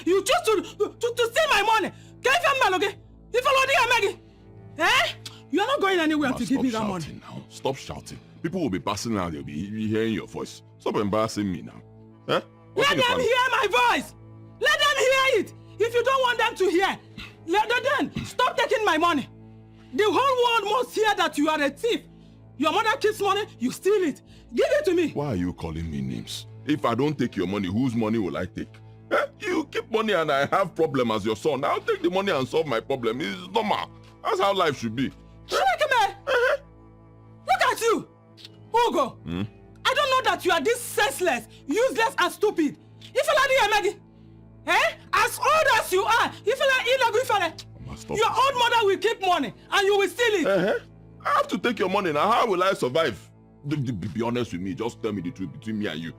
You choose to steal my money. Can you find me, okay? If I Maggie, eh? You are not going anywhere to give me that money. Now. Stop shouting. People will be passing out. They'll be hearing your voice. Stop embarrassing me now. Eh? Let them hear my voice. Let them hear it. If you don't want them to hear, then stop taking my money. The whole world must hear that you are a thief. Your mother keeps money, you steal it. Give it to me. Why are you calling me names? If I don't take your money, whose money will I take? Eh? You keep money and I have problem as your son. I'll take the money and solve my problem. It's normal. That's how life should be. Look at you, Ugo. I don't know that you are this senseless, useless, and stupid. If you like Maggie, as old as you are, if you your old mother will keep money and you will steal it. I have to take your money now. How will I survive? Be honest with me. Just tell me the truth between me and you.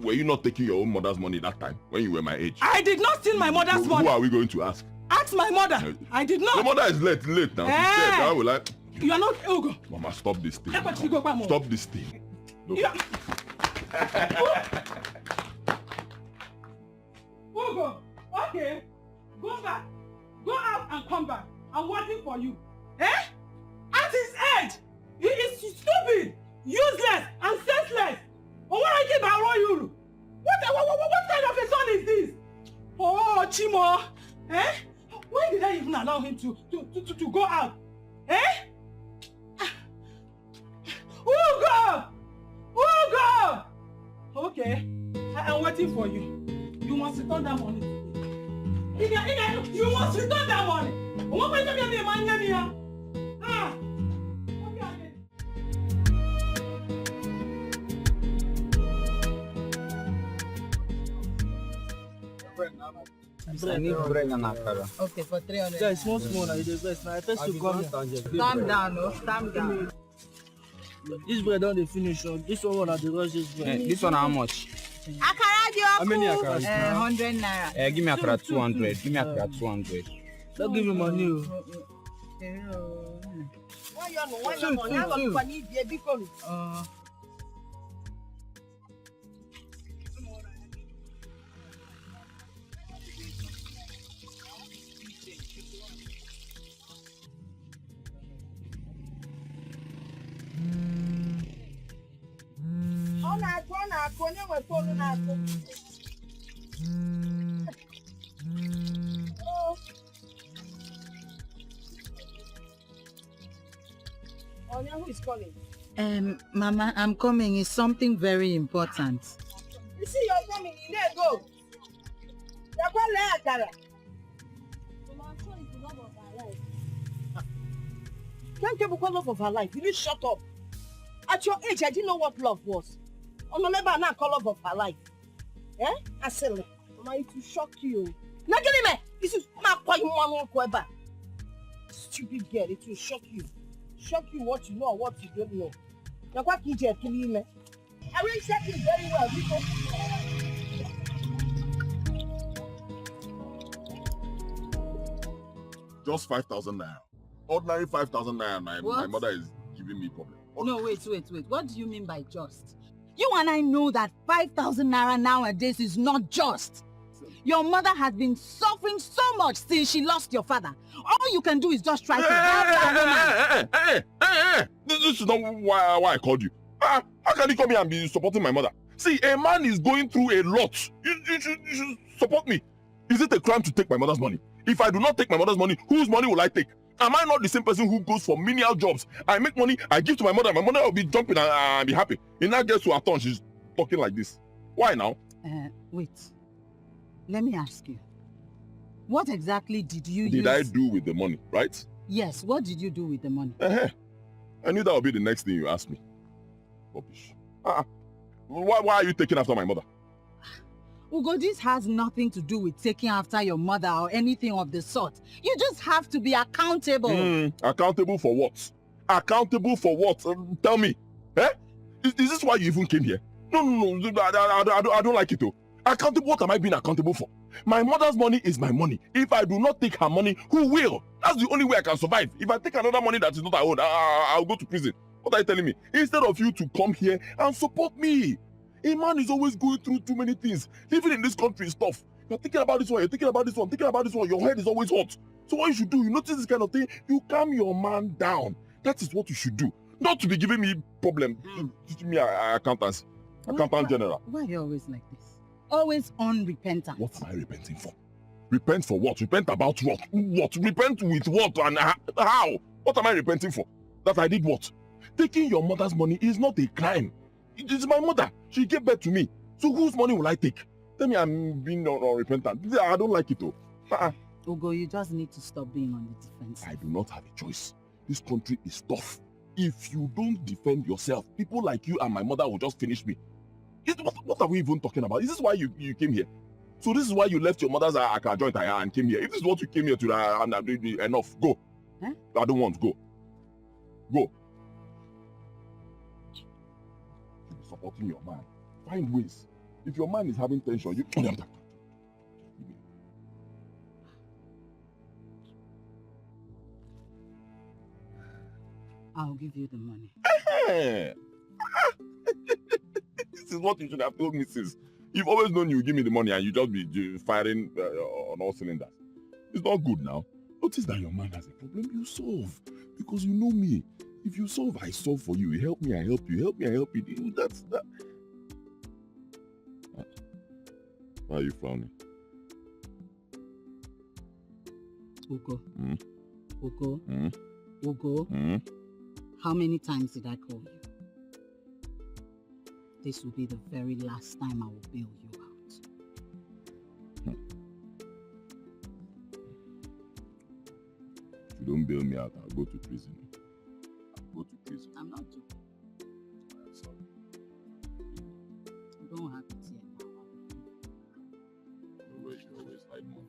Were you not taking your own mother's money that time when you were my age? I did not steal my mother's money. Who are we going to ask? Ask my mother. I did not. Your mother is late now. She's dead. How will I? You are not Ugo. Mama, stop this thing. Stop this thing. No. Ugo, okay. Go back. Go out and come back. I'm waiting for you. At his age, he is stupid, useless, and senseless. What kind of a son is this? Oh, Chimo. Why did I even allow him to go out? Ugo! Ugo! Okay, I am waiting for you. You must return that money. You must return that money. I need bread and akara. Okay, for 300. Guys, small now, you the best. Now, I first to come here. Calm down, no? Calm down. This bread don't finish. This one at the rush this bread. This one how much? Akara, how many akara? 100 naira. Give me akara 200. Give me akara 200. Don't give me money. Who is calling? Mama, I'm coming. It's something very important. You see, you're coming. You need to go. You're calling Akara. Can't you become love of her life? You need to shut up. At your age, I didn't know what love was. Oh, no, never not call love of her life. I said, Mama, it will shock you. Now get him. This is my point. Stupid girl, it will shock you. Shock you what you know or what you don't know. Now what did you kill him? I will check it very well because just 5,000 naira. Ordinary 5,000 naira. My mother is giving me problem. No, wait. What do you mean by just? You and I know that 5,000 naira nowadays is not just. Your mother has been suffering so much since she lost your father. All you can do is just try to help that woman. This is not why I called you. How can you come here and be supporting my mother? See, a man is going through a lot. You should support me. Is it a crime to take my mother's money? If I do not take my mother's money, whose money will I take? Am I not the same person who goes for menial jobs? I make money, I give to my mother will be jumping and be happy. In that gets to her turn, she's talking like this. Why now? Wait. Let me ask you. What exactly did you use? Did I do with the money, right? Yes, what did you do with the money? I knew that would be the next thing you asked me. Rubbish. Why are you taking after my mother? Ugo, this has nothing to do with taking after your mother or anything of the sort. You just have to be accountable. Accountable for what? Accountable for what? Tell me. Is this why you even came here? No. I don't like it though. Accountable? What am I being accountable for? My mother's money is my money. If I do not take her money, who will? That's the only way I can survive. If I take another money that is not my own, I'll go to prison. What are you telling me? Instead of you to come here and support me. A man is always going through too many things. Living in this country is tough. You're thinking about this one, you're thinking about this one, thinking about this one. Your head is always hot. So what you should do, you notice this kind of thing, you calm your man down. That is what you should do. Not to be giving me problem. Teaching me accountancy. Accountant general. Why are you always like this? Always unrepentant. What am I repenting for? Repent for what? Repent about what? What? Repent with what and how? What am I repenting for? That I did what? Taking your mother's money is not a crime. It is my mother. She gave birth to me. So whose money will I take? Tell me I'm being unrepentant. I don't like it though. Ugo, you just need to stop being on the defense. I do not have a choice. This country is tough. If you don't defend yourself, people like you and my mother will just finish me. What are we even talking about? Is this why you came here? So this is why you left your mother's joint and came here. If this is what you came here to, enough. Go. Huh? I don't want. Go. Go. Keep supporting your man. Find ways. If your man is having tension, you... I'll give you the money. This is what you should have told me since. You've always known you give me the money and you just be firing on all cylinders. It's not good now. Notice that your man has a problem, you solve. Because you know me. If you solve, I solve for you. You help me, I help you. Help me, I help you. That's that. Why are you frowning? Ugo. Mm? Ugo. Mm? Ugo. Mm? How many times did I call you? This will be the very last time I will bail you out. If you don't bail me out, I'll go to prison. I'll go to prison. I'm not joking. Sorry. You don't have it yet. You always hide more.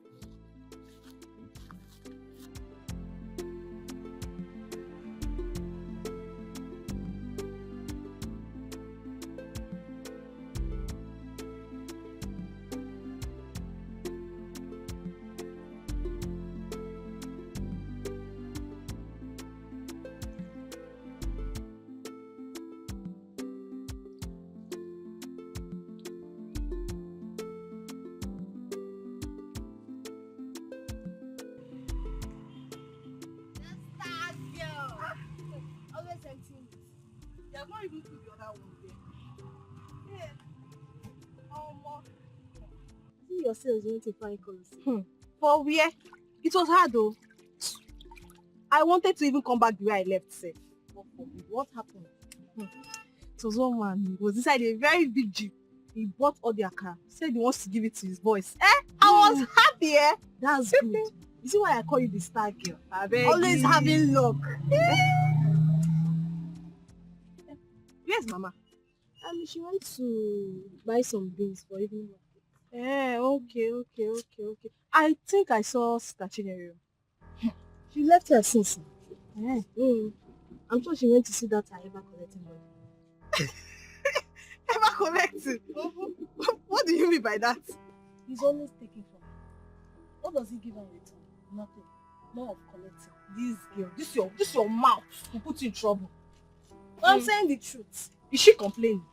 Not even put the other one there. Yeah. See yourselves went to find colors. For where? It was hard though. I wanted to even come back the way I left, safe. What happened? It was one man. He was inside a very big jeep. He bought all the akara. Said he wants to give it to his boys. I was happy, eh? That's good. You see why I call you the star girl? Always having luck. Where's Mama? She went to buy some beans for evening market. Okay. I think I saw Stachinary. She left her since. I'm sure she went to see that I ever collecting money. Ever collecting? What do you mean by that? He's always taking from her. What does he give her in return? Nothing. More of collecting. This girl, this your mouth will put you in trouble. I'm saying the truth. Is she complaining?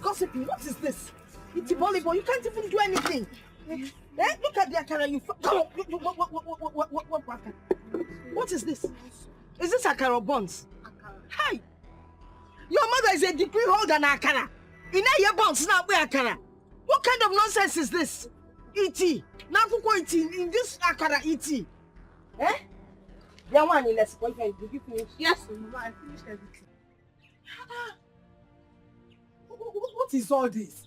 Gossiping. What is this? It's a volleyball. You can't even do anything. Look at the akara you. What is this? Is this akara buns? Hi! Your mother is a degree holder in akara. In your buns now, where akara? What kind of nonsense is this? E.T. Now in this akara E.T. The one in let's boyfriend. Did you finish? Yes, Mama, I finished everything. What is all this?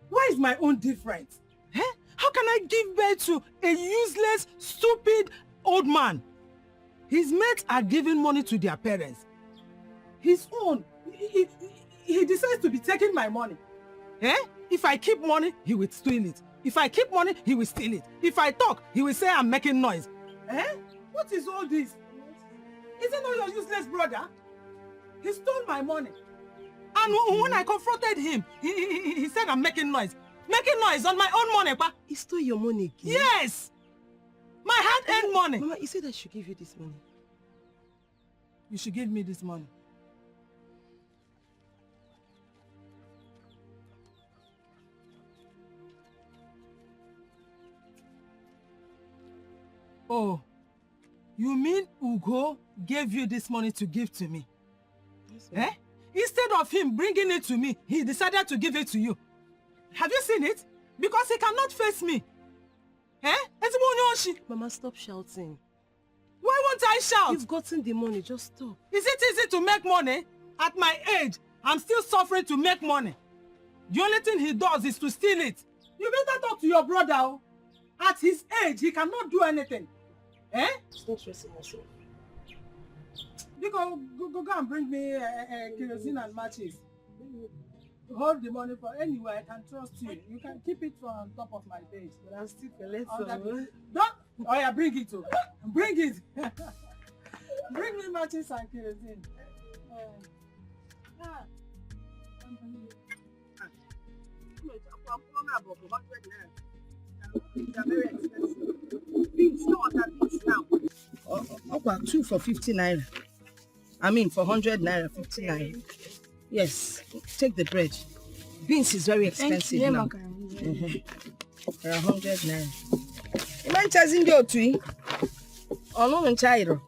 Why is my own different? How can I give birth to a useless, stupid old man? His mates are giving money to their parents. His own, he decides to be taking my money. If I keep money, he will steal it. If I keep money, he will steal it. If I talk, he will say I'm making noise. What is all this? Is it not your useless brother? He stole my money. And when I confronted him, he said I'm making noise. Making noise on my own money, pa. He stole your money again? Yes! My my hard-earned money. Mama, you said I should give you this money. You should give me this money. Oh, you mean Ugo gave you this money to give to me? Yes, Eh? Instead of him bringing it to me, he decided to give it to you. Have you seen it? Because he cannot face me. Eh? Mama, stop shouting. Why won't I shout? You've gotten the money, just stop. Is it easy to make money? At my age, I'm still suffering to make money. The only thing he does is to steal it. You better talk to your brother. Oh. At his age, he cannot do anything. Eh? Stop stressing yourself. You go and bring me kerosene and matches. Hold the money for anyway. I can trust you. You can keep it on top of my bed. But I'm still collecting. Don't. Oh yeah, bring it too. Bring it. Bring me matches and kerosene. Beans, no other beans now. Okay, 2 for 50 naira. I mean, for 100 naira, 50 naira. Yes, take the bread. Beans is very expensive now. 100 naira. You mind chasing the tree? Or no, Chairo?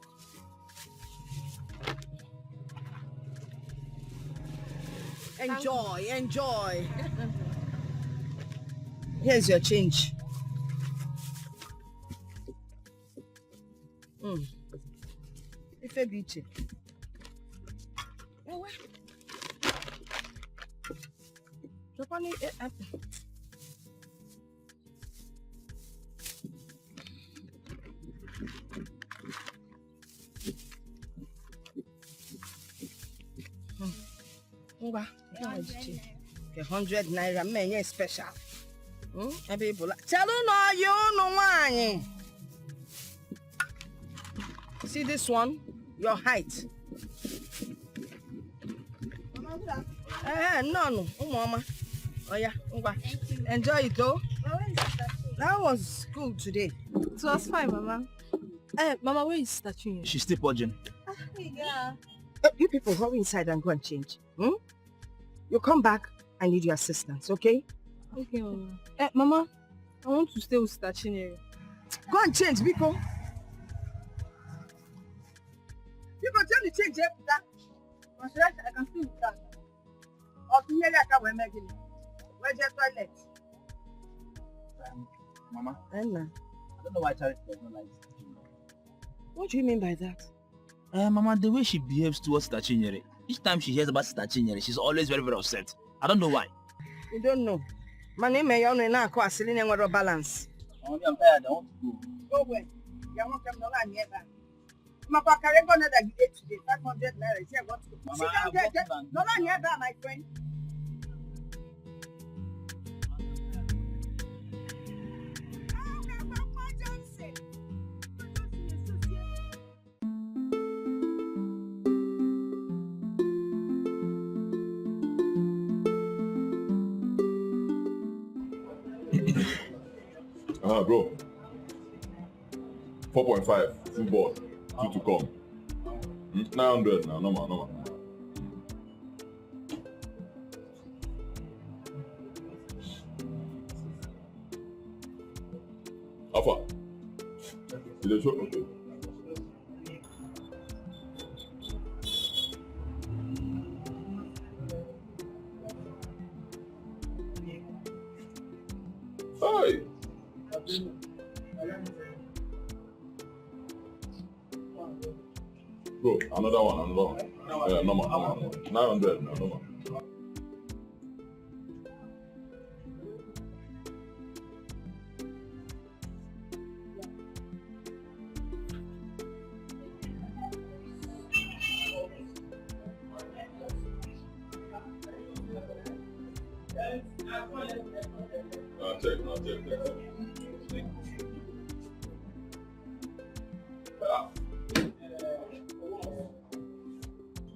Enjoy, enjoy. Here's your change. Ife biche. Oh, wait. Japani. Okay, 100 naira, man, special. See this one? Your height. No, mama. Oh yeah, enjoy it though. That was good today. It was fine, Mama. Mama, where is Statuine? She's still purging. Yeah. You people hurry inside and go and change. You come back, I need your assistance, okay? Okay, Mama. Mama, I want to stay with Statuine. Go and change, Biko. Biko, tell me change that. I can stay with that. Or to nearly I can't make it. Where's your toilet? Mama, Anna. I don't know why Charity does not like Statuine. What do you mean by that? Mama, the way she behaves towards Statuine, each time she hears about Statuine, she's always very, very upset. I don't know why. You don't know. My name is Yana Kwasili and balance. I'm tired, I want to go. Go where? You want to come near that. Mama, carry on that you ate today. 500 naira. See, I got to go. Mama, Sit down there. No, near that, my friend. Bro. 4.5, full board, 2 to come. 900 now, no more. Alpha. Is it short? Okay. Hey. Bro, another one. Yeah, no more. 900 now, no more. Check.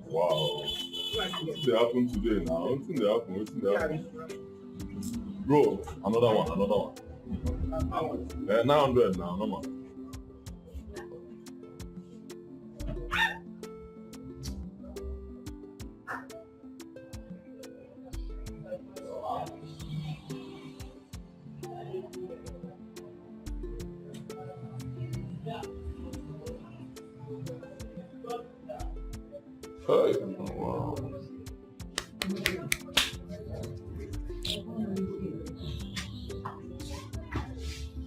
Wow. What's happened today now? What's happened? Bro, another one. 900 now, no more. Hey. Wow.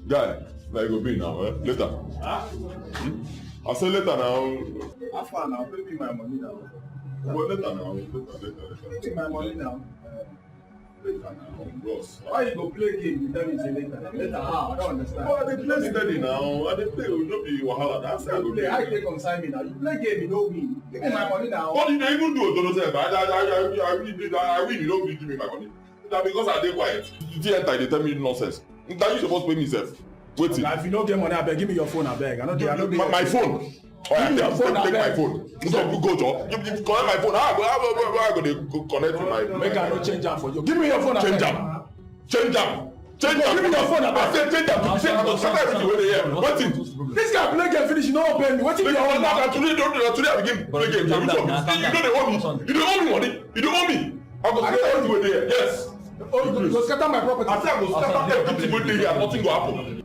Guy, now you go be now, eh? Later. Huh? I say later now. How far now? Pay me my money now. Well, later now. Later. Pay me my money now. Later now, bros. Why you go play game? You tell me say later. Later how? I don't understand. Well, they play steady now. I dey play. We no be wahala. That's how I go play. play. How you take consign me now? You play game, you know win. Give me my money now. What did they even do? Otono sef? I win. You don't give me my money. Na because I dey quiet. You enter, they tell me nonsense. That you supposed pay me sef. Waiting. If you no get money, abeg give me your phone, abeg. I no dey. My phone. Oh, yeah, take my phone. So go Joe. You collect my phone. How I go dey connect to my. Make I no change am for you. Give me your phone, abeg. Change am. Give me your phone, abeg. I say change am. You say scatter everything wey dey here. Waiting. This guy play game finish, you no pay me. Wetin be your own now? Today I begin play game. You know they owe me. You don't owe me money. You don't owe me. I go scatter everything wey dey here. Yes. Oh, you go scatter my property. I say I go scatter everything wey dey here. Nothing go happen.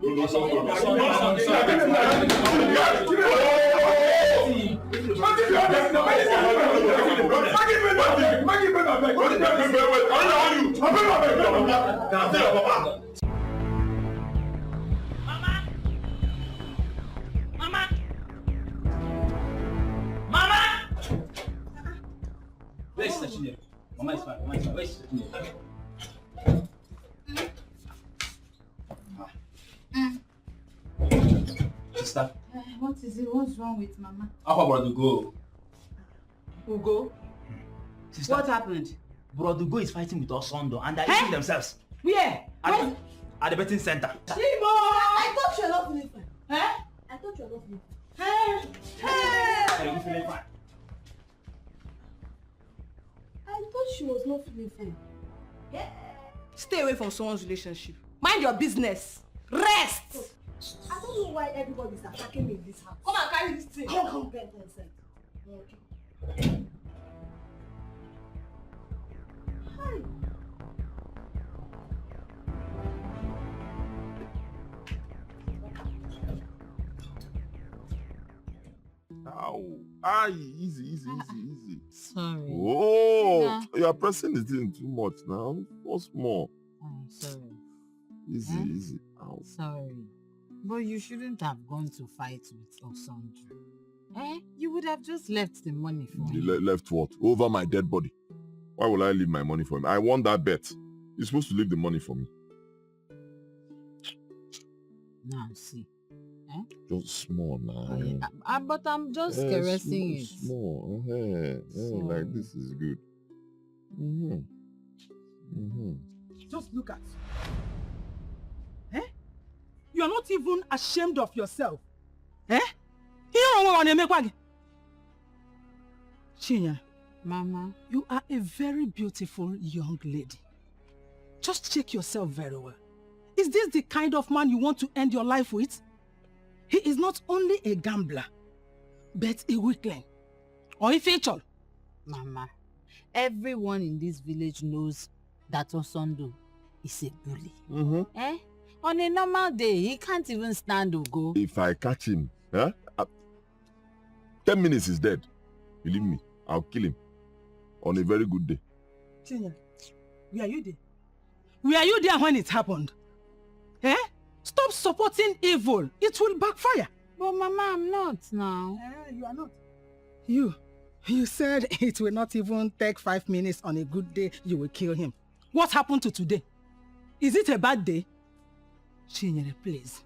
Where's Sachin? Mama is fine. Where's Sachin? Sister. What is it? What's wrong with Mama? How about Ugo? Ugo? Sister. What happened? Brother Ugo is fighting with Osondo and they're eating themselves. Where? At the betting center. Chimo! I thought you were not feeling fine. Eh? I thought you were not feeling fine. Are you feeling fine? I thought she was not feeling fine. Yeah. Stay away from someone's relationship. Mind your business. Rest! I don't know why everybody is attacking me in this house. Come and carry this thing. Come, bend inside. Okay. Hi. Ow. Aye, easy. Sorry. Oh, Yeah. you are pressing the thing too much now. What's more? I'm sorry. Easy. Ow. Sorry. But you shouldn't have gone to fight with Osandra. You would have just left the money for You him. left what? Over my dead body. Why will I leave my money for him? I won that bet. You're supposed to leave the money for me. Now, see. Just small now. But I'm just caressing it. Small. Like this is good. Just look at you. You are not even ashamed of yourself. Chinya, Mama. you are a very beautiful young lady. Just check yourself very well. Is this the kind of man you want to end your life with? He is not only a gambler, but a weakling. Or a fatal. Mama, everyone in this village knows that Osondo is a bully. On a normal day, he can't even stand Ugo. If I catch him, 10 minutes is dead. Believe me, I'll kill him. On a very good day. Chinya, were you there? Were you there when it happened? Stop supporting evil. It will backfire. But Mama, I'm not now. You are not. You said it will not even take 5 minutes on a good day, you will kill him. What happened to today? Is it a bad day? Chinyere, please.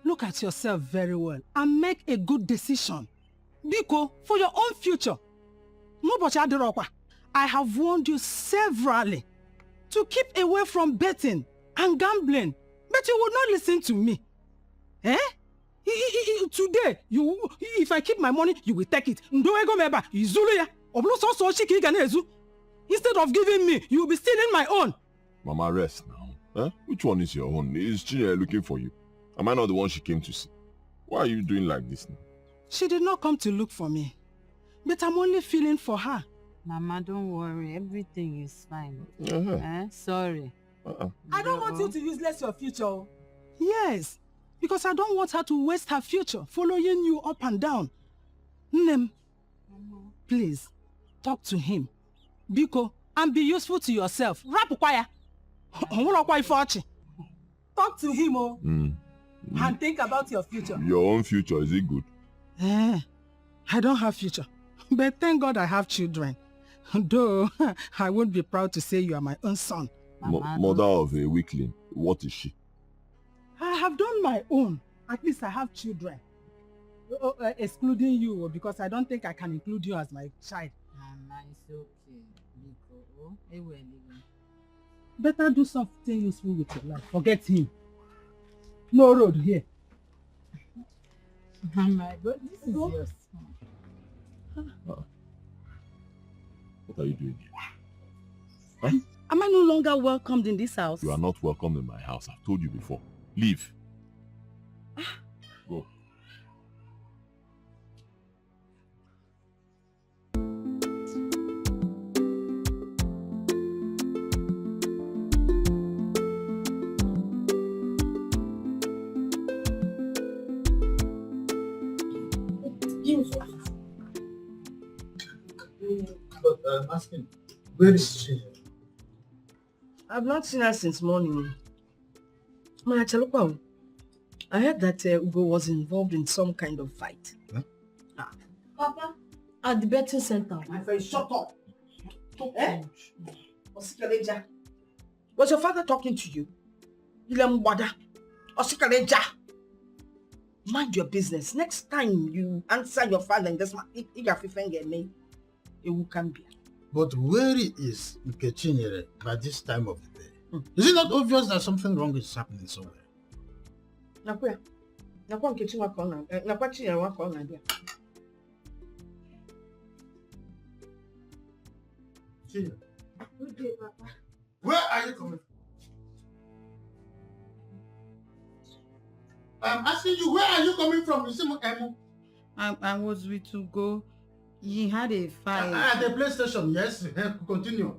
Look at yourself very well and make a good decision. Biko, for your own future. I have warned you severally to keep away from betting and gambling, but you would not listen to me. Today, if I keep my money, you will take it. Instead of giving me, you will be stealing my own. Mama, rest now. Which one is your own? Is Chinyere looking for you? Am I not the one she came to see? Why are you doing like this now? She did not come to look for me, but I'm only feeling for her. Mama, don't worry. Everything is fine. Sorry. I don't want you to useless your future. Yes, because I don't want her to waste her future following you up and down. Nem, please, talk to him. Biko, and be useful to yourself. Talk to him, oh. And think about your future. Your own future, is it good? I don't have future. But thank God I have children. Though, I won't be proud to say you are my own son. Mother of a weakling, what is she? I have done my own. At least I have children. Excluding you, because I don't think I can include you as my child. Mama, it's okay. Biko, it will leave. Better do something useful with your life. Forget him. No road here. Mama, but this is yours. What are you doing here? Huh? Am I no longer welcomed in this house? You are not welcome in my house. I've told you before. Leave. Go. But I'm asking, where is she? I've not seen her since morning. I heard that Ugo was involved in some kind of fight. Huh? Papa, at the betting center. My friend, shut up. Was your father talking to you? Mind your business. Next time you answer your father in this matter, it will come be. But where is Nkechinyere by this time of the day? Is it not obvious that something wrong is happening somewhere? Nakwa Nkechi wakona. Nakwa Chinyere wakona dia. Chinyere, Good day, Papa. where are you coming from? I'm asking you, where are you coming from? You see, I was with to go. He had a fight. at the PlayStation, yes. Continue.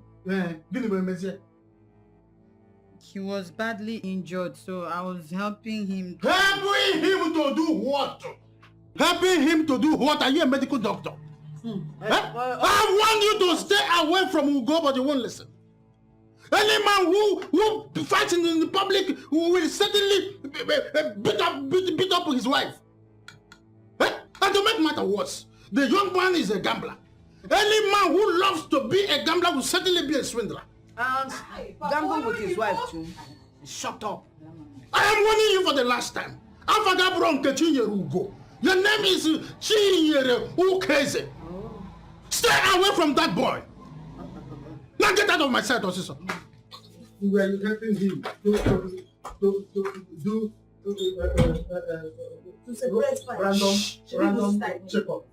He was badly injured, so I was helping him. Helping him to do what? Helping him to do what? Are you a medical doctor? I want you to stay away from Ugo, but you won't listen. Any man who fights in the public will certainly beat up his wife. And to make matter worse, the young man is a gambler. Any man who loves to be a gambler will certainly be a swindler. And gamble with his wife too. Shut up. I am warning you for the last time. Afagabron Kechinyere Ugo. Your name is Chinyere Ukeze. Stay away from that boy. Now get out of my sight, Osiso. Were you helping him to separate random checkup?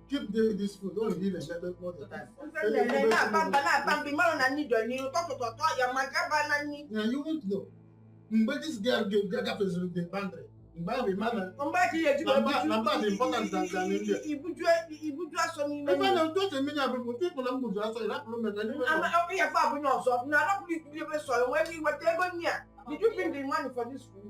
Keep this food. Don't eat it more than time. Yeah, you won't know. But this girl gave the boundary. Number important than India. Did you bring the money for this food?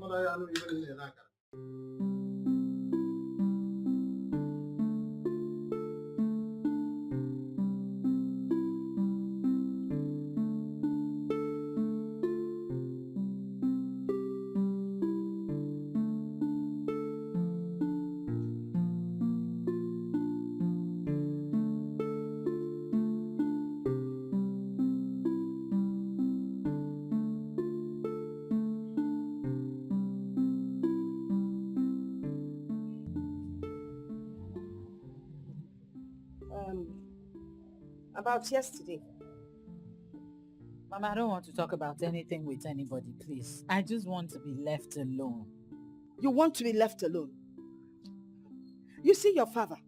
About yesterday. Mama, I don't want to talk about anything with anybody, please. I just want to be left alone. You want to be left alone? You see your father,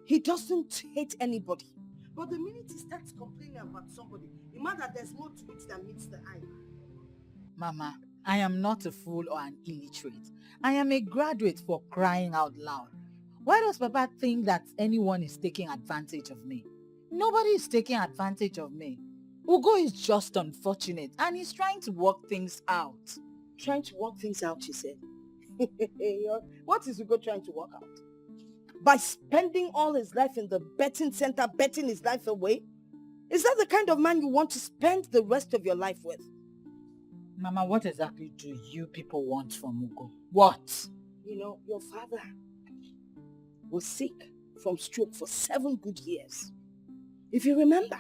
he doesn't hate anybody. But the minute he starts complaining about somebody, it means that there's more to it than meets the eye. Mama, I am not a fool or an illiterate. I am a graduate, for crying out loud. Why does Papa think that anyone is taking advantage of me? Nobody is taking advantage of me. Ugo is just unfortunate and he's trying to work things out. Trying to work things out, you said? What is Ugo trying to work out? By spending all his life in the betting center, betting his life away? Is that the kind of man you want to spend the rest of your life with? Mama, what exactly do you people want from Ugo? What? You know, your father was sick from stroke for 7 good years. If you remember,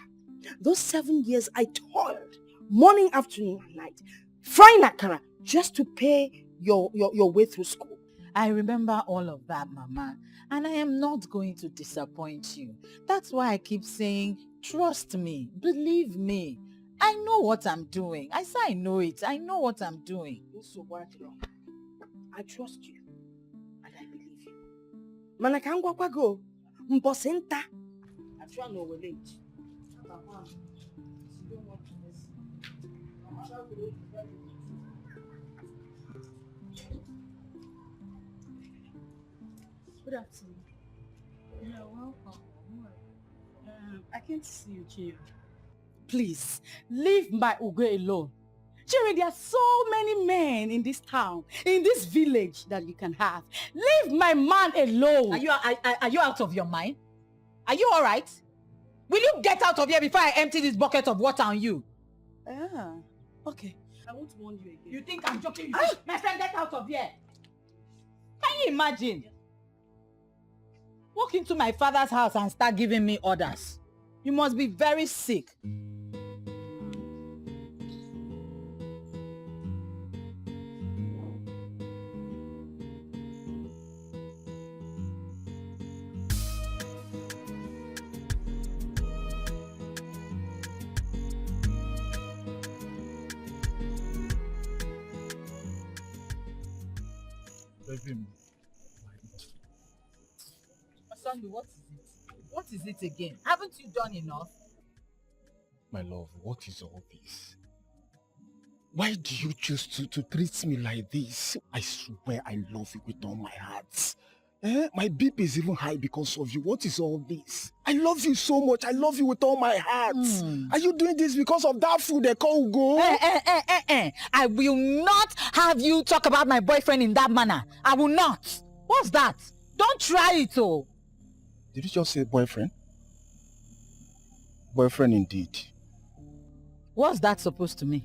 those 7 years I toiled morning, afternoon, and night, frying akara just to pay your way through school. I remember all of that, Mama, and I am not going to disappoint you. That's why I keep saying, trust me, believe me. I know what I'm doing. I say I know it. I know what I'm doing. I trust you, and I believe you. Manakangwa go, mposenta. I try no relate. Good afternoon. You're welcome. I can't see you, Chiro. Please, leave my Ugo alone. Chiro, there are so many men in this town, in this village that you can have. Leave my man alone. Are you out of your mind? Are you all right? Will you get out of here before I empty this bucket of water on you? Okay. I won't warn you again. You think I'm joking? My friend, get out of here. Can you imagine? Walk into my father's house and start giving me orders. You must be very sick. Sandu, what is it? What is it again? Haven't you done enough? My love, what is all this? Why do you choose to treat me like this? I swear I love you with all my heart. My BP is even high because of you. What is all this? I love you so much. I love you with all my heart. Are you doing this because of that food they call Ugo? I will not have you talk about my boyfriend in that manner. I will not. What's that? Don't try it, oh. Did you just say boyfriend? Boyfriend indeed. What's that supposed to mean?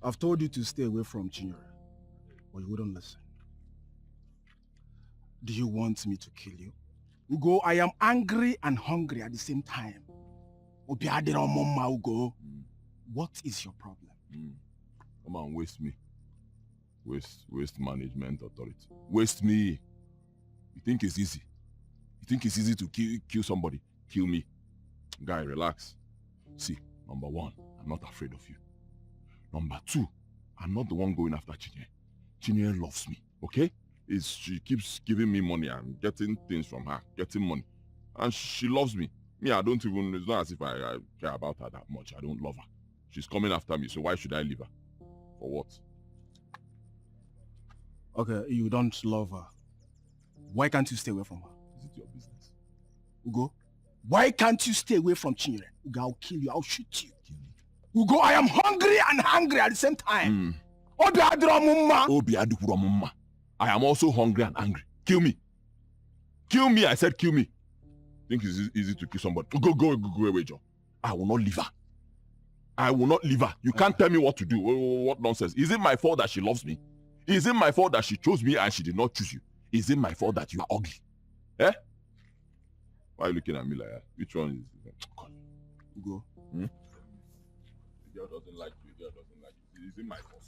I've told you to stay away from Chinyere, but you wouldn't listen. Do you want me to kill you? Ugo, I am angry and hungry at the same time. Ugo, what is your problem? Come on, waste me. Waste management authority. Waste me. You think it's easy? You think it's easy to kill somebody? Kill me. Guy, relax. See, number one, I'm not afraid of you. Number two, I'm not the one going after Chinyere. Chinyere loves me, okay? She keeps giving me money and getting things from her, getting money. And she loves me. Me, I don't even, it's not as if I care about her that much. I don't love her. She's coming after me, so why should I leave her? For what? Okay, you don't love her. Why can't you stay away from her? Is it your business? Ugo, why can't you stay away from Chinyere? Ugo, I'll kill you, I'll shoot you. Ugo, I am hungry and angry at the same time. I am also hungry and angry. Kill me. Kill me, I said kill me. Think it's easy to kill somebody. Go away, John. I will not leave her. I will not leave her. You can't tell me what to do. What nonsense. Is it my fault that she loves me? Is it my fault that she chose me and she did not choose you? Is it my fault that you are ugly? Eh? Why are you looking at me like that? Which one is it? Ugo. The girl doesn't like you. The girl doesn't like you. Is it my fault?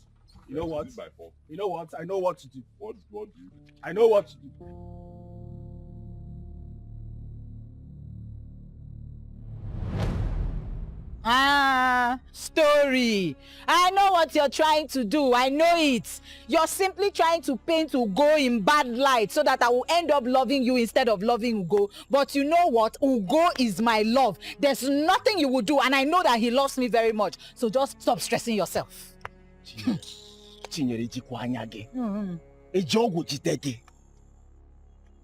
You know what? Is it my fault? You know what? I know what to do. What do you do? I know what to do. Story. I know what you're trying to do. I know it. You're simply trying to paint Ugo in bad light so that I will end up loving you instead of loving Ugo. But you know what? Ugo is my love. There's nothing you will do, and I know that he loves me very much. So just stop stressing yourself.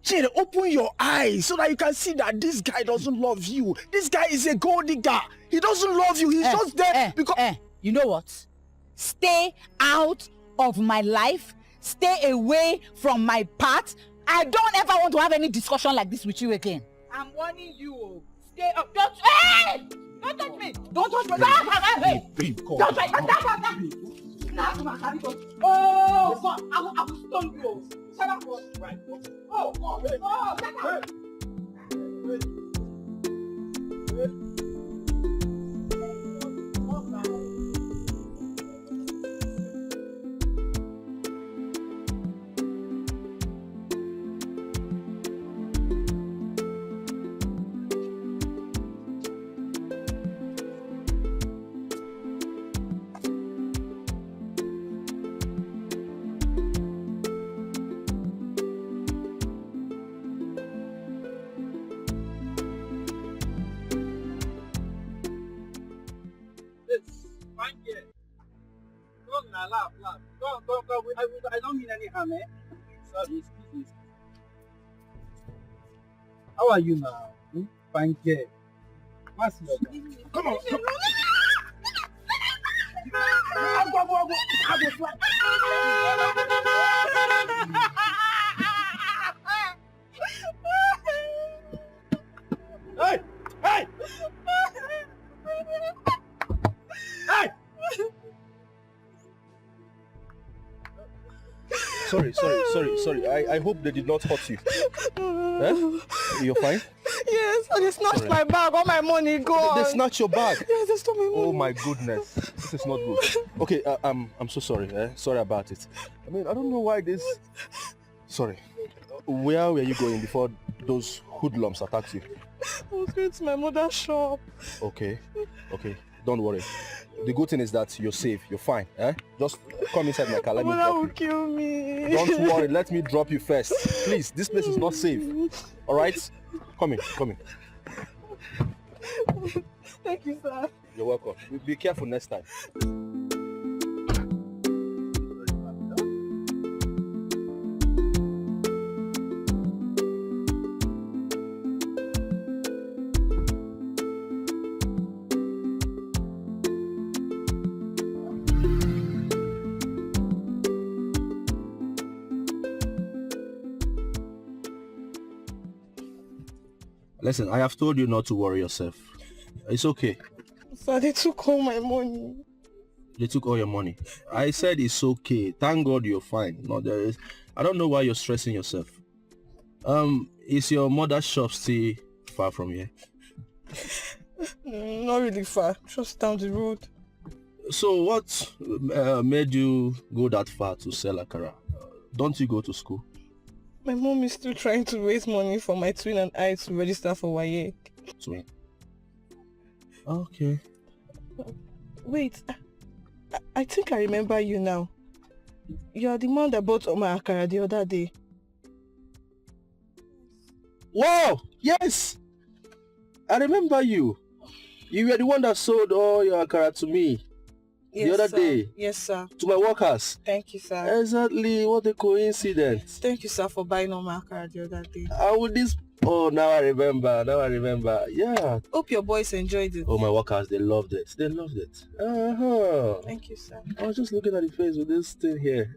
Chere, open your eyes so that you can see that this guy doesn't love you. This guy is a gold digger. He doesn't love you. He's just there because... You know what? Stay out of my life. Stay away from my path. I don't ever want to have any discussion like this with you again. I'm warning you. Stay up. Don't touch me. Don't touch me. Babe, come. Don't touch me. Oh, God. I will stone you. Shut up. Right. Oh, God. Oh, shut up. Laugh. Go. I don't mean any harm, eh? Sorry, excuse me. How are you now? Fine, girl. What's your name? Come on. Hey! Sorry. I hope they did not hurt you. You're fine? Yes, and they snatched my bag. All my money gone. They snatched your bag? Yes, they stole my money. Oh my goodness. This is not good. Okay, I'm so sorry. Sorry about it. I mean, I don't know why this... Sorry. Where were you going before those hoodlums attacked you? I was going to my mother's shop. Okay. Don't worry. The good thing is that you're safe. You're fine. Just come inside my car. Let me drop you. Will kill me. Don't worry. Let me drop you first. Please, this place is not safe. All right? Come in. Thank you, sir. You're welcome. Be careful next time. Listen, I have told you not to worry yourself. It's okay. Sir, they took all my money. They took all your money. I said it's okay. Thank God you're fine. No, I don't know why you're stressing yourself. Is your mother's shop still far from here? Not really far. Just down the road. So what made you go that far to sell akara? Don't you go to school? My mom is still trying to raise money for my twin and I to register for WAEC. Twin? Okay. Wait, I think I remember you now. You are the man that bought all my akara the other day. Wow! Yes! I remember you. You were the one that sold all your akara to me the other day. Yes, sir. To my workers. Thank you, sir. Exactly. What a coincidence. Thank you, sir, for buying all my akara the other day. How would this... Oh, now I remember. Yeah. Hope your boys enjoyed it. Oh, my workers, they loved it. Uh-huh. Thank you, sir. I was just looking at the face with this thing here.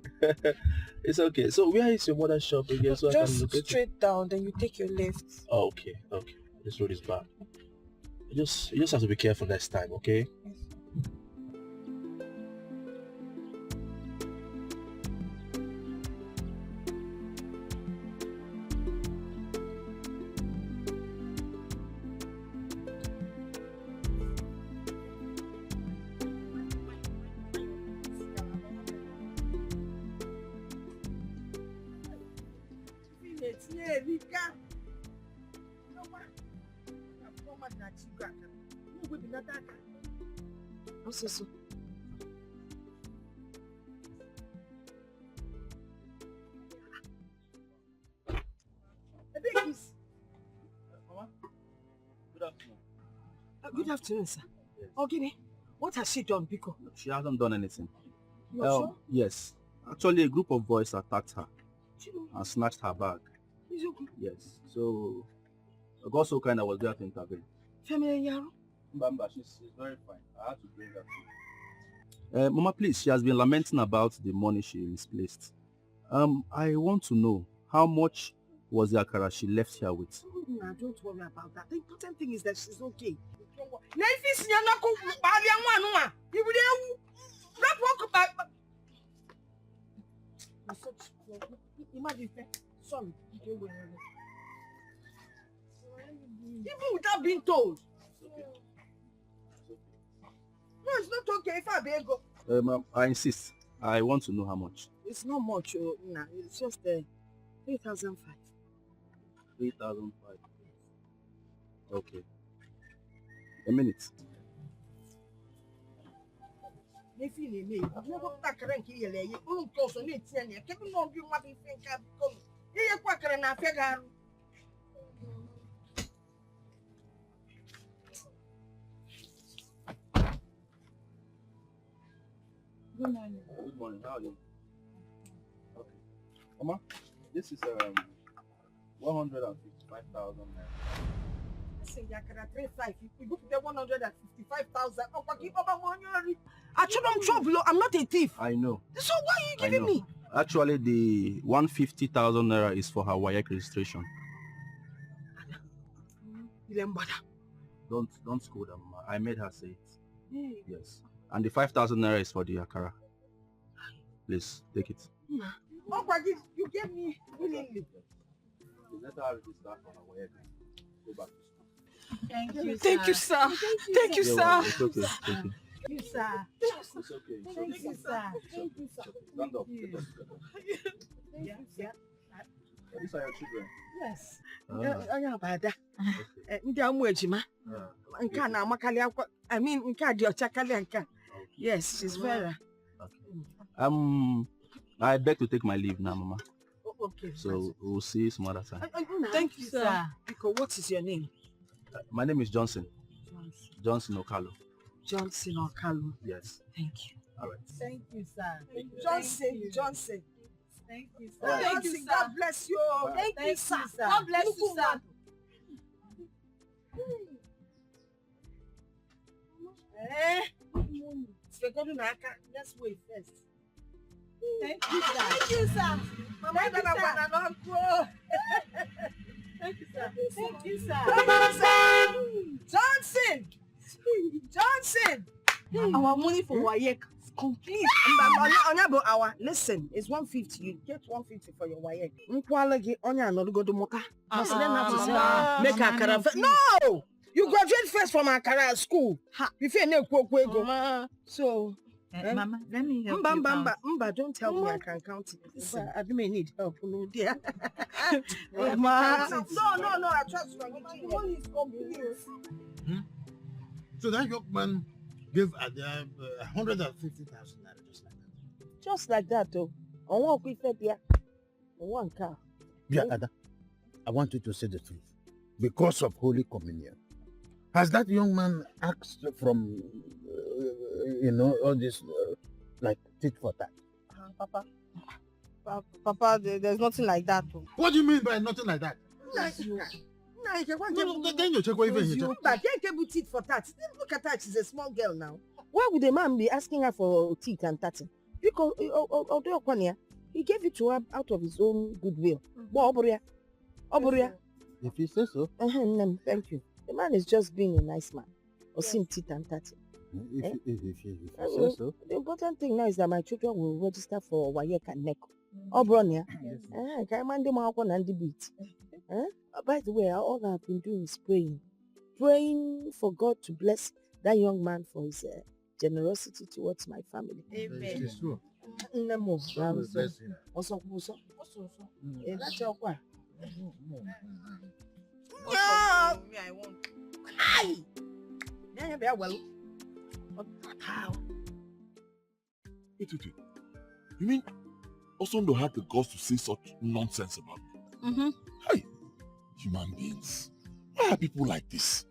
It's okay. So where is your mother's shop again? So just I can look at straight down, then you take your left. Oh, okay. This road is bad. You just have to be careful next time, okay? Yes. Also. Mama, good afternoon. Good afternoon, sir. Okay, what has she done, Biko? She hasn't done anything. You're sure? Yes. Actually, a group of boys attacked her and snatched her bag. Is okay? Yes. So, I got so kind I was there to intervene. Family Yaro? Mbamba, she's very fine. I had to bring her to Mama, please, she has been lamenting about the money she misplaced. I want to know how much was the akara she left here with? Nah, don't worry about that. The important thing is that she's okay. Sorry. Even without being told. No, it's not okay if I beg go. I insist. I want to know how much. It's not much, nah. It's just 3,005. 3,005. Okay. A minute. If you need me, you go back and kill you. You don't close on it. You can't know you want to think of because you quack and I figure. Good morning. Good morning. How are you? Okay. Mama, this is 155,000 naira. Listen, you can 35. You go to the 155,000. Oh, give up money. I don't trouble. I'm not a thief. I know. So why are you giving me? Actually, the 150,000 naira is for her WAEC registration. Don't scold her, Mama. I made her say it. Hey. Yes. And the 5,000 naira is for the akara. Please, take it. Oh, you gave me willingly. Let her register for her WAEC. Go back to school. Thank you, sir. Thank you, sir. It's okay. Thank you. Thank you, sir. It's okay. Thank you, sir. Thank you, sir. Stand up. Get up. Yeah. These are your children. Yes. Onye abada. Ndị amụ ejima. Nke a na-amakali akwa. I mean, nke a dị ọcha karịa nke a. Yes, she's very. Okay. I beg to take my leave now, Mama. Okay. So we'll see you some other time. Thank you, sir. Because what is your name? My name is Johnson. Johnson Okalo. Johnson Okalo. Yes. Thank you. All right. Thank you, sir. Johnson. Thank you, sir. Thank you, sir. God bless you. Thank you, sir. God bless you, sir. Let's wait first. Thank you, sir. Thank you, sir. Mama, Thank you, sir. Thank you, sir. Thank you, sir. Johnson. Our money for WAEC is complete. Listen, it's 150. You get 150 for your WAEC. Make a caravan. No! You graduate first from Akara school. Before you go. So, Mama, let me help you Mba, don't tell me I can count it. Listen, I may need help. No, dear. No, I trust you. Money is complete. So that young man gave 150,000 naira Just like that, though. I want quick there. I want car. Yeah, Ada, I want you to say the truth. Because of Holy Communion, has that young man asked from, all this, like, tit for tat? Papa, there's nothing like that. Though. What do you mean by nothing like that? Then you check what even you check. Can't tit for tat. Look at her, she's a small girl now. Why would the man be asking her for teeth and tatting? Because he gave it to her out of his own goodwill. Oboria. If you say so. Thank you. The man is just being a nice man. Or seeing teeth and tatting. If you say so. The important thing now is that my children will register for WAEC and NECO. Obronia. By the way, all I've been doing is praying. Praying for God to bless that young man for his generosity towards my family. Amen. It's true. But how? Wait. You mean Osondo had the guts to say such nonsense about me? Mm-hmm. Hey, human beings. Why are people like this?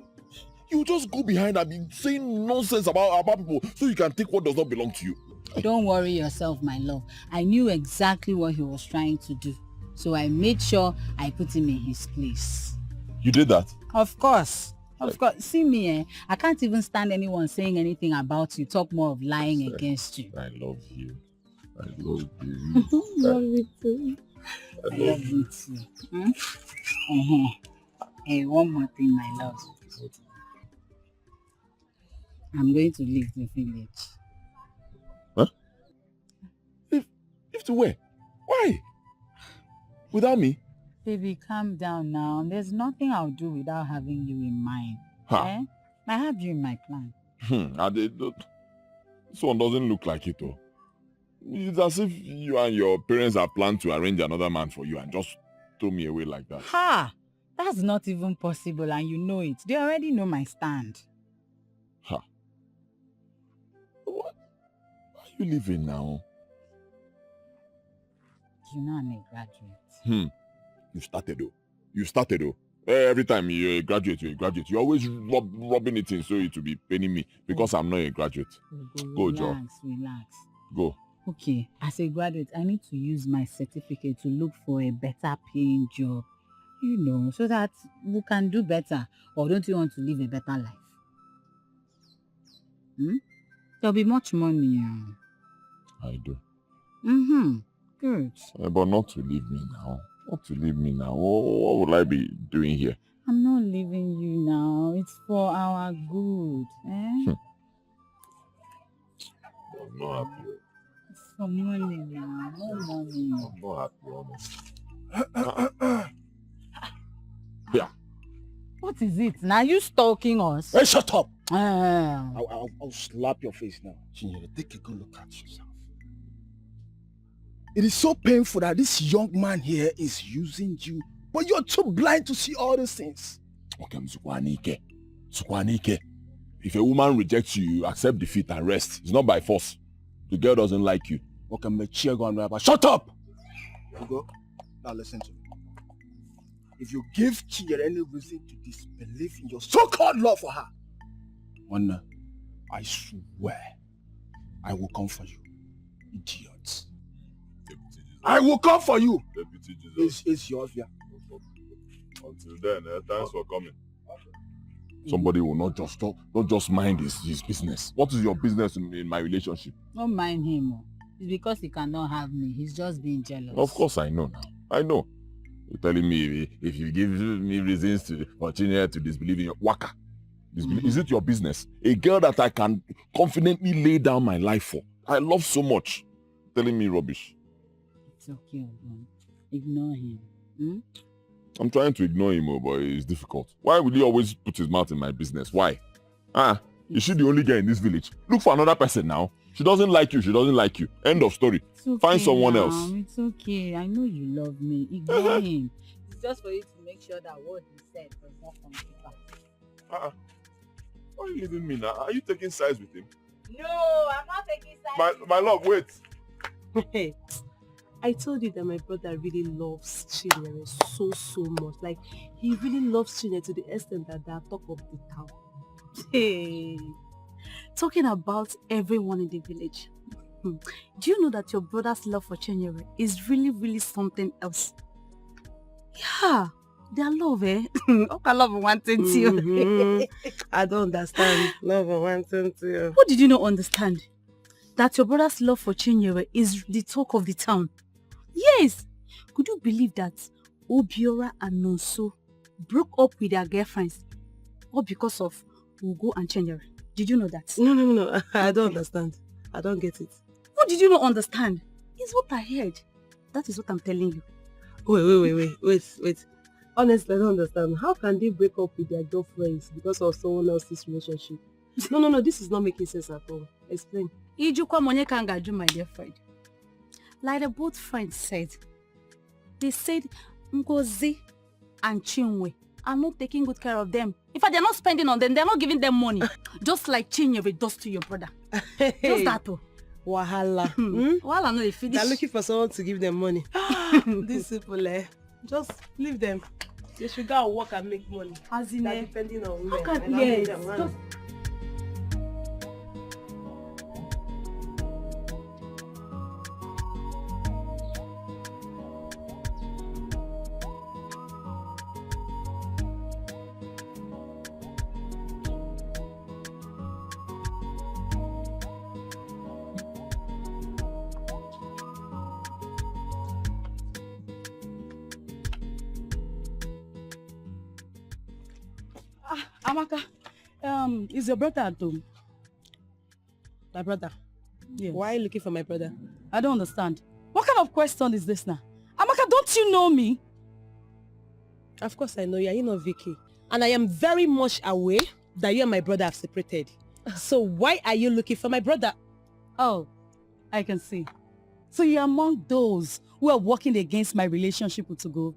You just go behind and be saying nonsense about people so you can take what does not belong to you. Don't worry yourself, my love. I knew exactly what he was trying to do. So I made sure I put him in his place. You did that? Of course. Of course. See me, I can't even stand anyone saying anything about you. Talk more of lying against you. I love you. I love you. Love you too. I love you too. Hmm? Hey, one more thing, my love. I'm going to leave the village. Huh? Leave to where? Why? Without me? Baby, calm down now. There's nothing I'll do without having you in mind. Huh. Eh? I have you in my plan. This one doesn't look like it, though. It's as if you and your parents have planned to arrange another man for you and just throw me away like that. Ha! That's not even possible and you know it. They already know my stand. Ha. What? Why are you leaving now? You know I'm a graduate. You started though. Every time you're a graduate. You're always rubbing it in so it will be paining me because I'm not a graduate. Go, Joe. Relax. Go. Okay, as a graduate, I need to use my certificate to look for a better paying job. You know, so that we can do better. Or don't you want to live a better life? There'll be much money. I do. Good. But not to leave me now. Not to leave me now. What will I be doing here? I'm not leaving you now. It's for our good. Eh? I'm not happy. It's for money now. No money. I'm not happy, honestly. Yeah. What is it? Now you stalking us? Hey, shut up! I'll slap your face now. Chinyere, take a good look at yourself. It is so painful that this young man here is using you, but you're too blind to see all these things. Okay, Sukwanike. If a woman rejects you, you accept defeat and rest. It's not by force. The girl doesn't like you. Okay, shut up! Ugo, now listen to me. If you give Chinyere any reason to disbelieve in your so-called love for her, one, I swear, I will come for you, idiots. I will come for you. Deputy Jesus. It's yours, yeah. Until then, thanks for coming. Somebody will not just mind his business. What is your business in my relationship? Don't mind him. It's because he cannot have me. He's just being jealous. Of course I know now. I know. You're telling me if you give me reasons to continue to disbelieve in your waka. Is it your business? A girl that I can confidently lay down my life for. I love so much. Telling me rubbish. It's okay, Ogun. Ignore him. I'm trying to ignore him, but it's difficult. Why will he always put his mouth in my business? Why? Is she the only girl in this village? Look for another person now. She doesn't like you. End of story. Okay, find someone else. It's okay. I know you love me. Ignore him. It's just for you to make sure that what he said does not come to pass. Why are you leaving me now? Are you taking sides with him? No, I'm not taking sides. My love, wait. Hey, I told you that my brother really loves Chinyere so much. Like, he really loves Chinyere to the extent that they are talk of the town. Hey, talking about everyone in the village. Do you know that your brother's love for Chinyere is really something else? Yeah, their love, eh? Okay, love wanting to. I don't understand. Love wanting to. What did you not understand? That your brother's love for Chinyere is the talk of the town. Yes! Could you believe that Obiora and Nonso broke up with their girlfriends all because of Ugo and Chinyere? Did you know that? No. I don't understand. I don't get it. What did you not understand? It's what I heard. That is what I'm telling you. Wait. Honestly, I don't understand. How can they break up with their girlfriends because of someone else's relationship? No. This is not making sense at all. Explain. Ijukwa Monye Kangaju, my dear friend. Like the both friends said, they said Ngozi and Chinwe are not taking good care of them. In fact, they're not spending on them. They're not giving them money. Just like Chinyere does to your brother. Just that, oh. Wahala. Wahala, no, they finish. They're looking for someone to give them money. These people, just leave them. They should go and work and make money. As in, They're depending on women. how can yes, Amaka, is your brother at home? My brother? Yes. Why are you looking for my brother? I don't understand. What kind of question is this now? Amaka, don't you know me? Of course I know you. Are you not Vicky? And I am very much aware that you and my brother have separated. So why are you looking for my brother? Oh, I can see. So you're among those who are working against my relationship with Ugo.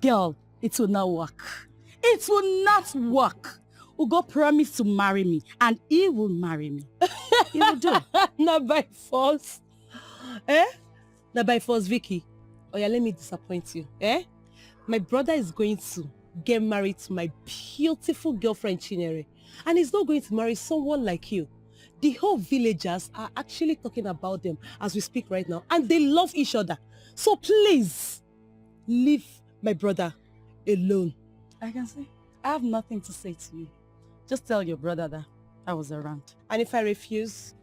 Girl, it will not work. It will not work. Ugo promised to marry me, and he will marry me. He will do. Not by force. Eh? Not by force, Vicky. Oh yeah, let me disappoint you. Eh? My brother is going to get married to my beautiful girlfriend, Chinyere. And he's not going to marry someone like you. The whole villagers are actually talking about them as we speak right now. And they love each other. So please, leave my brother alone. I can see. I have nothing to say to you. Just tell your brother that I was around. And if I refuse?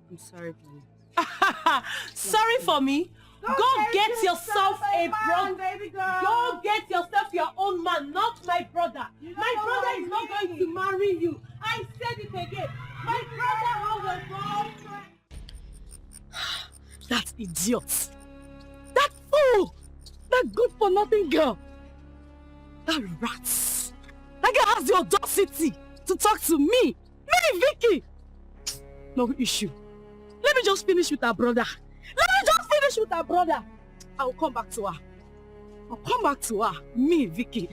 I'm sorry for you. Sorry for me? Go get yourself a brother. Go get yourself your own man, not my brother. My brother is not going to marry you. I said it again. My brother has a boyfriend. That idiot. That fool. That good-for-nothing girl. That rat. That girl has the audacity to talk to me. Me, Vicky. No issue. Let me just finish with her brother. With her brother. I'll come back to her. I'll come back to her. Me, Vicky.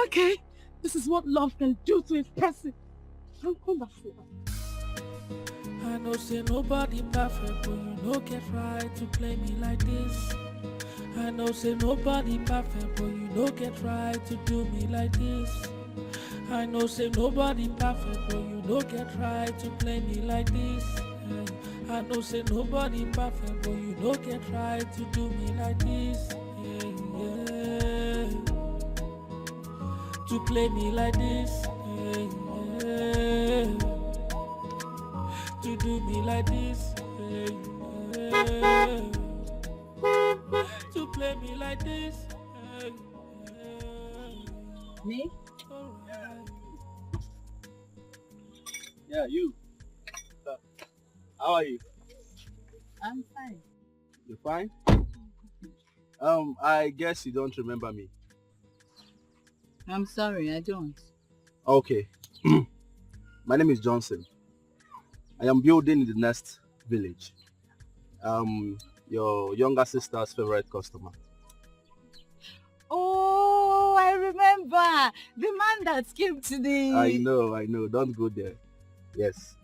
Okay. This is what love can do to a person. I'll come back to her. I know say nobody perfect, but you no get right to play me like this. I know say nobody perfect, but you no get right to do me like this. I know say nobody perfect, but you no get right to play me like this. I know say nobody perfect, but you no get right to do me like this. To play me like this. To do me like this. To play me like this. Me? Yeah, you. How are you? I'm fine. You fine? I guess you don't remember me. I'm sorry, I don't. Okay. My name is Johnson. I am building in the next village. Your younger sister's favorite customer. Oh, I remember. The man that came to the... I know. Don't go there. Yes.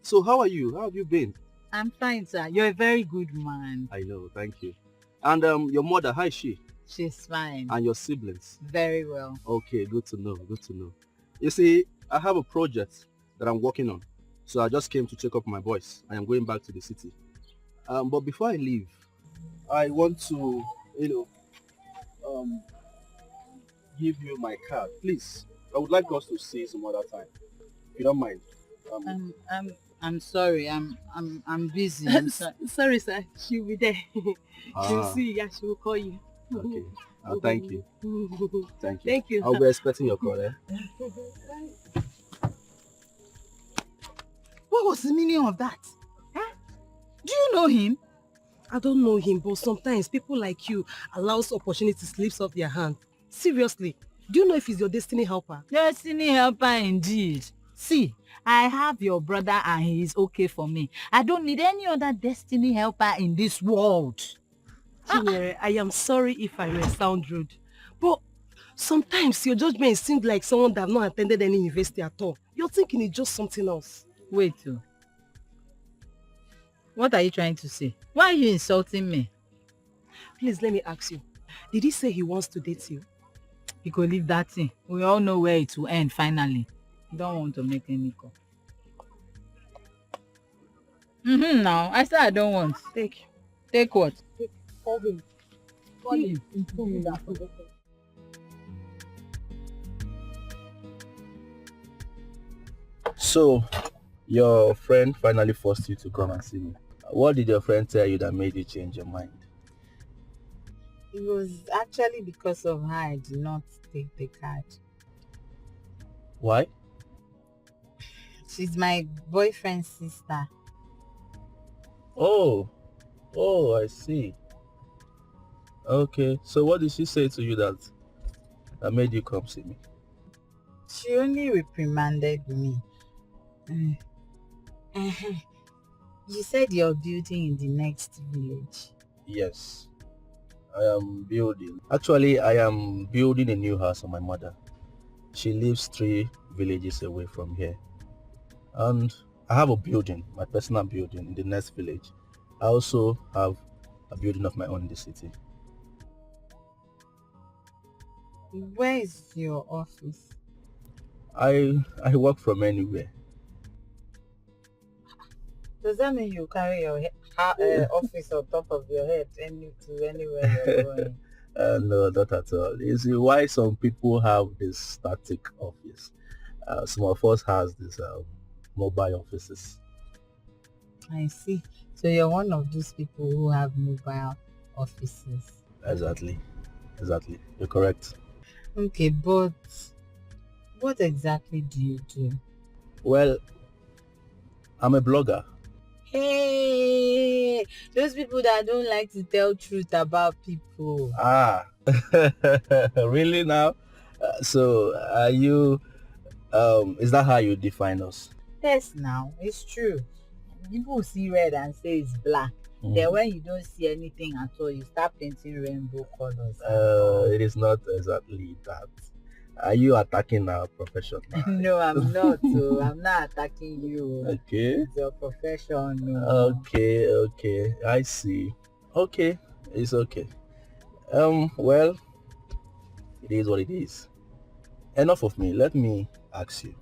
So how are you? How have you been? I'm fine, sir. You're a very good man. I know, thank you. And your mother, how is she? She's fine. And your siblings? Very well. Okay, good to know. You see, I have a project that I'm working on. So I just came to check up my boys. I am going back to the city. But before I leave, I want to, give you my card. Please, I would like us to see some other time. If you don't mind. I'm sorry. I'm busy. I'm Sorry, sir. She'll be there. She'll see you. Yeah, she will call you. Okay. Thank you. Thank you. Thank you. I'll be expecting your call, eh? What was the meaning of that? Huh? Do you know him? I don't know him, but sometimes people like you allows opportunities slip off their hand. Seriously, do you know if he's your destiny helper? Destiny helper indeed. See, I have your brother and he is okay for me. I don't need any other destiny helper in this world. Chinyere, I am sorry if I may sound rude, but Sometimes your judgment seems like someone that have not attended any university at all. You're thinking it's just something else. Wait, oh. What are you trying to say? Why are you insulting me? Please, let me ask you. Did he say he wants to date you? You could leave that thing. We all know where it will end finally. Don't want to make any call. Now, I said I don't want. Take what? Call him. Call him. So, your friend finally forced you to come and see me. What did your friend tell you that made you change your mind? It was actually because of her I did not take the card. Why? She's my boyfriend's sister. Oh, I see. Okay, so what did she say to you that made you come see me? She only reprimanded me. You said you're building in the next village. Yes, I am building. Actually, I am building a new house for my mother. She lives 3 villages away from here. And I have a building, my personal building in the next village. I also have a building of my own in the city. Where is your office? I work from anywhere. Does that mean you carry your office on top of your head anywhere you're going? No, not at all. You see why some people have this static office. Some of us has this mobile offices. I see. So you're one of those people who have mobile offices. Exactly. You're correct. Okay, but what exactly do you do? Well, I'm a blogger. Hey, those people that don't like to tell truth about people. Ah, really now? So are you, is that how you define us? Yes, now, it's true. People see red and say it's black. Then when you don't see anything at all, you start painting rainbow colors. It is not exactly that. Are you attacking our profession? No, I'm not. So I'm not attacking you. Okay. It's your profession. No. Okay. I see. Okay, it's okay. Well, it is what it is. Enough of me. Let me ask you.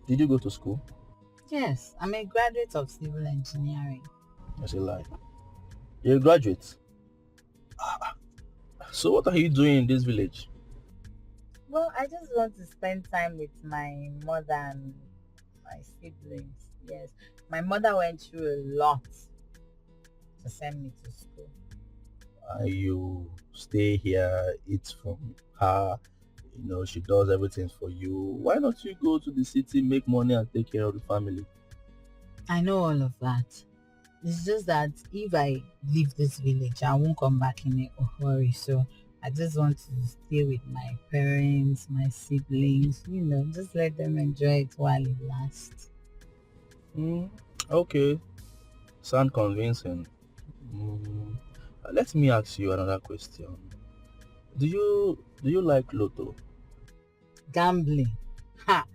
Did you go to school? Yes, I'm a graduate of civil engineering. That's a lie. You're a graduate. So what are you doing in this village? Well, I just want to spend time with my mother and my siblings. Yes, my mother went through a lot to send me to school. You stay here, eat from her, she does everything for you. Why not you go to the city, make money and take care of the family? I know all of that. It's just that if I leave this village, I won't come back in a hurry. So I just want to stay with my parents, my siblings, just let them enjoy it while it lasts. Okay. Sound convincing. Let me ask you another question. Do you like Lotto? Gambling? Ha!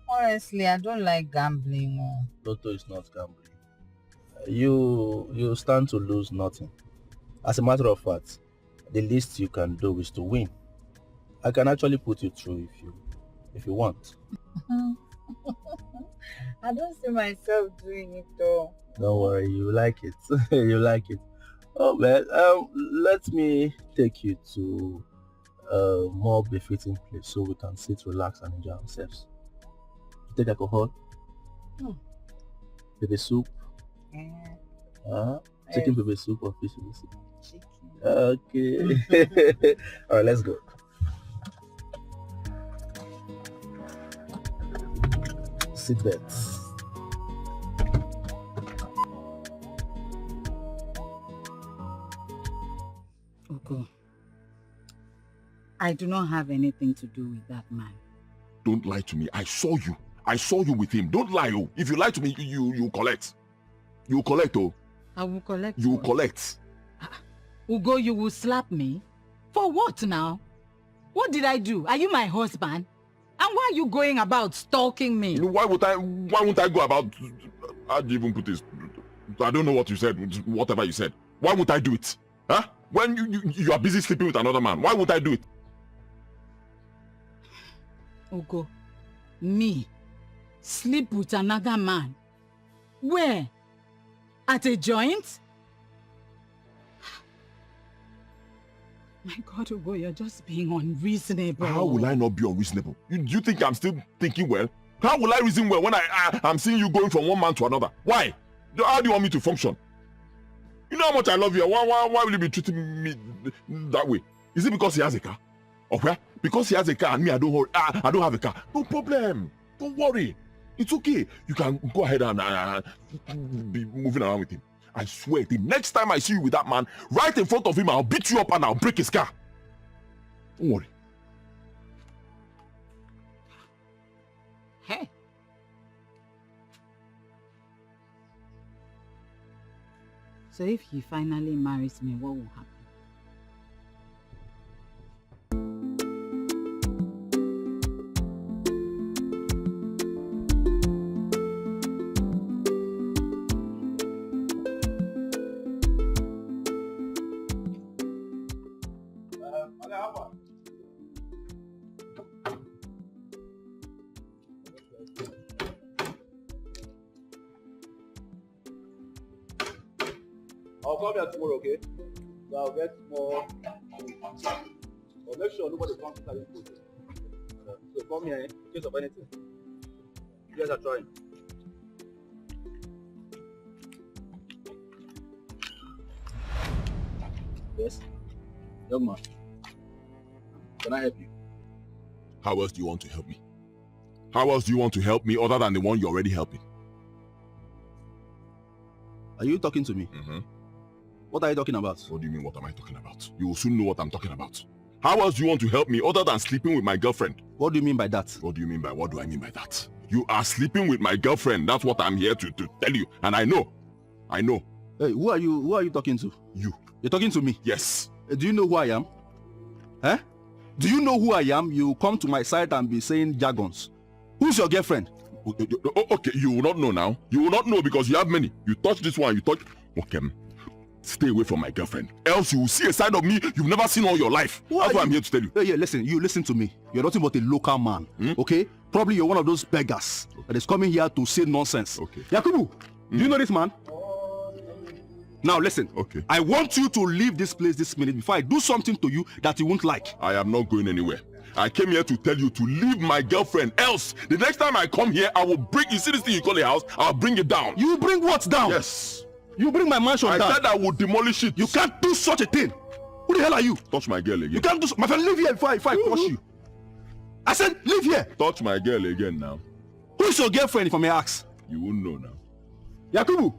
Honestly, I don't like gambling. Lotto is not gambling. You stand to lose nothing. As a matter of fact, the least you can do is to win. I can actually put you through if you want. I don't see myself doing it though. Don't worry, you like it. You like it. Oh man, let me take you to a more befitting place so we can sit, relax and enjoy ourselves. Take alcohol? Pepper soup? Chicken pepper soup or fish pepper soup? Chicken. Okay. Alright, let's go. Sit back. Okay. I do not have anything to do with that man. Don't lie to me. I saw you with him. Don't lie, oh. If you lie to me, you collect. You collect, oh. I will collect. You collect. Ugo, you will slap me? For what now? What did I do? Are you my husband? And why are you going about stalking me? Why won't I go about... How do you even put this? I don't know what you said, whatever you said. Why won't I do it? Huh? When you are busy sleeping with another man, why won't I do it? Ugo, me sleep with another man? Where? At a joint? My God, Ugo, you're just being unreasonable. How will I not be unreasonable? Do you think I'm still thinking well? How will I reason well when I'm seeing you going from one man to another? Why? How do you want me to function? You know how much I love you. Why will you be treating me that way? Is it because he has a car? Or where? Because he has a car and me, I don't have a car. No problem. Don't worry. It's okay. You can go ahead and be moving around with him. I swear, the next time I see you with that man, right in front of him, I'll beat you up and I'll break his car. Don't worry. Hey. So if he finally marries me, what will happen? I'll come here tomorrow, okay? So I'll get more. But make sure nobody comes to you food. So come here in case of anything. You guys are trying. Yes? Young man. Can I help you? How else do you want to help me? How else do you want to help me other than the one you're already helping? Are you talking to me? Mm-hmm. What are you talking about? What do you mean, what am I talking about? You will soon know what I'm talking about. How else do you want to help me other than sleeping with my girlfriend? What do you mean by that? What do you mean by what do I mean by that? You are sleeping with my girlfriend. That's what I'm here to tell you. And I know. Hey, who are you talking to? You. You're talking to me? Yes. Do you know who I am? Eh? Do you know who I am? You come to my side and be saying jargons. Who's your girlfriend? Okay, you will not know now. You will not know because you have many. You touch this one, you touch... Okay, stay away from my girlfriend. Else you will see a side of me you've never seen all your life. That's what I'm here to tell you. Yeah, listen. You listen to me. You're nothing but a local man, okay? Probably you're one of those beggars that is coming here to say nonsense. Okay. Yakubu, do you know this man? Now listen. Okay. I want you to leave this place this minute before I do something to you that you won't like. I am not going anywhere. I came here to tell you to leave my girlfriend. Else, the next time I come here, I will bring... You see this thing you call a house? I'll bring it down. You bring what down? Yes. You bring my mansion down. I said I will demolish it. You can't do such a thing. Who the hell are you? Touch my girl again. You can't do so. My friend, leave here before I crush you. I said, leave here. Touch my girl again now. Who is your girlfriend, if I may ask? You won't know now. Yakubu.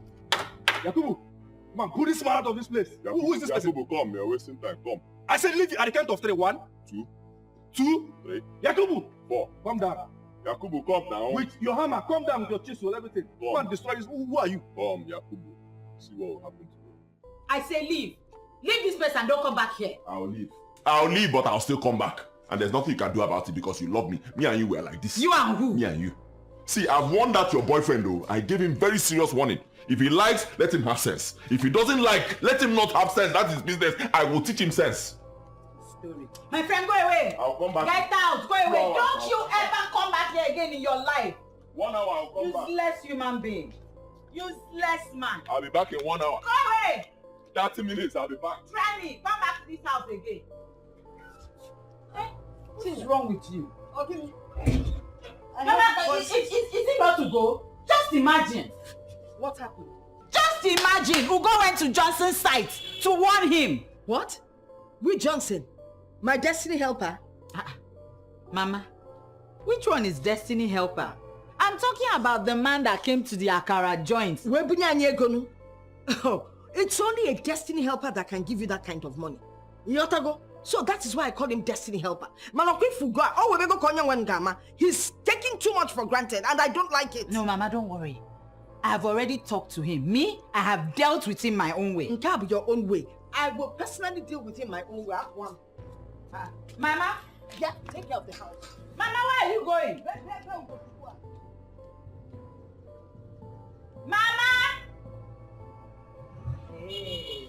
Come on, pull this man out of this place. Yakubu, who is this person? Yakubu, come. You're wasting time. Come. I said, leave at the count of 3. 1, 2, 3. Yakubu. 4. Come down. Yakubu, come down. With your hammer, come down with your chisel, everything. Come and destroy this. Who are you? Come, Yakubu. See what will happen to you. I say leave. Leave this place and don't come back here. I'll leave, but I'll still come back. And there's nothing you can do about it because you love me. Me and you were like this. You and who? Me and you. See, I've warned that your boyfriend though. I gave him very serious warning. If he likes, let him have sense. If he doesn't like, let him not have sense. That's his business. I will teach him sense. Story. My friend, go away. I'll come back. Get out. Go away. Don't you ever come back here again in your life. 1 hour, I'll come back. Useless human being. Useless man. I'll be back in 1 hour. Go away. 30 minutes, I'll be back. Try me. Come back to this house again. What is wrong with you? Okay. Mama, is it not to go? Just imagine. What happened? Just imagine. Ugo went to Johnson's site to warn him. What? With Johnson? My destiny helper? Mama, which one is destiny helper? I'm talking about the man that came to the Akara joint. Oh, it's only a destiny helper that can give you that kind of money. Yotago. So that is why I call him destiny helper. He's taking too much for granted and I don't like it. No, Mama, don't worry. I have already talked to him. Me, I have dealt with him my own way. Your own way. I will personally deal with him my own way. Mama, Yeah, take care of the house. Mama, where are you going? Mama! Hey.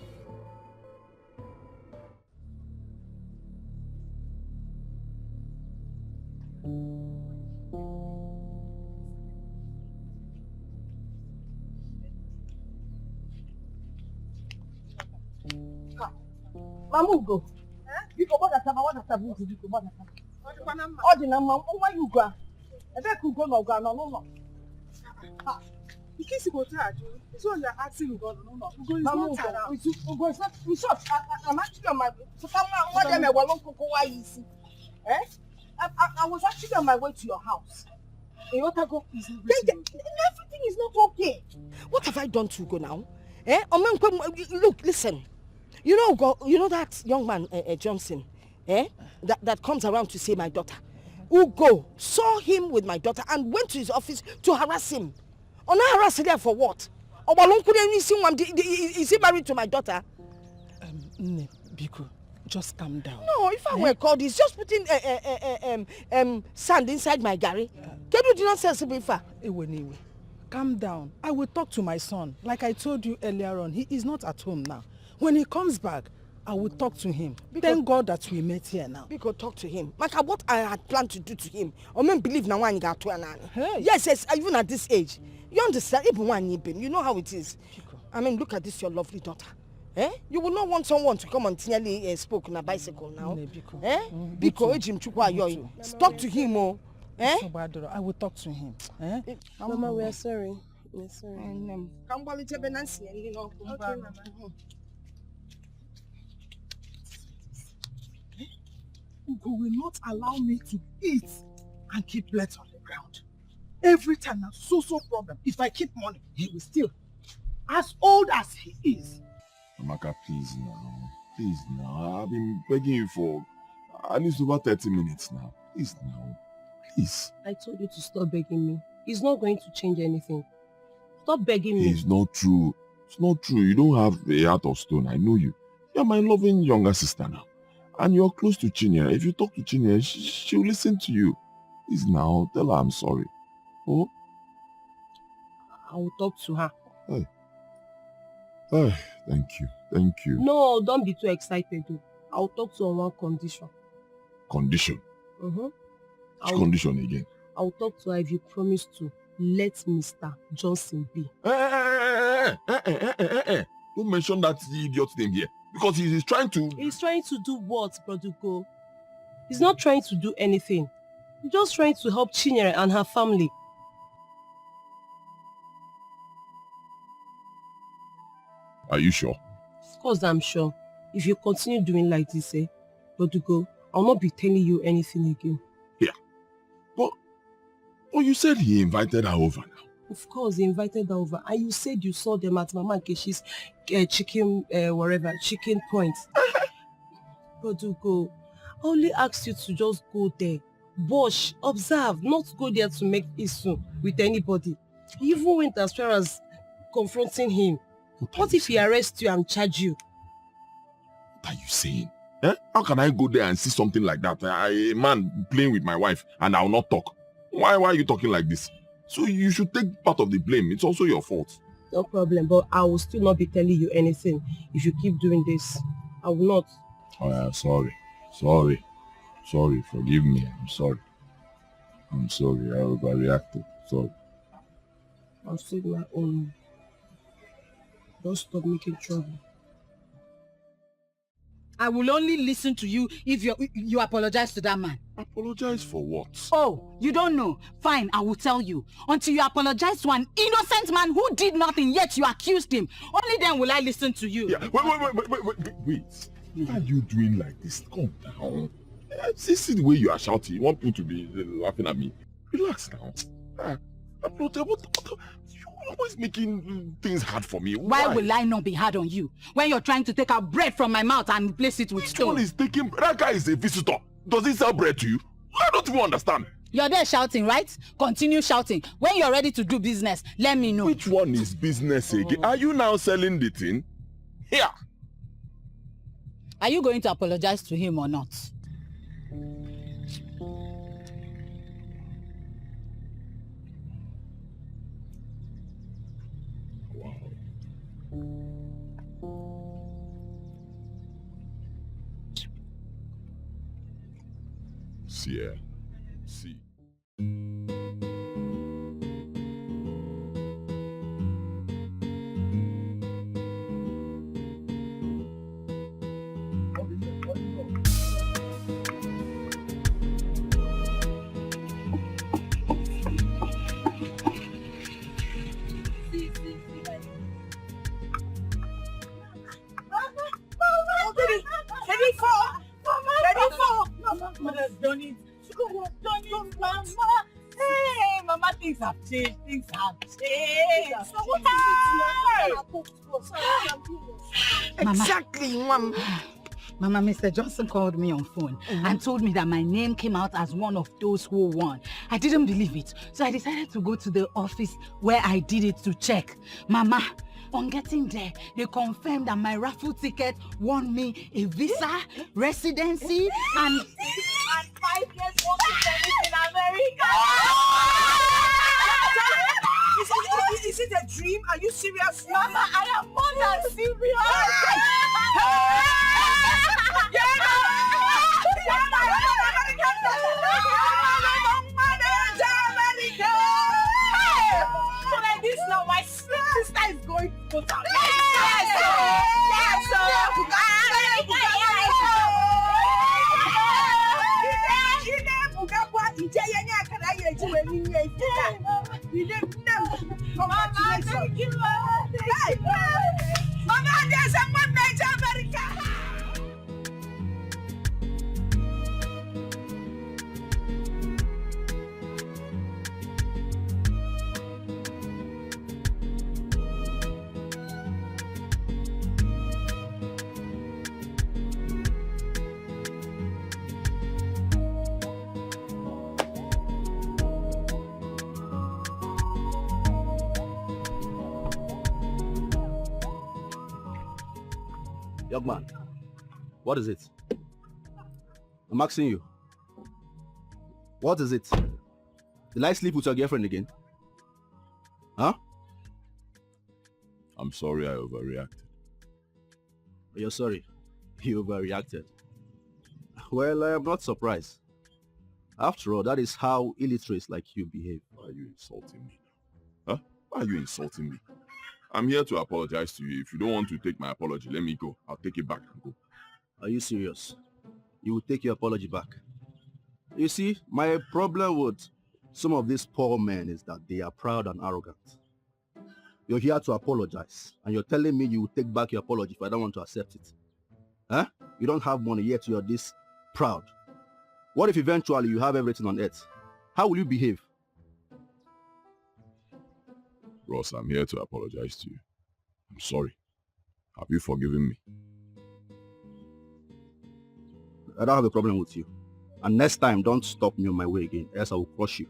Mama Ugo. You go what that what that you go what that. Oh, the number why you go? I bet you go no. In case you go to this one you're asking Ugo, no. Ugo is Mama not around. Ugo is not. In short, I'm actually on my. So come on, what them won't go why you see? Eh? I was actually on my way to your house. In what I go? Everything is not okay. What have I done to Ugo now? Eh? Look, listen. You know that young man Johnson, that comes around to see my daughter. Ugo saw him with my daughter and went to his office to harass him. On harass there for what? Is he married to my daughter? Biko, just calm down. No, if I were called, he's just putting sand inside my gari. Can you do not say before? Anyway, calm down. I will talk to my son. Like I told you earlier on, he is not at home now. When he comes back, I will talk to him. Thank God that we met here now. We could talk to him. Like what I had planned to do to him. I mean, believe now one got to an Hey. Yes, even at this age. You understand? Even one you know how it is. I mean, look at this, your lovely daughter. You will not want someone to come and nearly spoke on a bicycle now. Biko, talk to him, oh. I will talk to him. Mama, we are sorry. We're sorry. Okay, Mama. Ugo will not allow me to eat and keep plates on the ground. Every time a so problem. If I keep money, he will steal. As old as he is. Amaka, please now. I've been begging you for at least over 30 minutes now. Please. I told you to stop begging me. It's not going to change anything. Stop begging me. It's not true. You don't have a heart of stone. I know you. You're my loving younger sister now. And you're close to Chinya. If you talk to Chinya, she'll listen to you. Please now, tell her I'm sorry. Oh? I will talk to her. Hey, thank you. No, don't be too excited. I'll talk to her on one condition. Condition? Mm-hmm. Which condition again? I'll talk to her if you promise to let Mr. Johnson be. Don't mention that idiot name here. Because he's trying to... He's trying to do what, Produco? He's not trying to do anything. He's just trying to help Chinyere and her family. Are you sure? Of course I'm sure. If you continue doing like this, Produco, I'll not be telling you anything again. Yeah. But you said he invited her over now. Of course, he invited her over. And you said you saw them at Mama Nkeshi's chicken point. Produco, I only asked you to just go there. Watch, observe, not go there to make issue with anybody. You even went as far as confronting him. What if he arrests you and charge you? What are you saying? How can I go there and see something like that? A man playing with my wife and I'll not talk. Why are you talking like this? So you should take part of the blame. It's also your fault. No problem, but I will still not be telling you anything if you keep doing this. I will not. Oh, yeah, sorry. Forgive me. I'm sorry. I overreacted. Sorry. I'll save my own. Don't stop making trouble. I will only listen to you if you apologize to that man. Apologize for what? Oh, you don't know? Fine, I will tell you. Until you apologize to an innocent man who did nothing, yet you accused him. Only then will I listen to you. Yeah, wait. Why are you doing like this? Calm down. See the way you are shouting. You want people to be laughing at me. Relax now. You're always making things hard for me. Why will I not be hard on you? When you're trying to take out bread from my mouth and replace it with stone. Which one is taking... That guy is a visitor. Does he sell bread to you? I don't even understand. You're there shouting, right? Continue shouting. When you're ready to do business, let me know. Which one is business again? Are you now selling the thing? Here. Are you going to apologize to him or not? Yeah. See. Hey, Mama, things have changed. Things have changed. Exactly, Mom. Mama, Mr. Johnson called me on phone and told me that my name came out as one of those who won. I didn't believe it, so I decided to go to the office where I did it to check. Mama, on getting there, they confirmed that my raffle ticket won me a visa, residency, and 5 years work permit in America. Is it a dream? Are you serious? Mama, I am more than serious. So like this now, my sister is going to go down. Mama, thank you. Mama, there's someone made America. Young man, what is it? I'm asking you. What is it? Did I sleep with your girlfriend again? Huh? I'm sorry I overreacted. You're sorry. You overreacted. Well, I am not surprised. After all, that is how illiterates like you behave. Why are you insulting me? Huh? Why are you insulting me? I'm here to apologize to you. If you don't want to take my apology, let me go. I'll take it back and go. Are you serious? You will take your apology back? You see, my problem with some of these poor men is that they are proud and arrogant. You're here to apologize, and you're telling me you will take back your apology if I don't want to accept it. Huh? You don't have money, yet you're this proud. What if eventually you have everything on earth? How will you behave? Ross, I'm here to apologize to you. I'm sorry. Have you forgiven me? I don't have a problem with you. And next time, don't stop me on my way again, else I will crush you.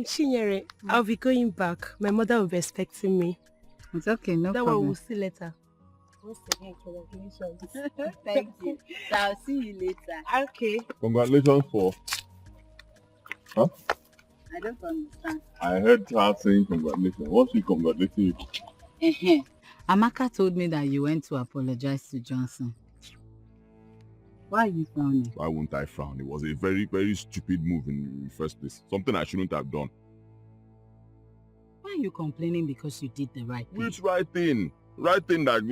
Chinyere, I'll be going back. My mother will be expecting me. It's okay, no that problem. One we'll see later. Thank you. So I'll see you later. Okay. Congratulations for... Huh? I don't understand. I heard her saying congratulations. What's she congratulating you? Amaka told me that you went to apologize to Johnson. Why are you frowning? Why won't I frown? It was a very, very stupid move in the first place. Something I shouldn't have done. Why are you complaining because you did the right thing? Which right thing? Right thing that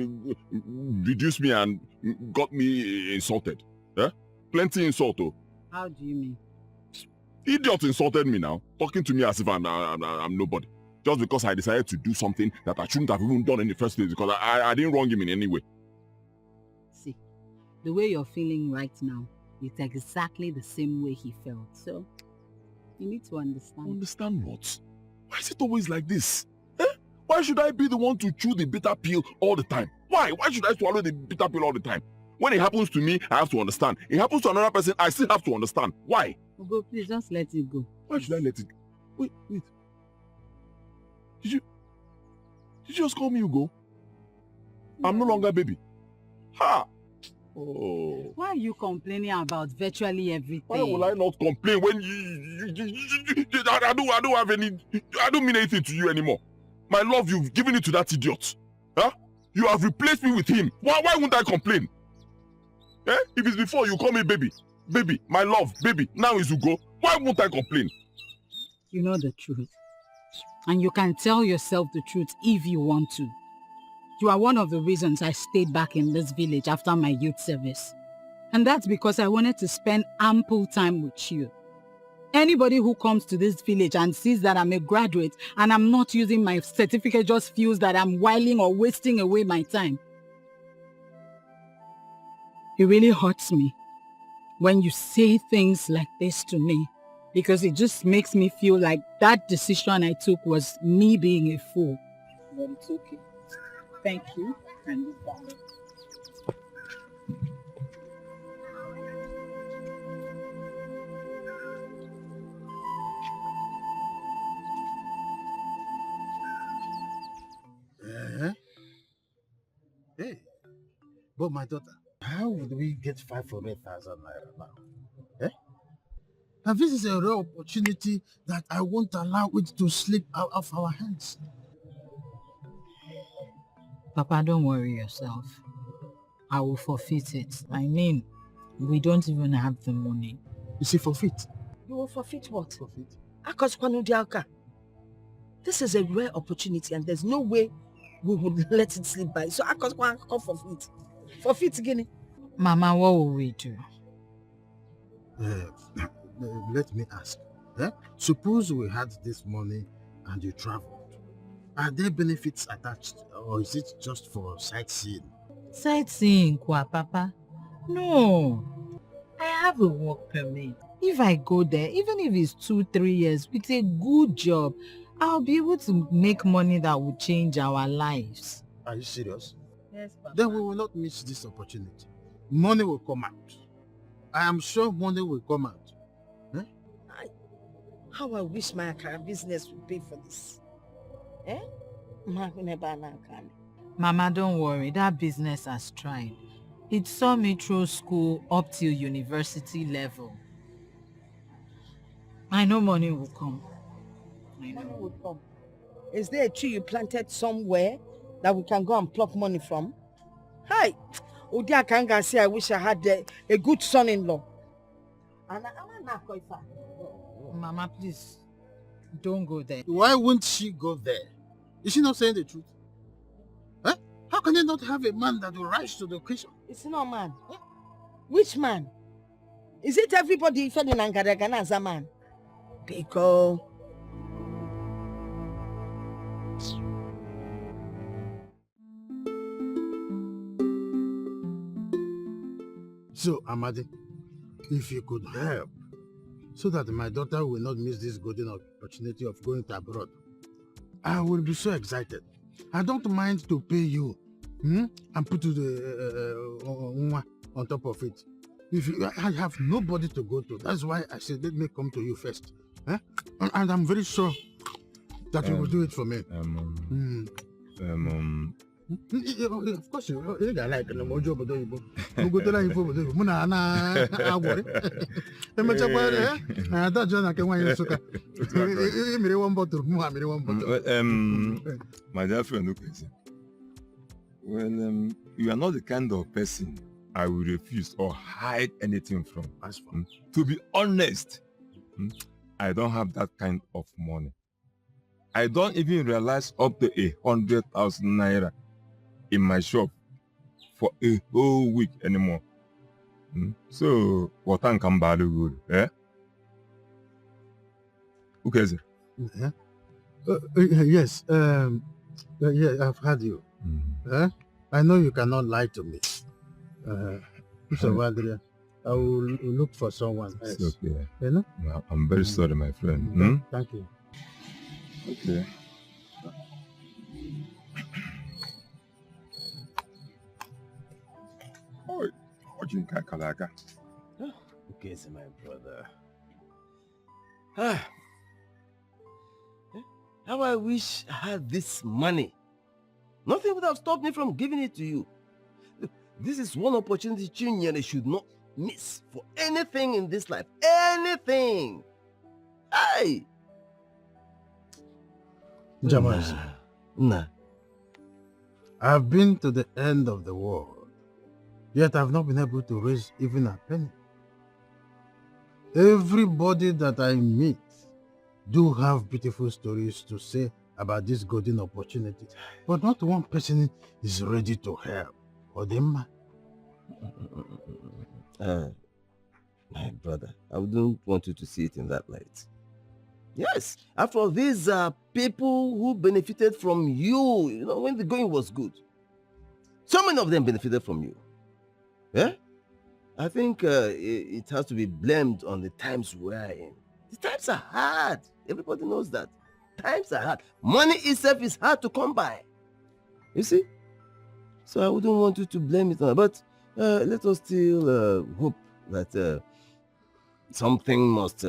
reduced me and got me insulted. Eh? Plenty insult, oh. How do you mean? Idiot insulted me now, talking to me as if I'm nobody. Just because I decided to do something that I shouldn't have even done in the first place because I didn't wrong him in any way. See, the way you're feeling right now, it's exactly the same way he felt. So, you need to understand. Understand what? Why is it always like this? Eh? Why should I be the one to chew the bitter pill all the time? Why? Why should I swallow the bitter pill all the time? When it happens to me, I have to understand. It happens to another person, I still have to understand. Why? Ugo, please just let it go. Why should I let it go? Wait. Did you just call me Ugo? I'm no longer baby. Ha! Oh. Why are you complaining about virtually everything? Why will I not complain when I don't have any, I don't mean anything to you anymore. My love, you've given it to that idiot. Huh? You have replaced me with him. Why won't I complain? Eh? If it's before, you call me baby. Baby, my love, baby. Now is Ugo. Why won't I complain? You know the truth. And you can tell yourself the truth if you want to. You are one of the reasons I stayed back in this village after my youth service. And that's because I wanted to spend ample time with you. Anybody who comes to this village and sees that I'm a graduate and I'm not using my certificate just feels that I'm whiling or wasting away my time. It really hurts me when you say things like this to me, because it just makes me feel like that decision I took was me being a fool. But it's okay. Thank you, and goodbye. Hey, but my daughter, how would we get 500,000 naira now? Eh? And this is a rare opportunity that I won't allow it to slip out of our hands. Papa, don't worry yourself. I will forfeit it. I mean, we don't even have the money. You see, forfeit? You will forfeit what? Forfeit. Akosukwanudiaka. This is a rare opportunity and there's no way we would let it slip by. So Akosukwan forfeit. Forfeit, Guinea. Mama, what will we do? Let me ask. Suppose we had this money and you traveled. Are there benefits attached or is it just for sightseeing? Sightseeing, Papa? No. I have a work permit. If I go there, even if it's 2-3 years, with a good job, I'll be able to make money that will change our lives. Are you serious? Yes, Papa. Then we will not miss this opportunity. Money will come out. I am sure money will come out. How I wish my Akara business would pay for this. Eh? Mama, don't worry. That business has tried. It saw me through school up till university level. I know money will come. Money will come. Is there a tree you planted somewhere that we can go and pluck money from? Hi! Udia Kanga say I wish I had a good son-in-law. Mama, please, don't go there. Why won't she go there? Is she not saying the truth? Huh? How can you not have a man that will rise to the occasion? It's not man. Which man? Is it everybody fell in Angaragana as a man? Pico. So, Amadi, if you could help, so that my daughter will not miss this golden opportunity of going to abroad, I will be so excited. I don't mind to pay you and put the on top of it. I have nobody to go to. That's why I said, let me come to you first. And I'm very sure that you will do it for me. Of course, you like the mojo, but you go to the info, Muna, I thought John, I can want you to one bottle, one bottle. My dear friend, well, you are not the kind of person I will refuse or hide anything from. To be honest, I don't have that kind of money. I don't even realize up to 100,000 naira in my shop for a whole week anymore. So, what can come back good, eh? Okay, sir. Yes, yeah, I've heard you. I know you cannot lie to me. So, Adrian, I will look for someone else. It's okay. You know? I'm very sorry, my friend. Thank you. Okay. Okay, so my brother. How I wish I had this money Nothing would have stopped me from giving it to you. This is one opportunity Chinyere should not miss for anything in this life. Anything. Hey! Jamazi, Nah. I've been to the end of the world, yet I've not been able to raise even a penny. Everybody that I meet do have beautiful stories to say about this golden opportunity, but not one person is ready to help. Odemma. My brother, I wouldn't want you to see it in that light. Yes, after all, these are people who benefited from you, when the going was good. So many of them benefited from you. Yeah? I think it has to be blamed on the times we are in. The times are hard. Everybody knows that. Times are hard. Money itself is hard to come by. You see? So I wouldn't want you to blame it on. But let us still hope that something must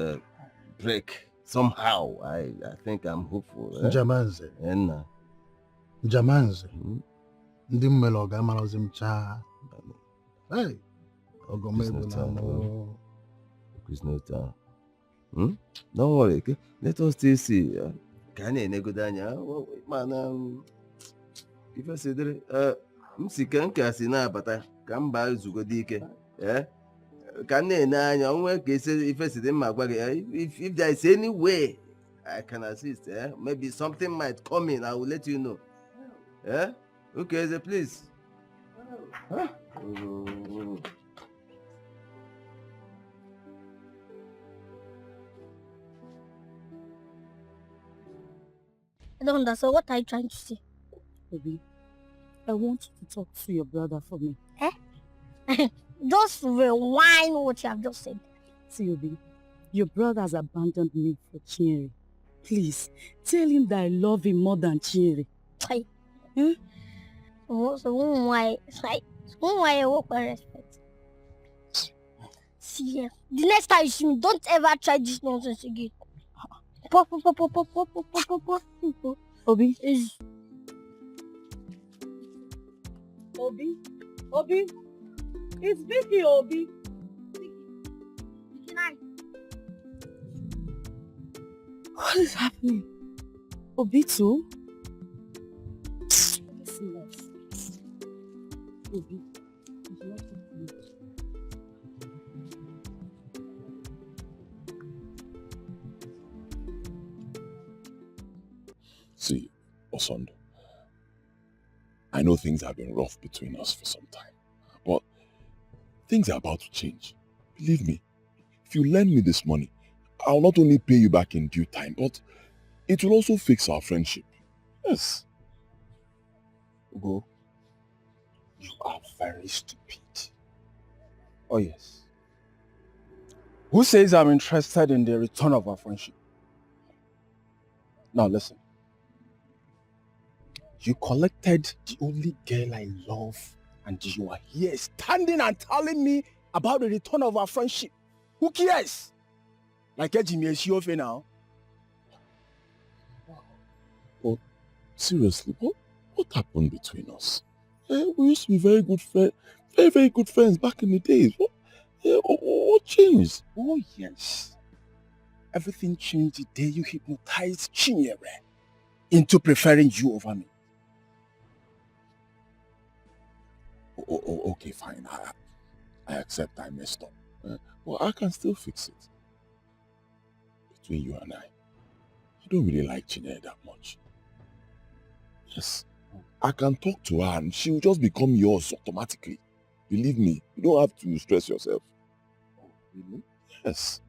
break somehow. I think I'm hopeful. Jamanze. Enna. Jamanze. Ndị mmele ọ ga-amarazi m chaa. Hey. It's no time. Don't worry, okay? Let us still see. Can you nego danya? Man, if I say that, Msikan kasi na bata, kamba zugo dike. Eh? Can you nanya? If there is any way I can assist, maybe something might come in. I will let you know. Yeah? Okay, so please. Huh? I don't understand. What are you trying to say? Obi, I want you to talk to your brother for me. Just rewind what you have just said. See, Obi, your brother has abandoned me for Chinyere. Please, tell him that I love him more than Chinyere. So why I work with respect? See here, the next time you see me, don't ever try this nonsense again. Obi? Obi? It's Vicky, Obi. What is happening? Obi too? Obi. See, Osondo, I know things have been rough between us for some time, but things are about to change. Believe me, if you lend me this money, I'll not only pay you back in due time, but it will also fix our friendship. Yes. Ugo, you are very stupid. Oh yes. Who says I'm interested in the return of our friendship? Now listen. You collected the only girl I love, and you are here standing and telling me about the return of our friendship. Who cares? Like Jimmy is your now. But seriously, what happened between us? We used to be very good friends, very good friends back in the days. What changed? Oh yes. Everything changed the day you hypnotized Chinyere into preferring you over me. Okay, fine. I accept I messed up. But I can still fix it. Between you and I don't really like Chinyere that much. Yes. I can talk to her and she will just become yours automatically. Believe me, you don't have to stress yourself. Oh, really? Yes.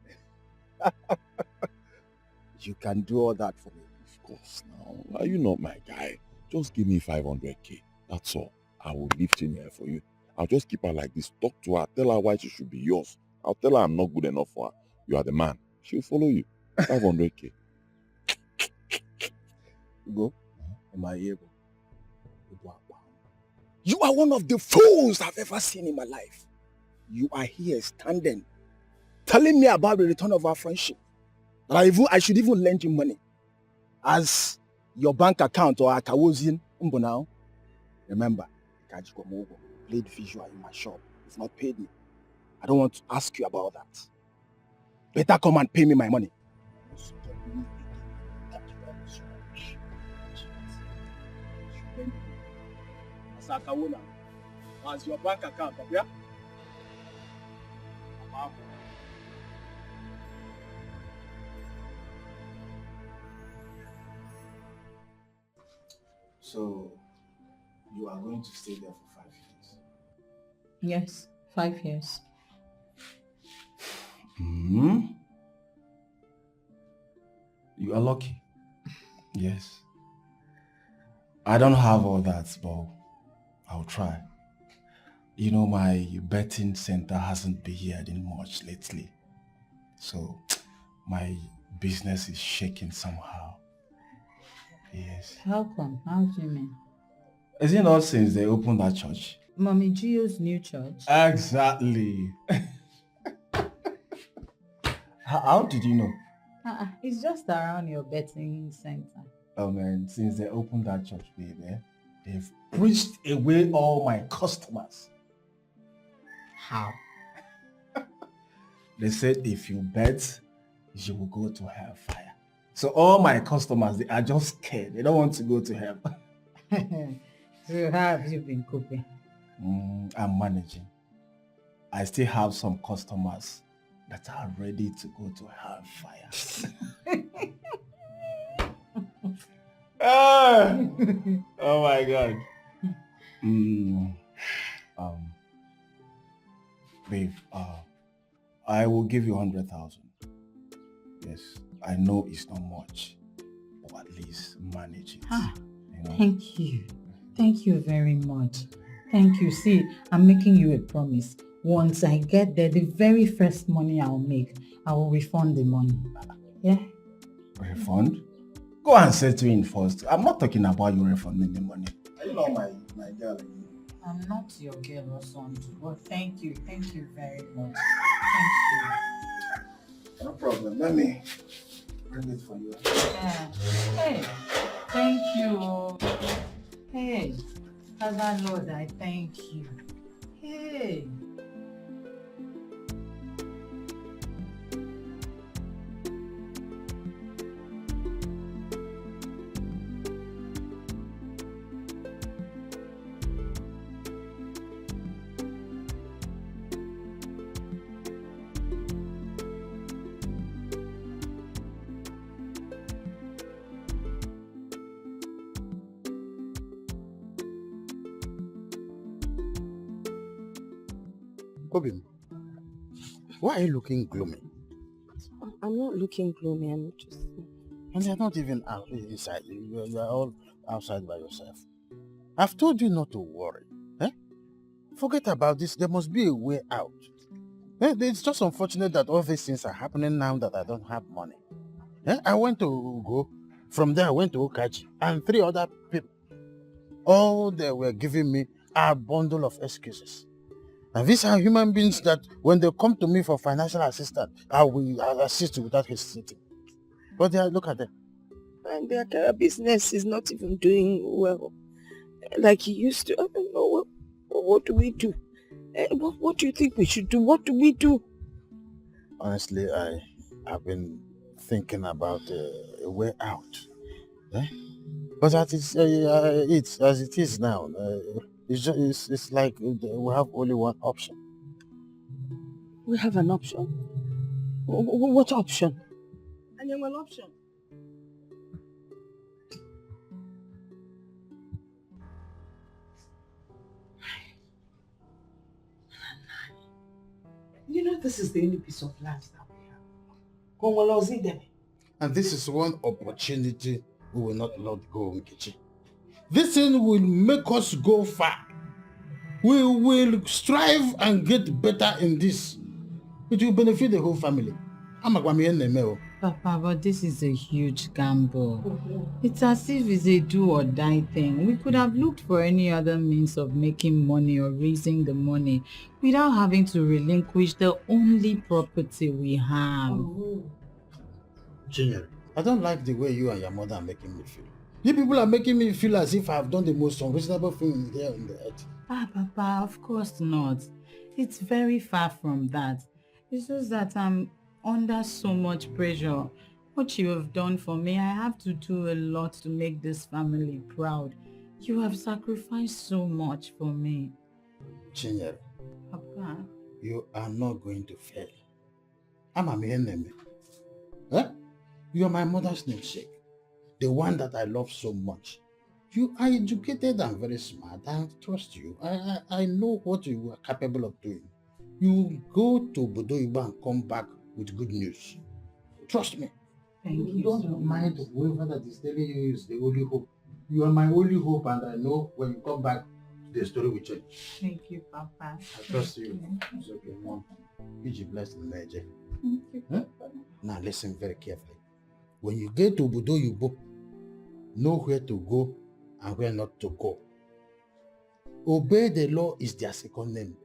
You can do all that for me. Of course now. Are you not my guy? Just give me 500k. That's all. I will leave Chinyere for you. I'll just keep her like this. Talk to her. Tell her why she should be yours. I'll tell her I'm not good enough for her. You are the man. She'll follow you. 500k. Go. Am I able? You are one of the fools I've ever seen in my life. You are here standing, telling me about the return of our friendship. That I should even lend you money. As your bank account or Akawozin now. Remember, Kajikomogo played visual in my shop. It's not paid me. I don't want to ask you about that. Better come and pay me my money. As your bank account, yeah? So, you are going to stay there for 5 years? Yes, 5 years. You are lucky. Yes. I don't have all that, but I'll try. You know, my betting center hasn't been hearing much lately. So, my business is shaking somehow. Yes. How come? How do you mean? Is it not since they opened that church? Mommy Gio's new church? Exactly. How did you know? It's just around your betting center. Oh man, since they opened that church, baby, they've preached away all my customers. How? They said if you bet, you will go to hellfire. So all my customers, they are just scared. They don't want to go to hell. So how have you been coping? I'm managing. I still have some customers that are ready to go to hellfire. Oh my God. Babe, I will give you 100,000. Yes, I know it's not much, but at least manage it. You know? Thank you. Thank you very much. Thank you. See, I'm making you a promise. Once I get there, the very first money I'll make, I will refund the money. Yeah? Refund? Go and settle in first. I'm not talking about you refunding the money. Are you not my girl? I'm not your girl or something, but thank you. Thank you very much. Thank you. No problem. Let me bring it for you. Yeah. Hey, thank you. Hey, Father Lord, I thank you. Hey. Kobim, why are you looking gloomy? I'm not looking gloomy, I'm just... And you're not even out inside. You are all outside by yourself. I've told you not to worry. Eh? Forget about this. There must be a way out. It's just unfortunate that all these things are happening now that I don't have money. I went to Ugo. From there, I went to Okaji and 3 other people. All they were giving me are a bundle of excuses. And these are human beings that when they come to me for financial assistance, I will assist without hesitating. But look at them. And their business is not even doing well like it used to. I don't know. What do we do? What do you think we should do? What do we do? Honestly, I've been thinking about a way out. But it's as it is now. It's like we have only one option. We have an option? What option? And you have an option. You know, this is the only piece of land that we have. And this is one opportunity we will not let go, Nkechi. This thing will make us go far. We will strive and get better in this. It will benefit the whole family. Papa, but this is a huge gamble. It's as if it's a do or die thing. We could have looked for any other means of making money or raising the money without having to relinquish the only property we have. Chinyere, I don't like the way you and your mother are making me feel. You people are making me feel as if I have done the most unreasonable thing here on the earth. Ah, Papa, of course not. It's very far from that. It's just that I'm under so much pressure. What you have done for me, I have to do a lot to make this family proud. You have sacrificed so much for me. Chinyere, Papa. you are not going to fail. I'm a enemy. Eh? You are my mother's namesake. The one that I love so much. You are educated and very smart. I trust you. I know what you are capable of doing. You go to Bodoiba and come back with good news. Trust me. Thank you. Don't mind whoever that is telling you is the only hope. You are my only hope, and I know when you come back, the story will change. Thank you, Papa. I trust you. It's okay, Mom. You bless the Major. Thank you, Papa. Now listen very carefully. When you get to Bodoiba, know where to go and where not to go. Obey the law is their second name.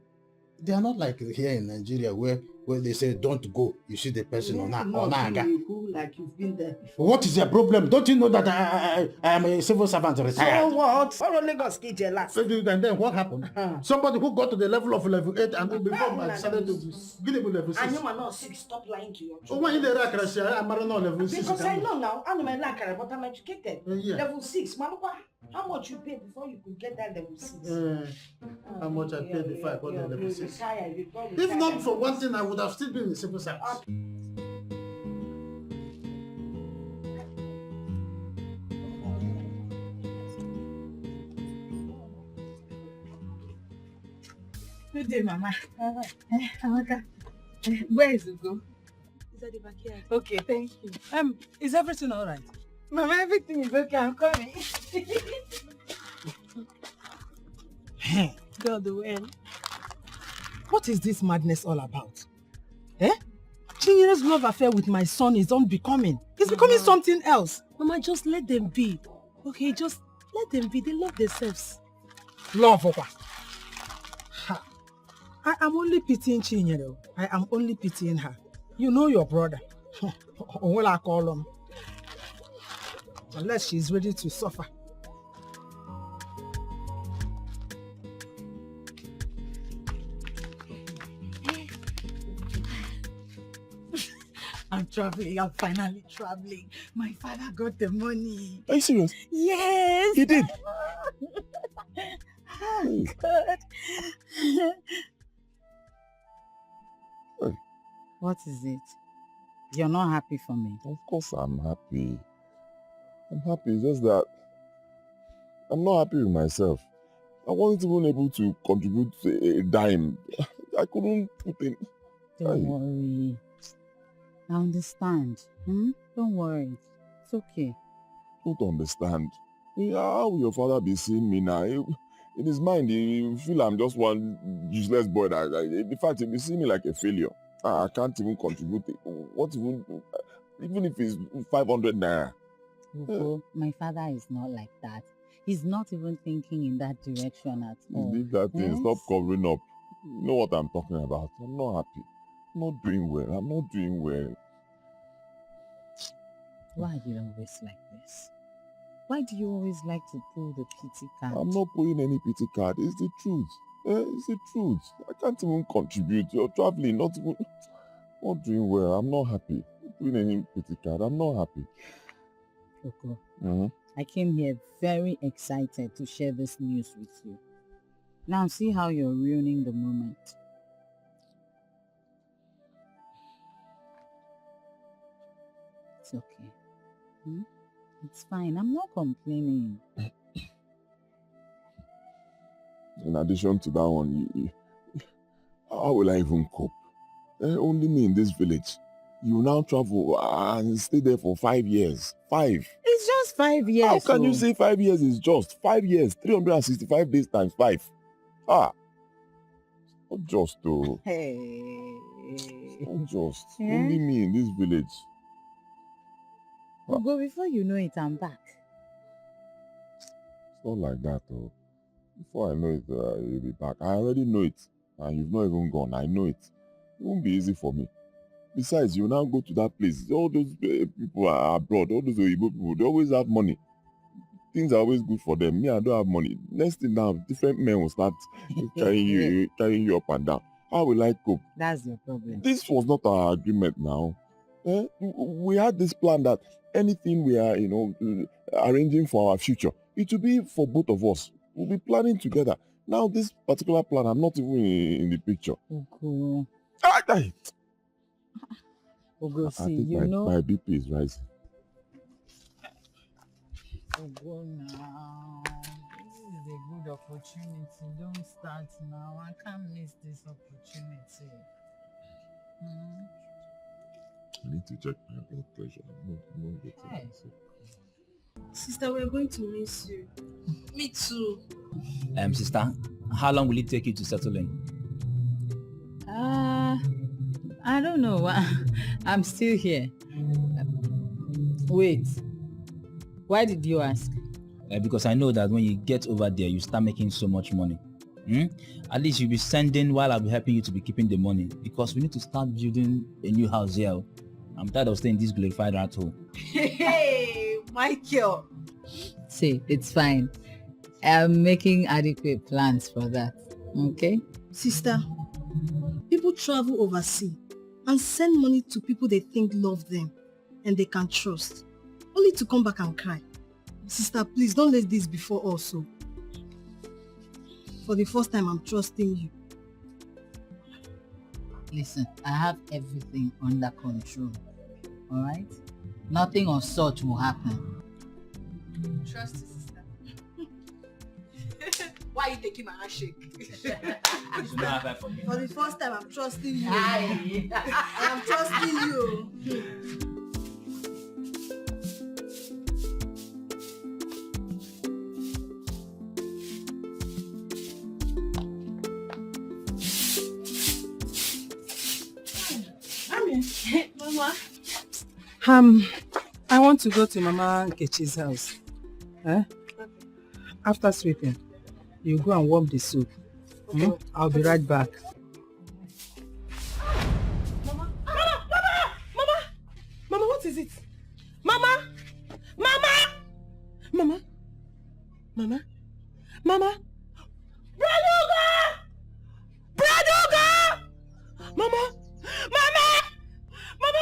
They are not like here in Nigeria where they say don't go. You see the person on Aga. Like you've been there before. What is their problem? Don't you know that I am a civil servant retired? So what? For Lagos kid last. And then what happened? Somebody who got to the level of level 8 and before I decided to give him level 6. And you are not 6. Stop lying to your children. Why in the rack I'm not level 6? Because I know now. I'm not like but I'm educated. Yeah. Level 6. Maluka, how much you pay before you could get that level 6? How much I paid before I got the level 6? If not for one thing, I would have still been in civil service. Good day, Mama. Amaka. Where is Ugo? He's at the backyard. Okay, thank you. Is everything all right? Mama, everything is okay. I'm coming. God, well. What is this madness all about? Eh? Chinyere's love affair with my son is unbecoming. It's becoming something else. Mama, just let them be. Okay, just let them be. They love themselves. Love, Opa. I am only pitying Chinyere. I am only pitying her. You know your brother. What I call him. Unless she's ready to suffer. I'm traveling. I'm finally traveling. My father got the money. Are you serious? Yes. He did? Oh, God. What is it? You're not happy for me? Of course I'm happy. I'm happy. It's just that I'm not happy with myself. I wasn't even able to contribute a dime. I couldn't put in... Don't worry. I understand. Don't worry. It's okay. Don't understand. How will your father be seeing me now? In his mind, he feel I'm just one useless boy. In fact, he be seeing me like a failure. I can't even contribute. What even if it's 500 naira? Ugo, my father is not like that. He's not even thinking in that direction at all. Leave that thing. Yes? Stop covering up. You know what I'm talking about. I'm not happy. I'm not doing well. I'm not doing well. Why are you always like this? Why do you always like to pull the pity card? I'm not pulling any pity card. It's the truth. It's the truth. I can't even contribute. You're traveling, not doing well. I'm not happy. Not doing any pity card. I'm not happy. Coco, I came here very excited to share this news with you. Now see how you're ruining the moment. It's okay. It's fine. I'm not complaining. In addition to that one, how will I even cope? Only me in this village. You now travel and stay there for 5 years. 5. It's just 5 years. How can you say 5 years is just? 5 years, 365 days times 5. Not just though. Hey. Not just. Only me in this village. Ugo, before you know it, I'm back. It's not like that though. Before I know it, you'll be back. I already know it. And you've not even gone. I know it. It won't be easy for me. Besides, you now go to that place. All those people are abroad. All those Igbo people, they always have money. things are always good for them. Me, I don't have money. Next thing now, different men will start carrying you up and down. How will I cope? That's your problem. This was not our agreement now. We had this plan that anything we are, arranging for our future, it will be for both of us. We'll be planning together. Now, this particular plan, I'm not even in the picture. Ugo. Ugo, see, I think you know. my BP is rising. Ugo, now. This is a good opportunity. Don't start now. I can't miss this opportunity. I need to check my blood pressure. I'm not getting sick. Sister, we're going to miss you. Me too. Sister, how long will it take you to settle in? I don't know. I'm still here. Wait. Why did you ask? Because I know that when you get over there, you start making so much money. At least you'll be sending while I'll be helping you to be keeping the money. Because we need to start building a new house here. I'm tired of staying in this glorified rat hole. Hey, Michael. See, it's fine. I'm making adequate plans for that. Okay? Sister, people travel overseas and send money to people they think love them and they can trust, only to come back and cry. Sister, please don't let this before also. For the first time, I'm trusting you. Listen, I have everything under control. Alright? Nothing of such will happen. Trust you, sister. Why are you taking my handshake? For the first time, I'm trusting you. I'm trusting you. Mama. I want to go to Mama Nkechi's house. After sweeping, you go and warm the soup. Okay. I'll be right back. Mama, what is it? Mama! Braduga! Mama,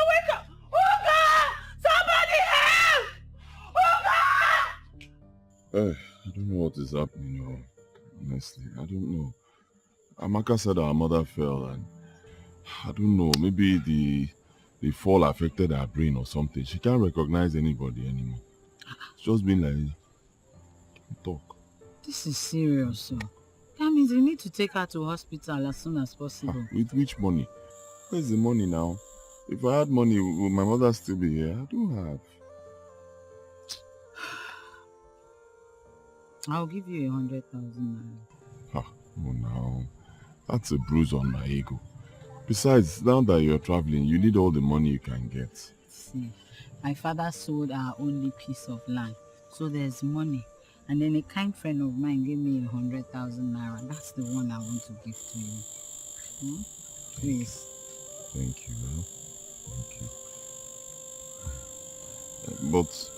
wake up! Uga! Somebody help! Uga! I don't know what is happening, honestly. I don't know. Amaka said our mother fell and I don't know, maybe the fall affected her brain or something. She can't recognize anybody anymore. It's just been like, talk. This is serious, so. That means you need to take her to hospital as soon as possible. With which money? Where's the money now? If I had money, would my mother still be here? I don't have. I'll give you 100,000 naira. Oh no. That's a bruise on my ego. Besides, now that you're traveling, you need all the money you can get. See, my father sold our only piece of land, so there's money. And then a kind friend of mine gave me 100,000 naira. That's the one I want to give to you. Please. Thank you, Thank you. But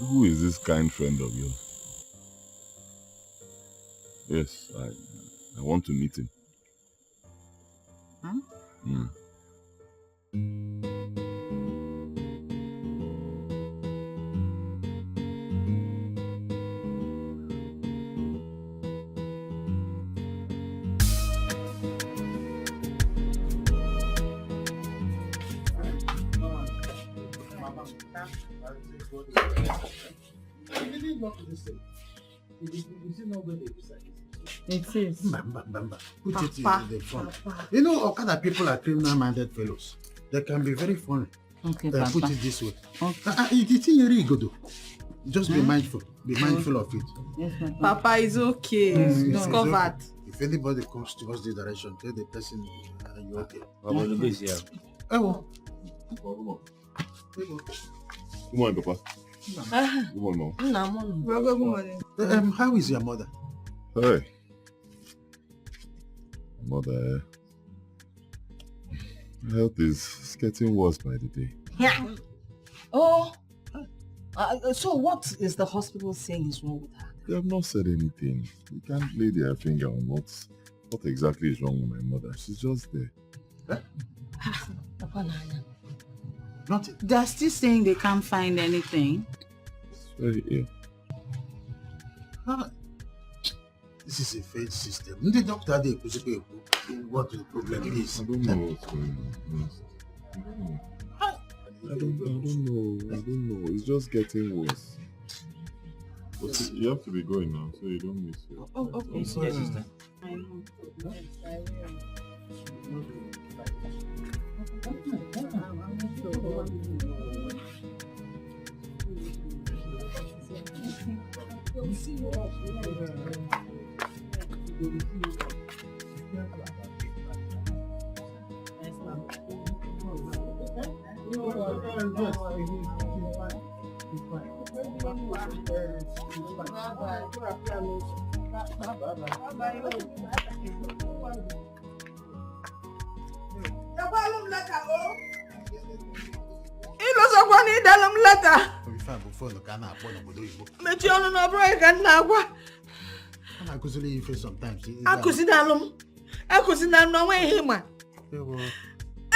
who is this kind friend of yours? Yes, I want to meet him. Huh? It is. Put it in the front. You know, Okada people are criminal-minded fellows. They can be very funny. Okay, put it this way. It's very good. Just be mindful. Be mindful of it. Yes, Papa is okay. It's covered. Okay. If anybody comes towards the direction, tell the person you're okay. Good morning, Papa. Good morning, Mom. Good morning. How is your mother? Hey. Mother, health is getting worse by the day. Oh, So what is the hospital saying is wrong with her? They have not said anything. You can't lay their finger on what exactly is wrong with my mother. She's just there. Nothing. They're still saying they can't find anything. It's very ill. This is a failed system. The doctor did what the problem is. I don't know what's going on. I don't know. It's just getting worse. But you have to be going now, so you don't miss it. Oh, okay. Sorry, sister. I know. Yes, I will. Mechie ọnụ n'ọbụrụ anyị ka nna agwa. A na-akụziri ya ife sometimes. Akụzinalụ m. Akụzinalụ na onwe ihe ịma.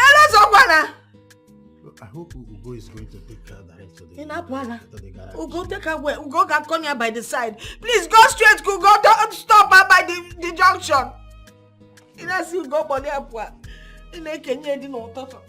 Elezọkwana. I hope Ugo is going to take her direct to the garage. Ugo take her where? Ugo can come here by the side. Please go straight, Ugo. Don't stop her by the junction. You know, see Ugo body up. You know, can you do no talk?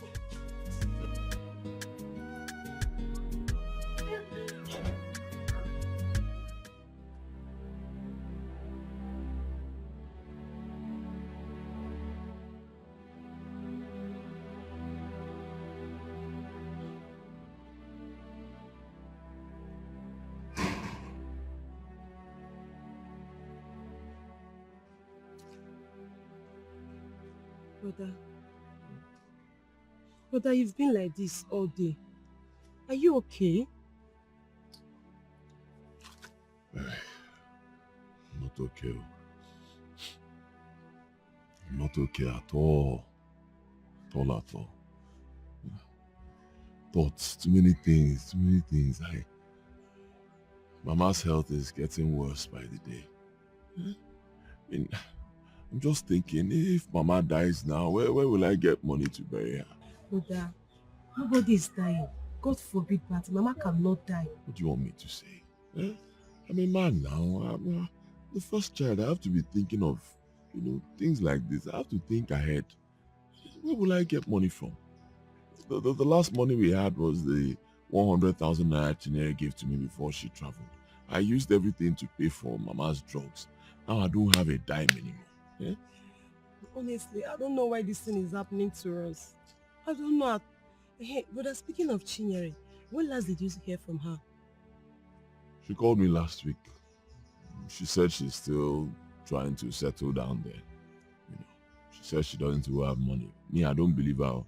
Brother, you've been like this all day. Are you okay? Not okay. I'm not okay at all. At all. Thoughts, too many things. Mama's health is getting worse by the day. I mean, I'm just thinking, if Mama dies now, where will I get money to bury her? Brother, nobody is dying. God forbid, but Mama cannot die. What do you want me to say? I'm a man now. I'm the first child. I have to be thinking of, things like this. I have to think ahead. Where will I get money from? The last money we had was the 100,000 naira Chinere gave to me before she traveled. I used everything to pay for Mama's drugs. Now I don't have a dime anymore. Yeah? Honestly, I don't know why this thing is happening to us. I don't know. Hey, brother, speaking of Chinyere, when last did you hear from her? She called me last week. She said she's still trying to settle down there. She said she doesn't have money. Me, I don't believe her.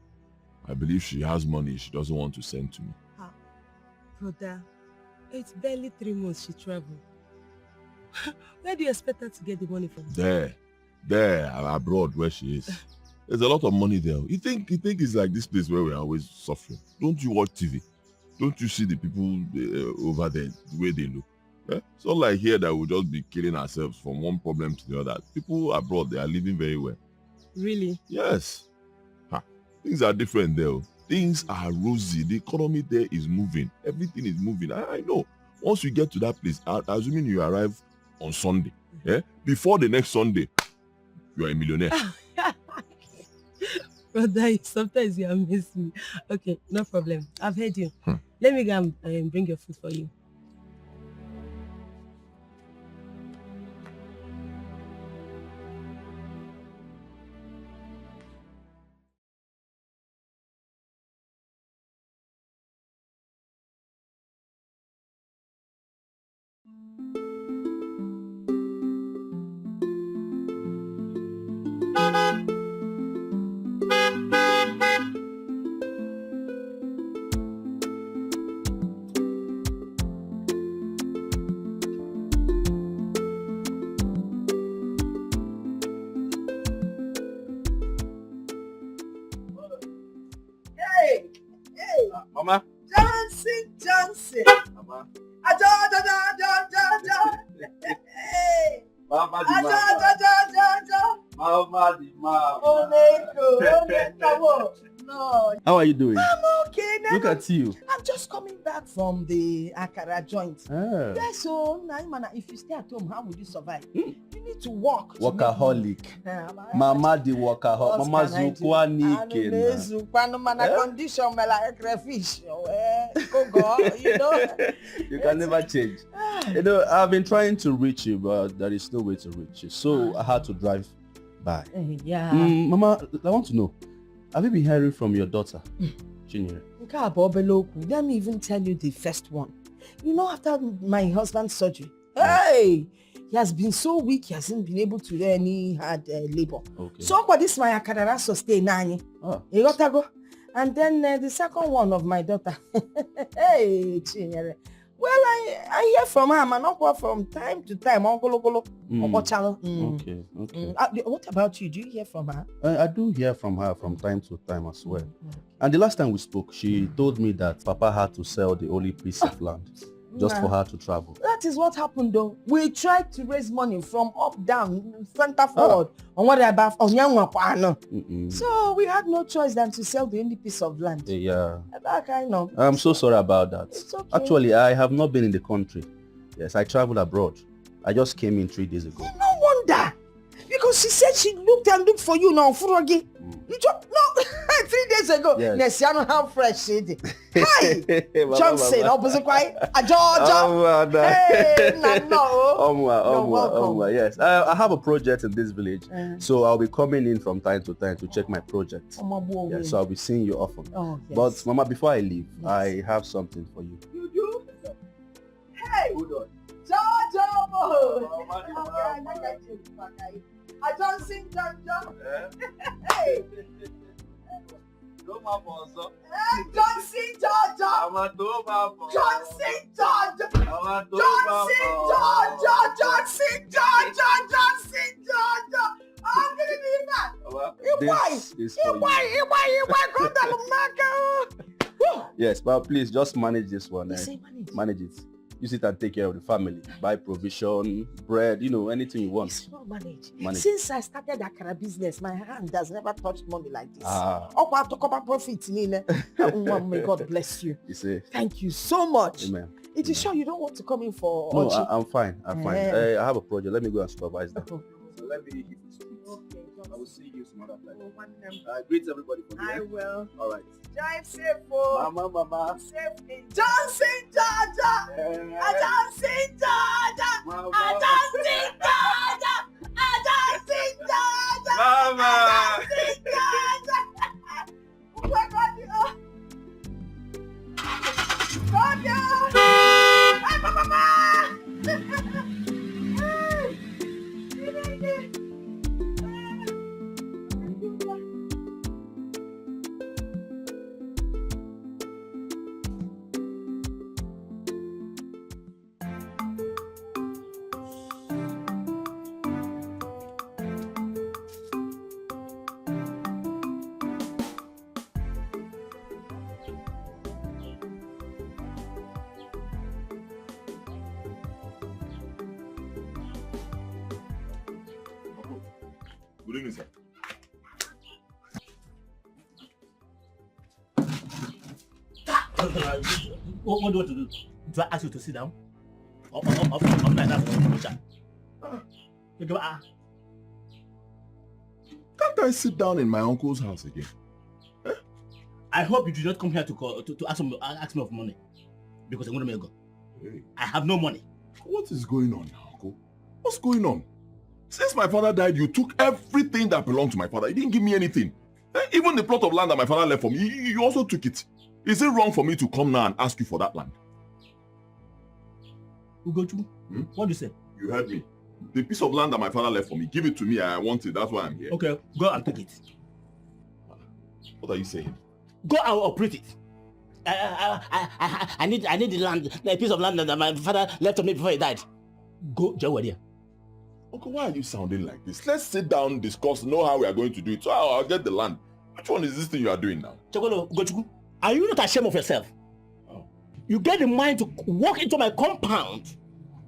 I believe she has money she doesn't want to send to me. Brother, it's barely 3 months she traveled. Where do you expect her to get the money from? There, abroad where she is. There's a lot of money there. You think it's like this place where we're always suffering? Don't you watch TV? Don't you see the people over there, the way they look? Eh? It's not like here that we'll just be killing ourselves from one problem to the other. People abroad, they are living very well. Really? Yes. Things are different there. Things are rosy. The economy there is moving. Everything is moving. I know. Once you get to that place, assuming you arrive on Sunday, before the next Sunday, you are a millionaire. Brother, sometimes you amaze me. Okay, no problem. I've heard you. Let me go and bring your food for you. Mama. Johnson. Mama. Ajo, ajo. Hey. Mama di Ajo, ajo. Mama di mama. Oh, no. How are you doing? I'm okay now. Look at you. I'm just coming back from the Akara joint. Ah. Yes, so Naimana, if you stay at home, how would you survive? You need to work. Workaholic. Mama di workaholic. Mama zukwa nike. Mana condition me like crayfish. You know. You can never change. You know, I've been trying to reach you, but there is no way to reach you. So I had to drive by. Yeah. Mama, I want to know, have you been hearing from your daughter, Chinyere? Let me even tell you the first one. You know, after my husband's surgery, hey, he has been so weak, he hasn't been able to do any hard labor. Okay. So for this, my Akadara sustain nani. You got to go. And then the second one of my daughter, hey, Chinyere. Well, I hear from her, man, not from time to time. Okay. What about you? Do you hear from her? I do hear from her from time to time as well. And the last time we spoke, she told me that Papa had to sell the only piece of land just for her to travel. That is what happened though. We tried to raise money from up, down, center, forward. So we had no choice than to sell the only piece of land. Yeah. That kind of. I'm so sorry about that. It's okay. Actually, I have not been in the country. Yes, I traveled abroad. I just came in 3 days ago. No wonder. Because she said she looked for you now, Furogi. You just, no, 3 days ago. Yes. Nesiano, how fresh it is. Hi, Johnson, opposite quite. Georgia. Hey, no. Yes, I have a project in this village, so I'll be coming in from time to time to check my project. Yeah, so I'll be seeing you often. Oh, yes. But Mama, before I leave, I have something for you. You do? Hey, hold on. Johnson. Hey. Johnson, Georgia. Johnson, Georgia. I'm gonna be back. Yes, but please just manage this one. Manage it. Use it and take care of the family. Buy provision, bread, anything you want. It's not manage. Since I started that kind of business, my hand has never touched money like this. Ah. Profit. May God bless you. Thank you so much. Amen. It is sure you don't want to come in for... No, I'm fine. I have a project. Let me go and supervise that. So let me... I will see you some other time. Greet everybody for me. I will. All right. Drive safe, oh. Mama. Safe. Johnson, Georgia. Johnson, Georgia. Johnson, Georgia. Mama. Good evening, sir. What do you want to do? Do I ask you to sit down? Or like that for promotion? Can't I sit down in my uncle's house again? I hope you do not come here to ask me of money. Because I'm going to go. Hey. I have no money. What is going on now, uncle? What's going on? Since my father died, you took everything that belonged to my father. You didn't give me anything. Even the plot of land that my father left for me, you also took it. Is it wrong for me to come now and ask you for that land? Ugochu, what do you say? You heard me. The piece of land that my father left for me, give it to me. I want it. That's why I'm here. Okay, go and take it. What are you saying? Go and operate it. I need the land, the piece of land that my father left for me before he died. Go, Jawadiya. Uncle, why are you sounding like this? Let's sit down, discuss, know how we are going to do it. So I'll get the land. Which one is this thing you are doing now? Chokolo, Gochuku, are you not ashamed of yourself? Oh. You get the mind to walk into my compound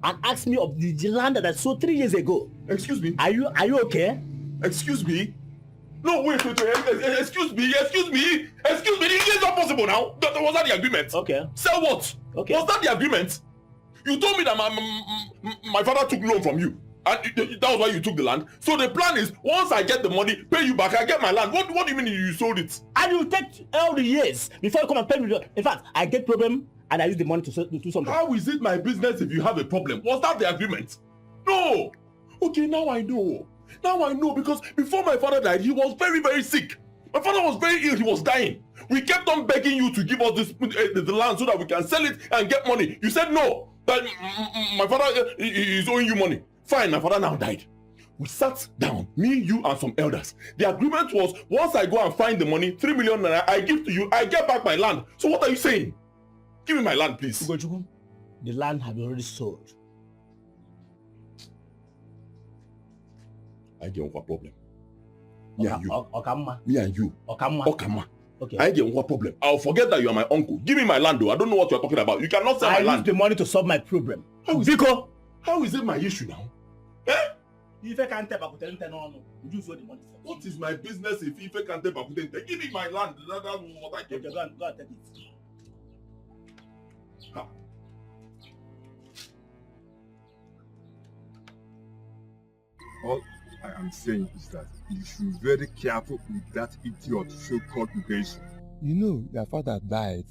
and ask me of the land that I sold 3 years ago. Excuse me? Are you okay? Excuse me? No, wait. Excuse me. It's not possible now. Was that the agreement? Okay. Sell what? Okay. Was that the agreement? You told me that my father took loan from you. And that was why you took the land. So the plan is, once I get the money, pay you back, I get my land. What do you mean you sold it? And you take all the years before you come and pay me. In fact, I get problem and I use the money to do something. How is it my business if you have a problem? Was that the agreement? No. Okay, now I know. Because before my father died, he was very, very sick. My father was very ill. He was dying. We kept on begging you to give us the land so that we can sell it and get money. You said no. That my father is owing you money. Fine, my father now died. We sat down, me, you, and some elders. The agreement was, once I go and find the money, 3 million naira, I give to you, I get back my land. So what are you saying? Give me my land, please. Ugochukwu, the land have been already sold. I get what problem? Me and you. Okamma. Me and you. Okamma. Okay. I get what problem? I'll forget that you are my uncle. Give me my land though. I don't know what you're talking about. You cannot sell my land. I use the money to solve my problem. How is it my issue now? If I can't tell you the money. What is my business if I can't tell you? Give me my land. That's what I get. Okay, go and take it. All I am saying is that you should be very careful with that idiot so-called Ugesu. You know, your father died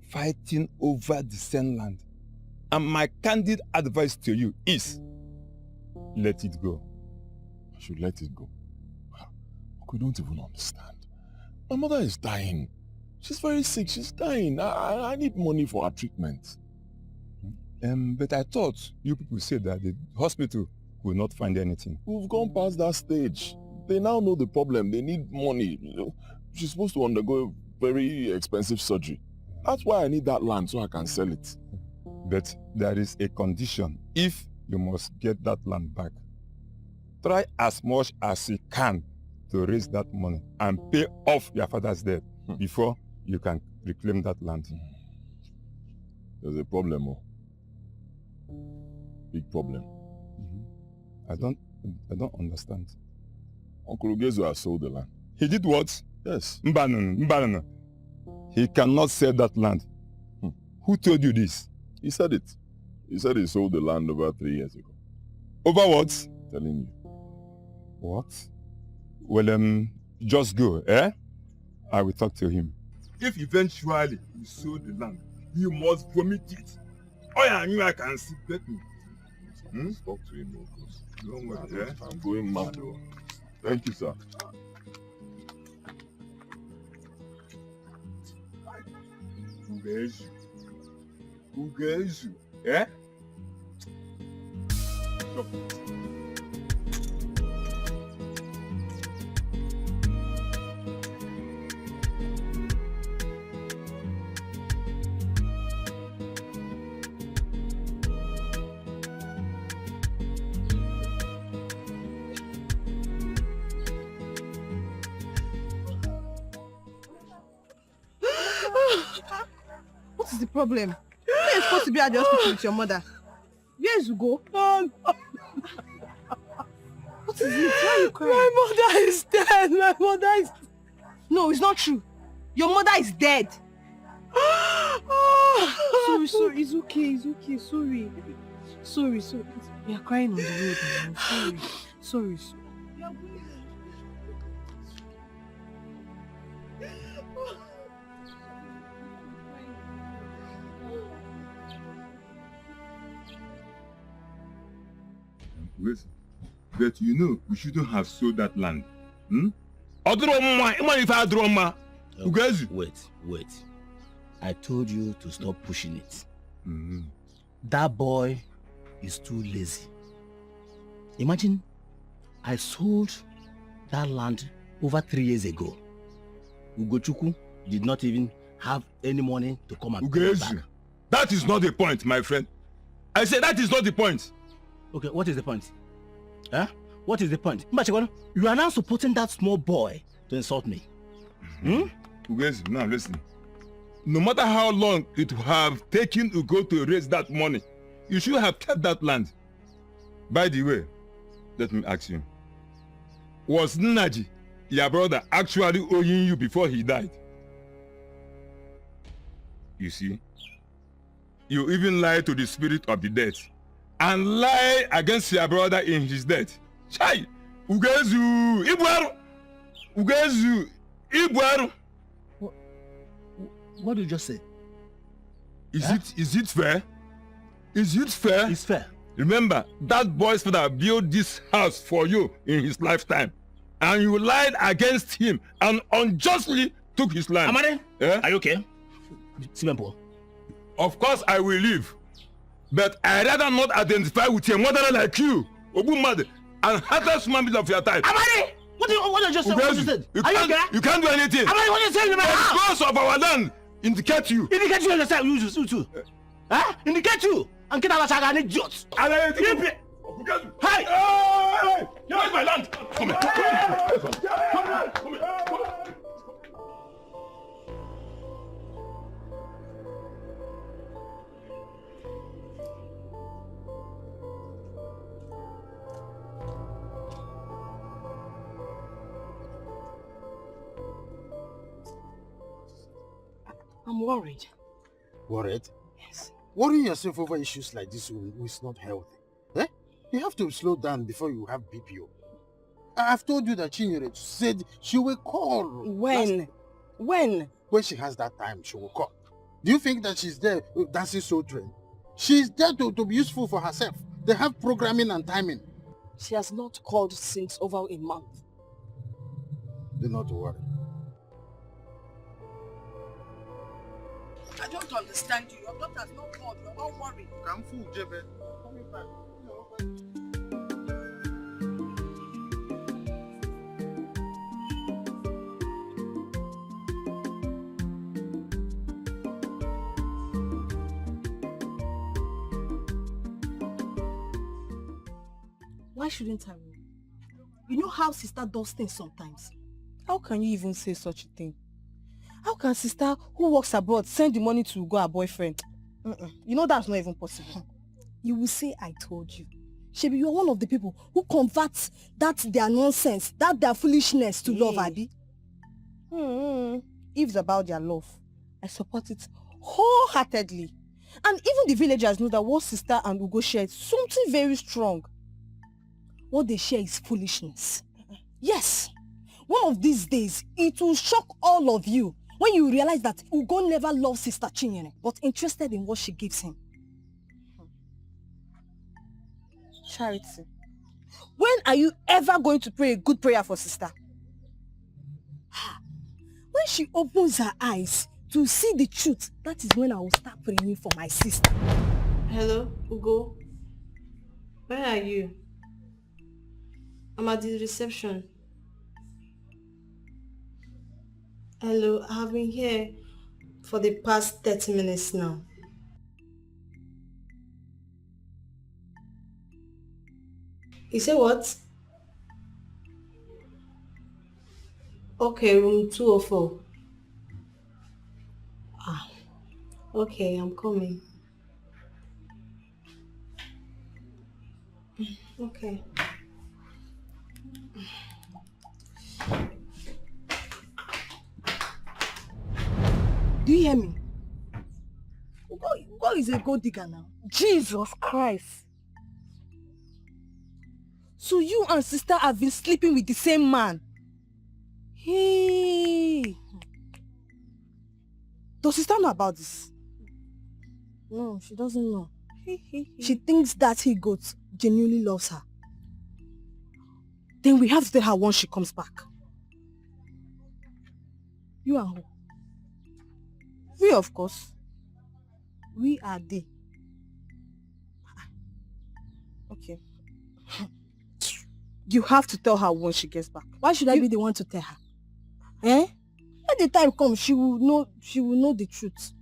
fighting over the same land. And my candid advice to you is, let it go. I should let it go. We don't even understand. My mother is dying. She's very sick. She's dying. I need money for her treatment. But I thought you people said that the hospital will not find anything. We've gone past that stage. They now know the problem. They need money. She's supposed to undergo a very expensive surgery. That's why I need that land so I can sell it. But there is a condition. If you must get that land back, try as much as you can to raise that money and pay off your father's debt before you can reclaim that land. There's a problem, oh. Big problem. I don't understand. Uncle Ugezu has sold the land. He did what? Yes. Mbanana. He cannot sell that land. Who told you this? He said it. He said he sold the land over 3 years ago. Over what? Telling you. What? Well, just go, eh? I will talk to him. If eventually you sold the land, you must vomit it. Oh yeah, I knew I can see bet me. Talk to him, Marcos. Don't worry, eh? I'm going mad, though. Thank you, sir. Ugezu, eh? Stop. What is the problem? You're supposed to be at the hospital with your mother. Where is Ugo? What is it? Why are you crying? My mother is dead. My mother is... No, it's not true. Your mother is dead. Sorry. It's okay. Sorry. We are crying on the road now. Sorry. Listen, but you know, we shouldn't have sold that land. Wait. I told you to stop pushing it. That boy is too lazy. Imagine, I sold that land over 3 years ago. Ugochukwu did not even have any money to come and pay back. That is not the point, my friend. I said that is not the point. Okay, what is the point? Huh? What is the point? You are now supporting that small boy to insult me. Ugezu, now listen. no matter how long it would have taken Ugo to raise that money, you should have kept that land. By the way, let me ask you, was Nnaji, your brother, actually owing you before he died? You see, you even lied to the spirit of the dead and lie against your brother in his death. Chai! Ugezu! Ibuaru! Ugezu! Ibuaru! What did you just say? Is it fair? Is it fair? It's fair. Remember, that boy's father built this house for you in his lifetime. And you lied against him and unjustly took his land. Amade, are you okay? Simple. Of course I will leave. But I'd rather not identify with a mother like you, Obumade, and heartless human being of your type. Amade! What did you just say? What you said? You can't do anything. Amade, what you saying? The course of our land indicate you. Indicate you yourself, you too. Huh? Indicate you. And get out of an idiot. Hey! Hey! Where's my land? Come here. Come here. I'm worried. Worried? Yes. Worrying yourself over issues like this is not healthy. Eh? You have to slow down before you have BPO. I've told you that Chinyere said she will call. When? When she has that time, she will call. Do you think that she's there dancing Soul Train? She's there to be useful for herself. They have programming and timing. She has not called since over a month. Do not worry. I don't understand you. Your daughter has not called. You're all worried. I'm full, Jebe. Coming back. Why shouldn't I win? You know how sister does things sometimes. How can you even say such a thing? How can sister who works abroad send the money to go her boyfriend? You know that's not even possible. You will say I told you. Shebi, you're one of the people who converts that their nonsense, that their foolishness to love, Abi. If it's about their love, I support it wholeheartedly. And even the villagers know that what sister and Ugo share is something very strong. What they share is foolishness. Yes. One of these days, it will shock all of you when you realize that Ugo never loved Sister Chinyere, but interested in what she gives him. Charity. When are you ever going to pray a good prayer for sister? When she opens her eyes to see the truth, that is when I will start praying for my sister. Hello, Ugo. Where are you? I'm at the reception. Hello, I have been here for the past 30 minutes now. You say what? Okay, room 204. Okay, I'm coming. Okay. Do you hear me? Ugo is a gold digger now. Jesus Christ. So you and sister have been sleeping with the same man? Hey. Does sister know about this? No, she doesn't know. She thinks that he goat genuinely loves her. Then we have to tell her once she comes back. You and who? We, of course. We are they. Okay. You have to tell her when she gets back. Why should I be the one to tell her? Eh? When the time comes, she will know the truth.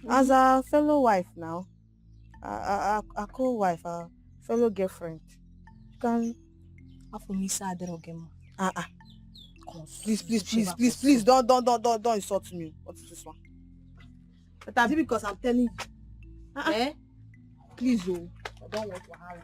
As a fellow wife now, a co-wife, a fellow girlfriend, you can... Please, don't insult me. What is this one? But that's because I'm telling you. Eh? Please, oh, I don't want to hurry.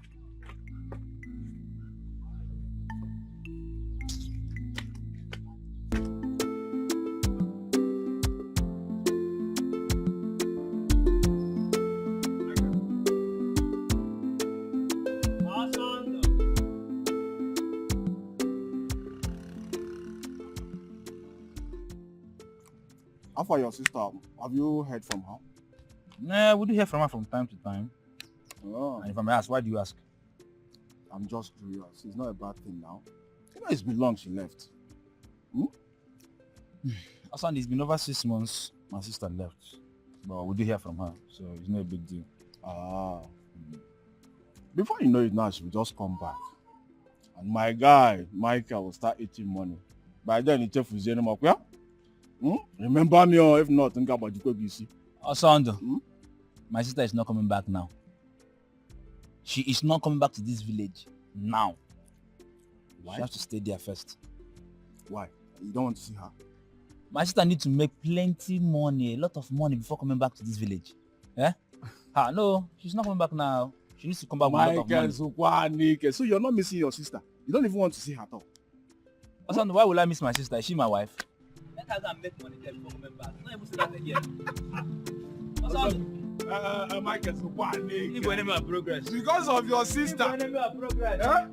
How for your sister? Have you heard from her? Nah, we do hear from her from time to time. Oh. And if I may ask, why do you ask? I'm just curious. It's not a bad thing now. You know, it's been long she left. Hassan, it's been over 6 months my sister left. But we do hear from her, so it's not a big deal. Before you know it now, she will just come back. And my guy, Michael, will start eating money. By then, it's just anymore. Yeah? Remember me, or if not, think about the BBC. Hassan, my sister is not coming back now. She is not coming back to this village now. Why? She has to stay there first. Why? You don't want to see her? My sister needs to make plenty money, a lot of money before coming back to this village. Eh? No, she's not coming back now. She needs to come back with a lot of money. So you're not missing your sister? You don't even want to see her at all? Hassan, why will I miss my sister? Is she my wife? Let her go and make money there before coming back. Not even say that again. Hassan, Michael, so what? Leave your enemy of progress. Because of your sister. Leave your enemy of progress. Eh?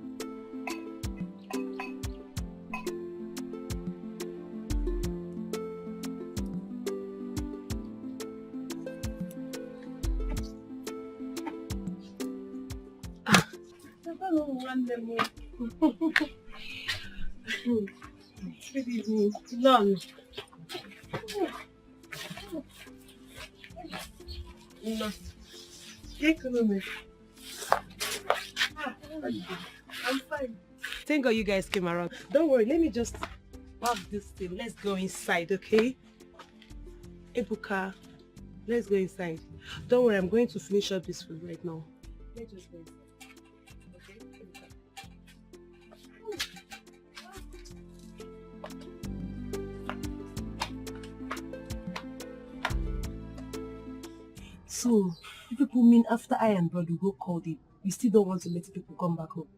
Good evening. None. No. Economic. I'm fine. Thank God you guys came around. Don't worry, let me just pack this thing. Let's go inside, okay? Ebuka, let's go inside. Don't worry, I'm going to finish up this food right now. Let's just go inside. So, you people mean after I and brother go called it, you still don't want to let people come back home?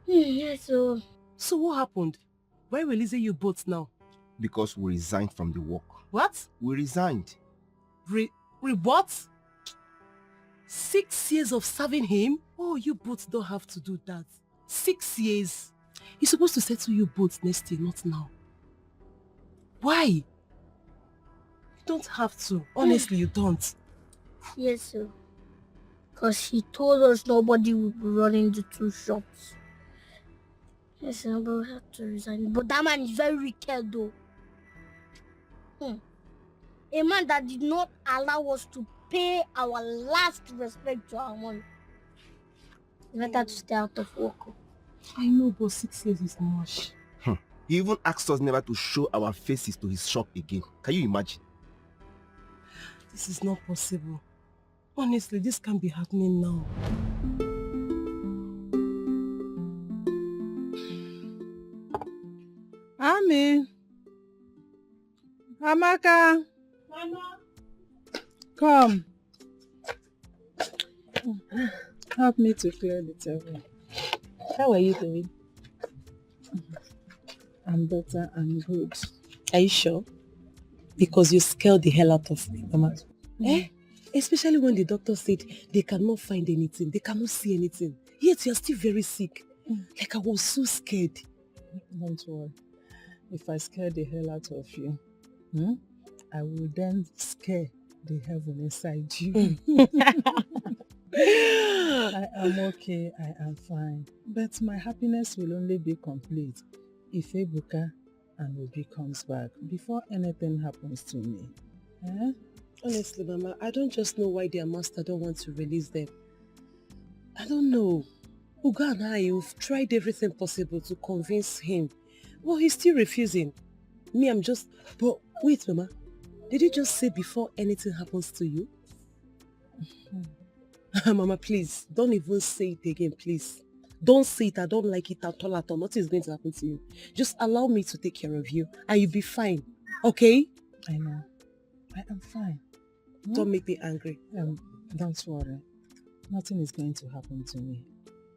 Yes, so... So what happened? Why releasing you both now? Because we resigned from the work. What? We resigned. What? 6 years of serving him? Oh, you both don't have to do that. 6 years. He's supposed to settle you both next year, not now. Why? You don't have to. Honestly, you don't. Yes, sir. Because he told us nobody would be running the 2 shops. Yes, sir, but we have to resign. But that man is very wicked, though. A man that did not allow us to pay our last respect to our money. It's better to stay out of work. I know, but 6 years is much. He even asked us never to show our faces to his shop again. Can you imagine? This is not possible. Honestly, this can't be happening now. Ami. Amaka. Mama. Come. Help me to clear the table. How are you doing? I'm better, I'm good. Are you sure? Because you scared the hell out of me, Mama. Especially when the doctor said they cannot find anything, they cannot see anything. Yet you are still very sick. Like I was so scared. Don't worry. If I scare the hell out of you, I will then scare the heaven inside you. I am okay, I am fine. But my happiness will only be complete if Ebuka and Obi comes back before anything happens to me. Honestly, Mama, I don't just know why their master don't want to release them. I don't know. Uga and I have tried everything possible to convince him. Well, he's still refusing. Me, I'm just... But wait, Mama. Did you just say before anything happens to you? Mama, please, don't even say it again, please. Don't say it. I don't like it at all, at all. Nothing is going to happen to you. Just allow me to take care of you and you'll be fine. Okay? I know. I am fine. Don't make me angry. Don't worry. Nothing is going to happen to me.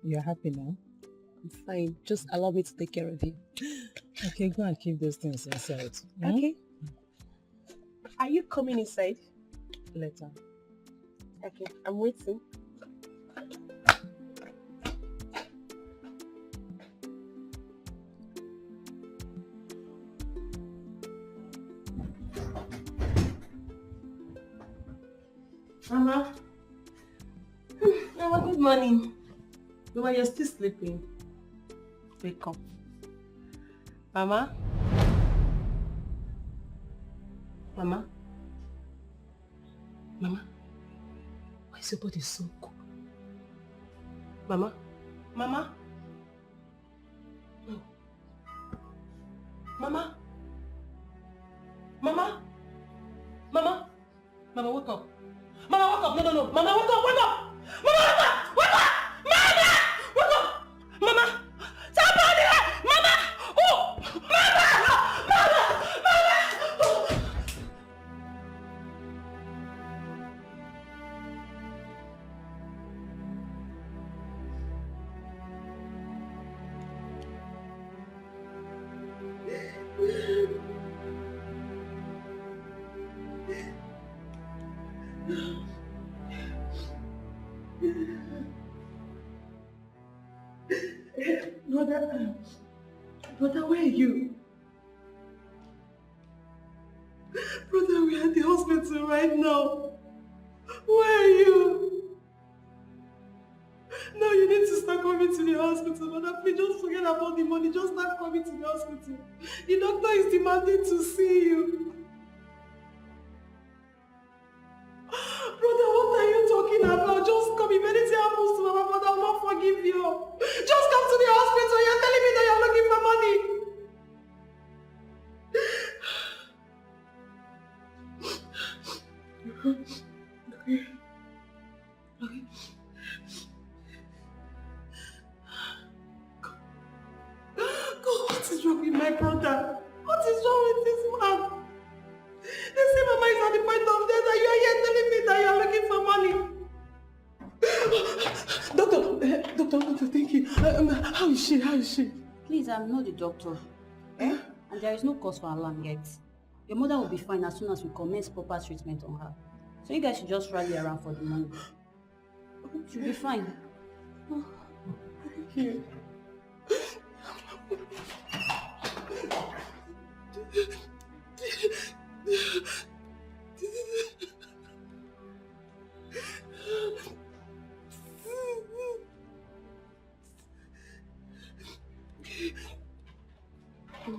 You're happy now? I'm fine. Just allow me to take care of you. Okay, go and keep those things inside. Okay. Are you coming inside? Later. Okay, I'm waiting. Mama. Mama, good morning. Mama, you're still sleeping. Wake up. Mama? Mama? Mama? Why is your body so cold? Mama? Mama? No. Mama? Mama? Mama? Mama, wake up. Mama, wake up. No. Mama, wake up. Wake up. Mama, wake up. Wake up. Mama! Wake up. Mama! Somebody! Mama! Oh! Mama! Mama! Mama! Oh! Brother, where are you? Brother, we are at the hospital right now. Where are you? No, you need to start coming to the hospital. Brother, please just forget about the money. Just start coming to the hospital. The doctor is demanding to see you. Brother, what are you talking about? Just come. If anything happens to Mama, brother, I will not forgive you. Just come to the hospital. You're telling me that you're looking for money. Okay. God, what is wrong with my brother? What is wrong with this man? They say Mama is at the point of death and you are here telling me that you are looking for money. Doctor, thank you. How is she? Please, I'm not the doctor. And there is no cause for alarm yet. Your mother will be fine as soon as we commence proper treatment on her. So you guys should just rally around for the money. She'll be fine. Thank you.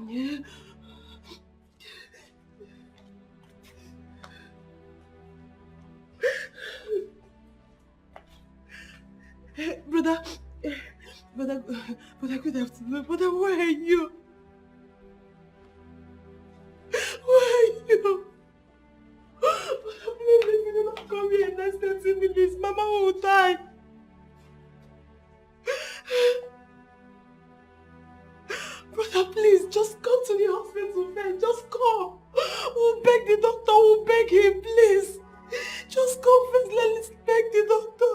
Yeah. Brother, good afternoon. Brother, where are you? Where are you? Brother, please, if you do not come here in the next 30 minutes, Mama will die. Brother, please, just come to the hospital first. Just come. We'll beg the doctor. We'll beg him, please. Just come first. Let's beg the doctor.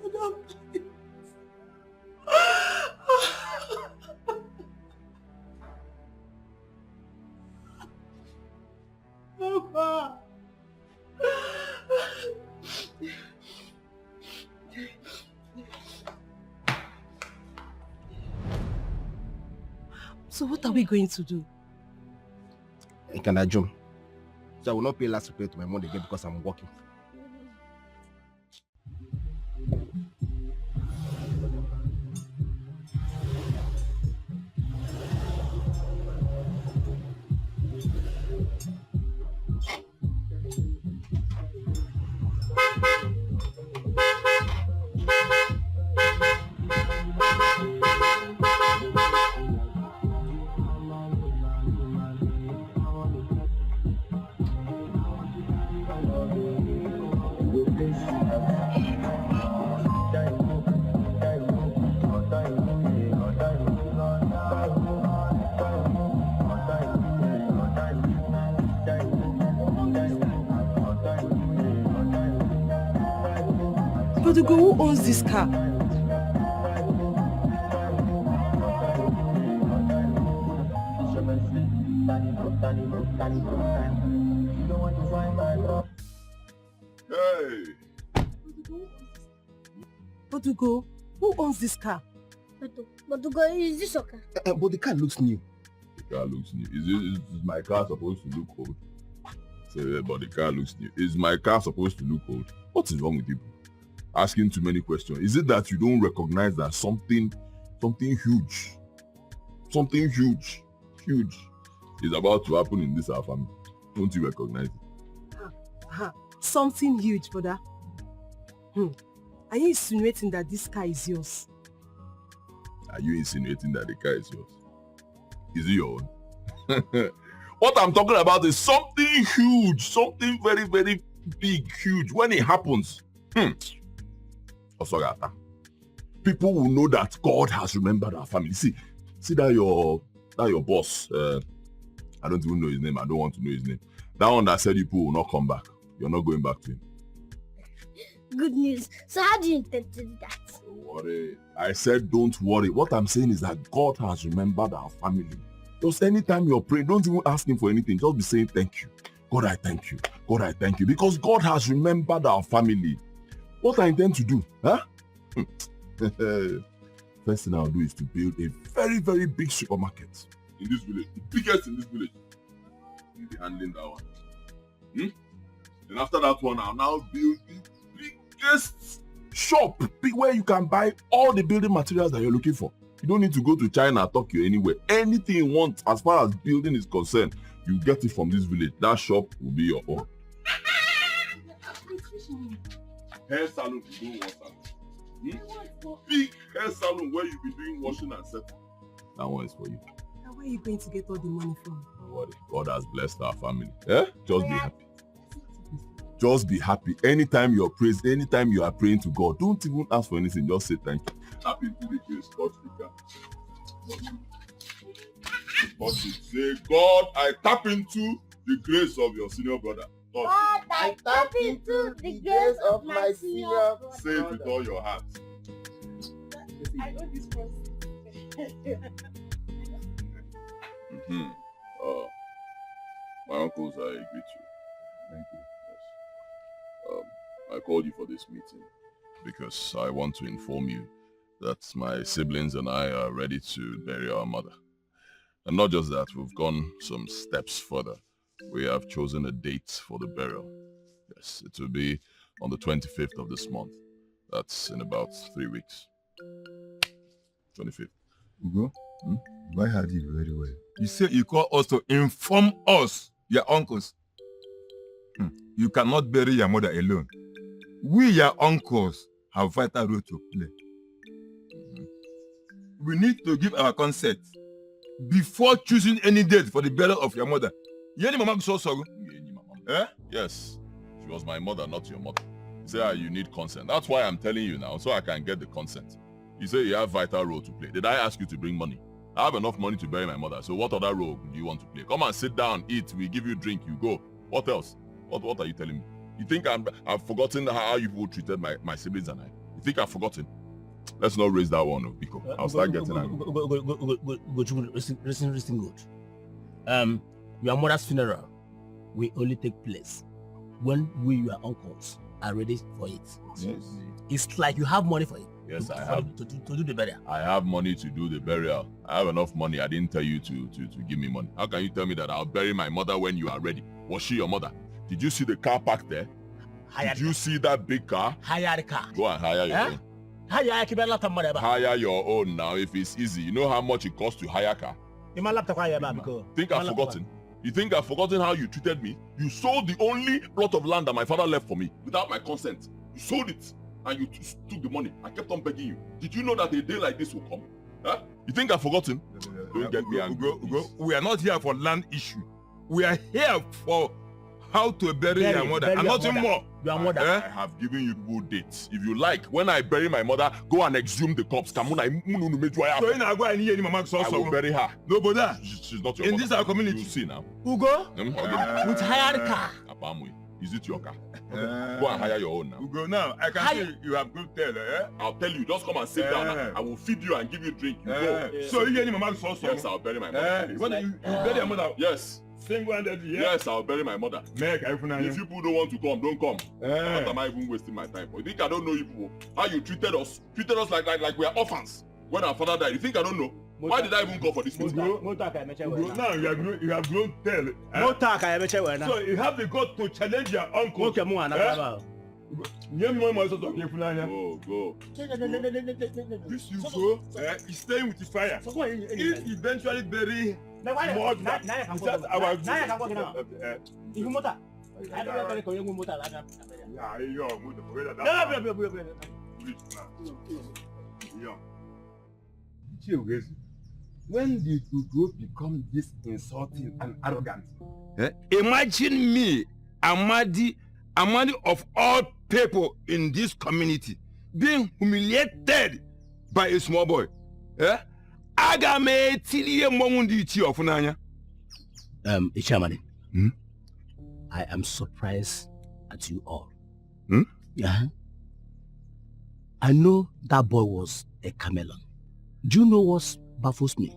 Brother, please. Mama. So what are we going to do? Can I jump? So I will not pay last repay to my mom again because I'm working. But Ugo, who owns this car? Hey! But Ugo, who owns this car? But Ugo, is this your car? But the car looks new. The car looks new. Is my car supposed to look old? Say, yeah, but the car looks new. Is my car supposed to look old? What is wrong with you? Asking too many questions. Is it that you don't recognize that something huge is about to happen in this our family? Don't you recognize it? Something huge, brother. Are you insinuating that this car is yours? Are you insinuating that the car is yours? Is it your own? What I'm talking about is something huge, something very, very big, huge. When it happens, people will know that God has remembered our family. See that your boss, I don't even know his name. I don't want to know his name. That one that said you people will not come back. You're not going back to him. Good news. So how do you intend to do that? Don't worry. I said don't worry. What I'm saying is that God has remembered our family. Just anytime you're praying, don't even ask him for anything. Just be saying thank you. God, I thank you. God, I thank you. Because God has remembered our family. What I intend to do, first thing I'll do is to build a very, very big supermarket in this village. The biggest in this village. You'll be handling that one. Then after that one, I'll now build the biggest shop where you can buy all the building materials that you're looking for. You don't need to go to China, Tokyo, anywhere. Anything you want as far as building is concerned, you get it from this village. That shop will be your own. Hair salon, you don't want salon. Big hair salon where you'll be doing washing and setting. That one is for you. Now where are you going to get all the money from? Don't worry. God has blessed our family. Just be happy. Just be happy. Anytime you are praying to God, don't even ask for anything. Just say thank you. Happy to the grace, God. Say, God, I tap into the grace of your senior brother. God, I tap into the grace of my senior brother. Say it with all your heart. I know this process. My uncles, I greet you. Thank you. Yes. I called you for this meeting because I want to inform you that my siblings and I are ready to bury our mother. And not just that, we've gone some steps further. We have chosen a date for the burial. Yes, it will be on the 25th of this month. That's in about 3 weeks. 25th. Ugo, I heard you very well. You say you call us to inform us, your uncles. You cannot bury your mother alone. We, your uncles, have vital role to play. We need to give our consent before choosing any date for the burial of your mother. Yes. She was my mother, not your mother. You say you need consent. That's why I'm telling you now, so I can get the consent. You say you have vital role to play. Did I ask you to bring money? I have enough money to bury my mother, so what other role do you want to play? Come and sit down, eat, we give you drink, you go. What else? What are you telling me? You think I've forgotten how you people treated my siblings and I? You think I've forgotten? Let's not raise that one, Biko. I'll start getting angry. Listen good. Your mother's funeral will only take place when we, your uncles, are ready for it. Yes. It's like you have money for it. Yes, I have. To do the burial. I have money to do the burial. I have enough money. I didn't tell you to give me money. How can you tell me that I'll bury my mother when you are ready? Was she your mother? Did you see the car parked there? Did you see that big car? Hire the car. Go and hire your own. Hire your own now if it's easy. You know how much it costs to hire a car? Think I've forgotten? You think I've forgotten how you treated me? You sold the only plot of land that my father left for me without my consent. You sold it and you took the money. I kept on begging you. Did you know that a day like this will come? You think I've forgotten? Don't get me angry. We are not here for land issue. We are here for how to bury your mother and nothing more. Your mother. I have given you people dates. If you like, when I bury my mother, go and exhume the corpse. I will bury her. No, but she's not your in mother. this our community. You see now. Ugo, with hired car. Is it your car? Go and hire your own now. Ugo, now I can see you have good tail, eh? I'll tell you, just come and sit down. I will feed you and give you drink. You go. So you get mama so. Yes, I'll bury my mother. You bury your mother? Yes. Single-handedly, yeah? Yes, I'll bury my mother. If people don't want to come, don't come. What am I even wasting my time for? You think I don't know you people? How you treated us like we are orphans when our father died. You think I don't know? Why did I even go for this meeting? Now you have grown tail. So you have the gut to challenge your uncle. Go. This you go, he's staying with the fire. If eventually bury more than that our when did Ugo become this insulting and arrogant? Imagine me, Amadi of all people in this community, being humiliated by a small boy. Ichamani, I am surprised at you all. Yeah. I know that boy was a chameleon. Do you know what baffles me?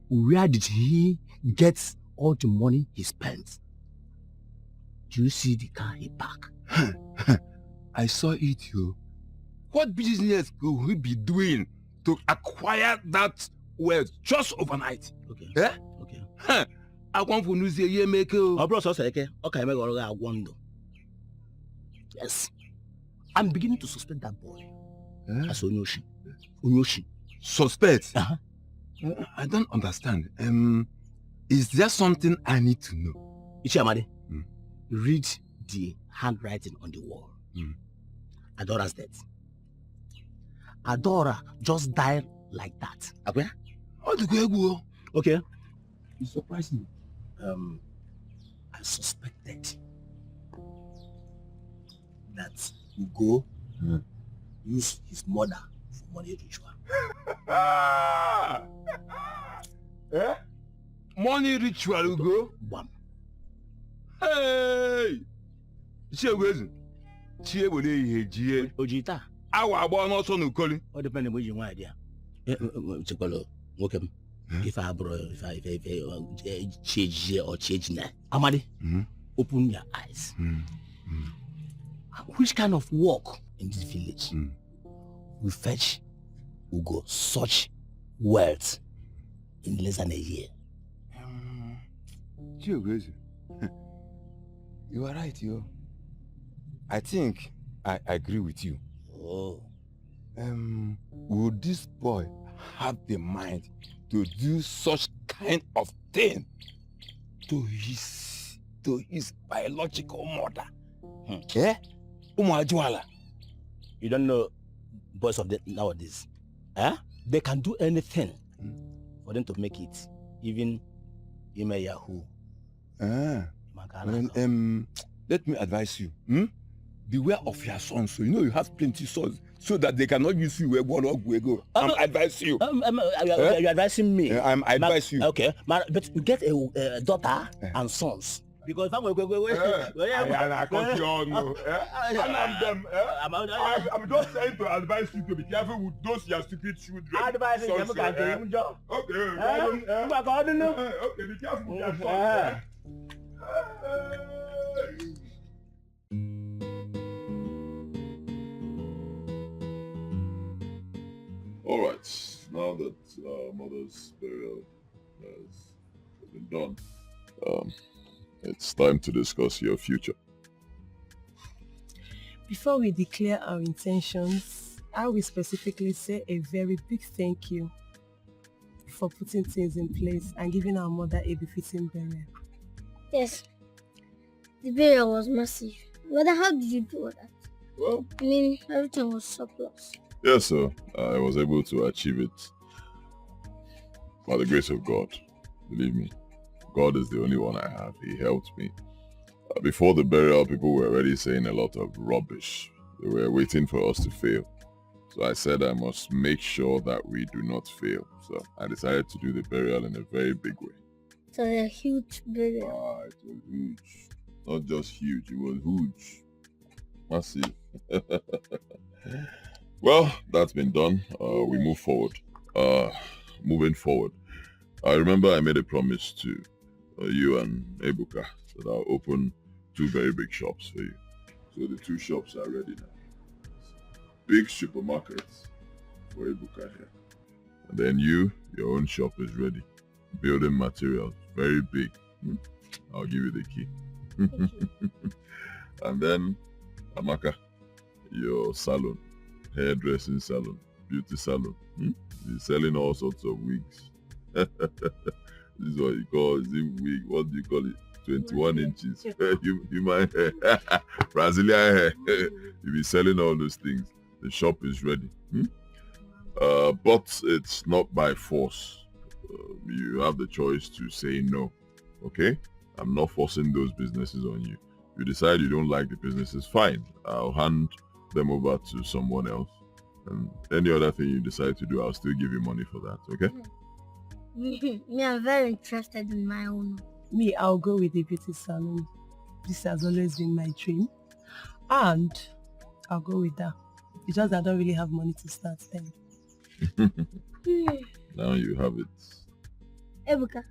Where did he get all the money he spent? Do you see the car he parked? I saw it, yo. What business could he be doing to acquire that wealth just overnight? Okay. Okay. I want to use a make okay. Yes. I'm beginning to suspect that boy as Onyoshi. Suspect? I don't understand. Is there something I need to know? Ichamadi, read the handwriting on the wall. Adora's death. Adora just died like that. Okay. You surprised me. I suspected that Ugo used his mother for money ritual. Money ritual, Ugo? Bam. Hey! Ojita. Awa abo no so no koli. All depend on what you want idea. Chikolo, welcome. If I bro, if change or change now. Amadi, open your eyes. Which kind of work in this village will fetch Ugo such wealth in less than a year? You are right, yo. I think I agree with you. Oh. Would this boy have the mind to do such kind of thing to his biological mother? You don't know boys of nowadays. They can do anything for them to make it. Even Yahoo. Let me advise you. Beware of your sons. So you know you have plenty sons, so that they cannot use you where one or go. I'm advising you. You're advising me. I'm advising you. Okay, but you get a daughter and sons. Because if I'm going I'm just saying to advise you to be careful with those your stupid children. Advising them can do your job. Okay, okay, be careful with your sons. All right, now that mother's burial has been done, it's time to discuss your future. Before we declare our intentions, I will specifically say a very big thank you for putting things in place and giving our mother a befitting burial. Yes, the burial was massive. But how did you do all that? Well, I mean, everything was surplus. Yes, sir. I was able to achieve it by the grace of God. Believe me, God is the only one I have. He helped me. Before the burial, people were already saying a lot of rubbish. They were waiting for us to fail. So I said I must make sure that we do not fail. So I decided to do the burial in a very big way. So a huge burial. It was huge. Not just huge, it was huge. Massive. Well, that's been done. We move forward. Moving forward. I remember I made a promise to you and Ebuka that I'll open 2 very big shops for you. So the 2 shops are ready now. Big supermarkets for Ebuka here. And then your own shop is ready. Building materials, very big. I'll give you the key. And then Amaka, your salon, hairdressing salon, beauty salon. You're selling all sorts of wigs. This is what you call, is it wig? What do you call it? 21 inches. Human hair. Brazilian hair. You'll be selling all those things. The shop is ready. But it's not by force. You have the choice to say no. Okay? I'm not forcing those businesses on you. If you decide you don't like the businesses, fine. I'll hand them over to someone else. And any other thing you decide to do, I'll still give you money for that. Okay? Me, I'm very interested in my own. Me, I'll go with the beauty salon. This has always been my dream. And I'll go with that. It's just that I don't really have money to start then. Now you have it. Ebuka,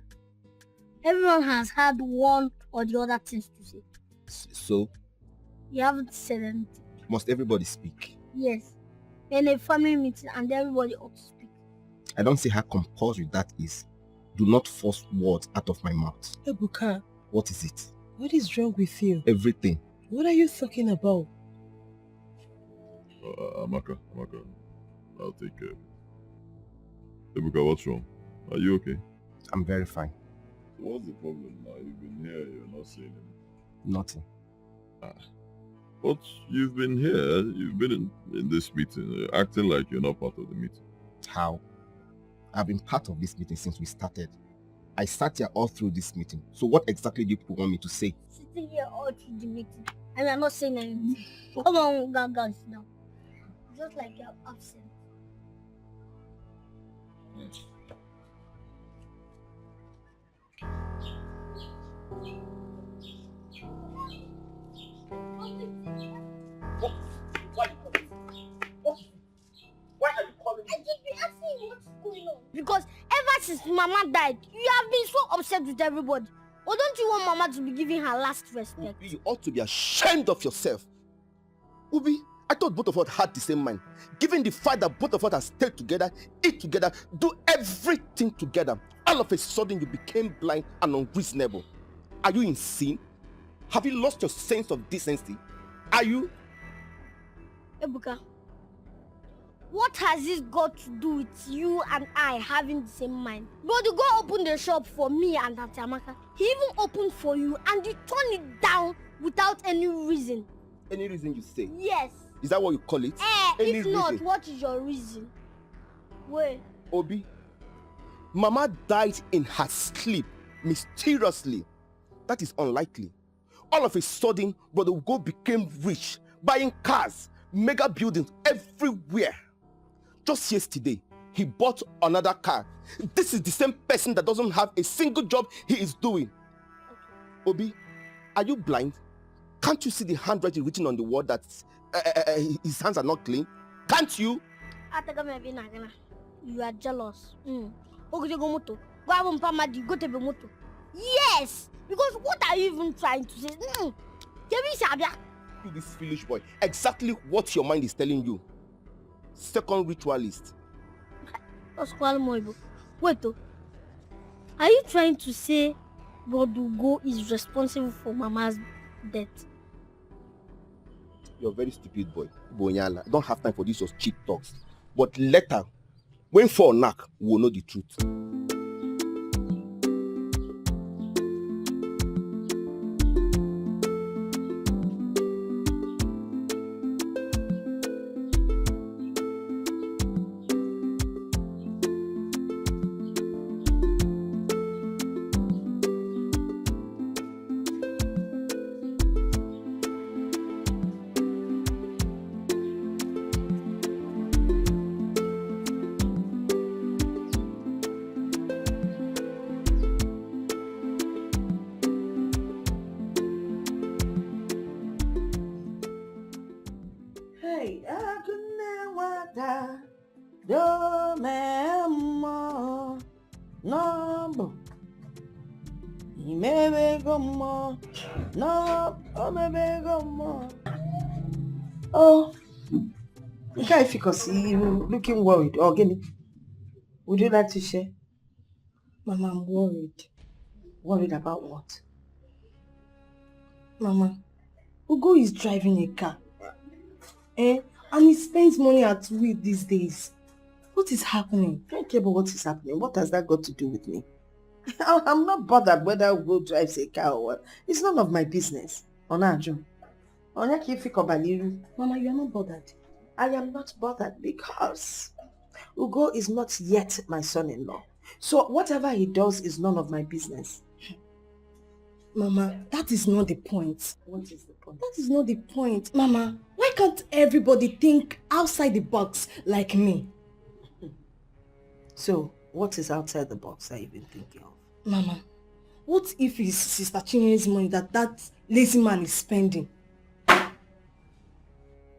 everyone has had one or the other things to say. So, You haven't said anything. must everybody speak? Yes. In a family meeting and everybody ought to speak. I don't see how compulsory that is. Do not force words out of my mouth. Ebuka, What is it? what is wrong with you? Everything. What are you talking about? Amaka, I'll take care of it. Ebuka, what's wrong? Are you okay? I'm very fine. So what's the problem now? You've been here, you're not saying anything. Nothing. But you've been here, you've been in this meeting, acting like you're not part of the meeting. How? I've been part of this meeting since we started. I sat here all through this meeting. So what exactly do you people want me to say? Sitting here all through the meeting and we're not saying anything. Come on, guys, now. Just like you're absent. Why are you calling I just been asking you what's going on. Because ever since Mama died, you have been so upset with everybody. Or don't you want Mama to be giving her last respect? You ought to be ashamed of yourself. Ubi, I thought both of us had the same mind. Given the fact that both of us have stayed together, eat together, do everything together, all of a sudden you became blind and unreasonable. Are you insane? Have you lost your sense of decency? Are you? Ebuka, what has this got to do with you and I having the same mind? But you go open the shop for me and Auntie Amaka. He even opened for you and you turned it down without any reason. Any reason you say? Yes. Is that what you call it? Any If not, reason? what is your reason? Wait. Obi, Mama died in her sleep, mysteriously. That is unlikely. All of a sudden, Brother Ugo became rich, buying cars, mega buildings everywhere. Just yesterday, he bought another car. This is the same person that doesn't have a single job he is doing. Obi, are you blind? Can't you see the handwriting written on the wall that his hands are not clean? Can't you? You are jealous. Yes! Because what are you even trying to say? You this foolish boy. Exactly what your mind is telling you. Second ritualist. Wait, are you trying to say Bodugo is responsible for Mama's death? You're a very stupid boy. Bonyala. I don't have time for this cheap talks. But later, when for knock, we'll know the truth. No, no, oh, okay, because you looking worried. Oh, would you like to share? Mama, I'm worried. Worried about what? Mama, Ugo is driving a car. And he spends money at will these days. What is happening? I don't care about what is happening. What has that got to do with me? I'm not bothered whether Ugo drives a car or what. It's none of my business. Mama, you are not bothered. I am not bothered because Ugo is not yet my son-in-law. So whatever he does is none of my business. Mama, that is not the point. What is the point? That is not the point. Mama, why can't everybody think outside the box like me? So, what is outside the box that you've been thinking of? Mama, what if it's Sister Chinyere's money that lazy man is spending?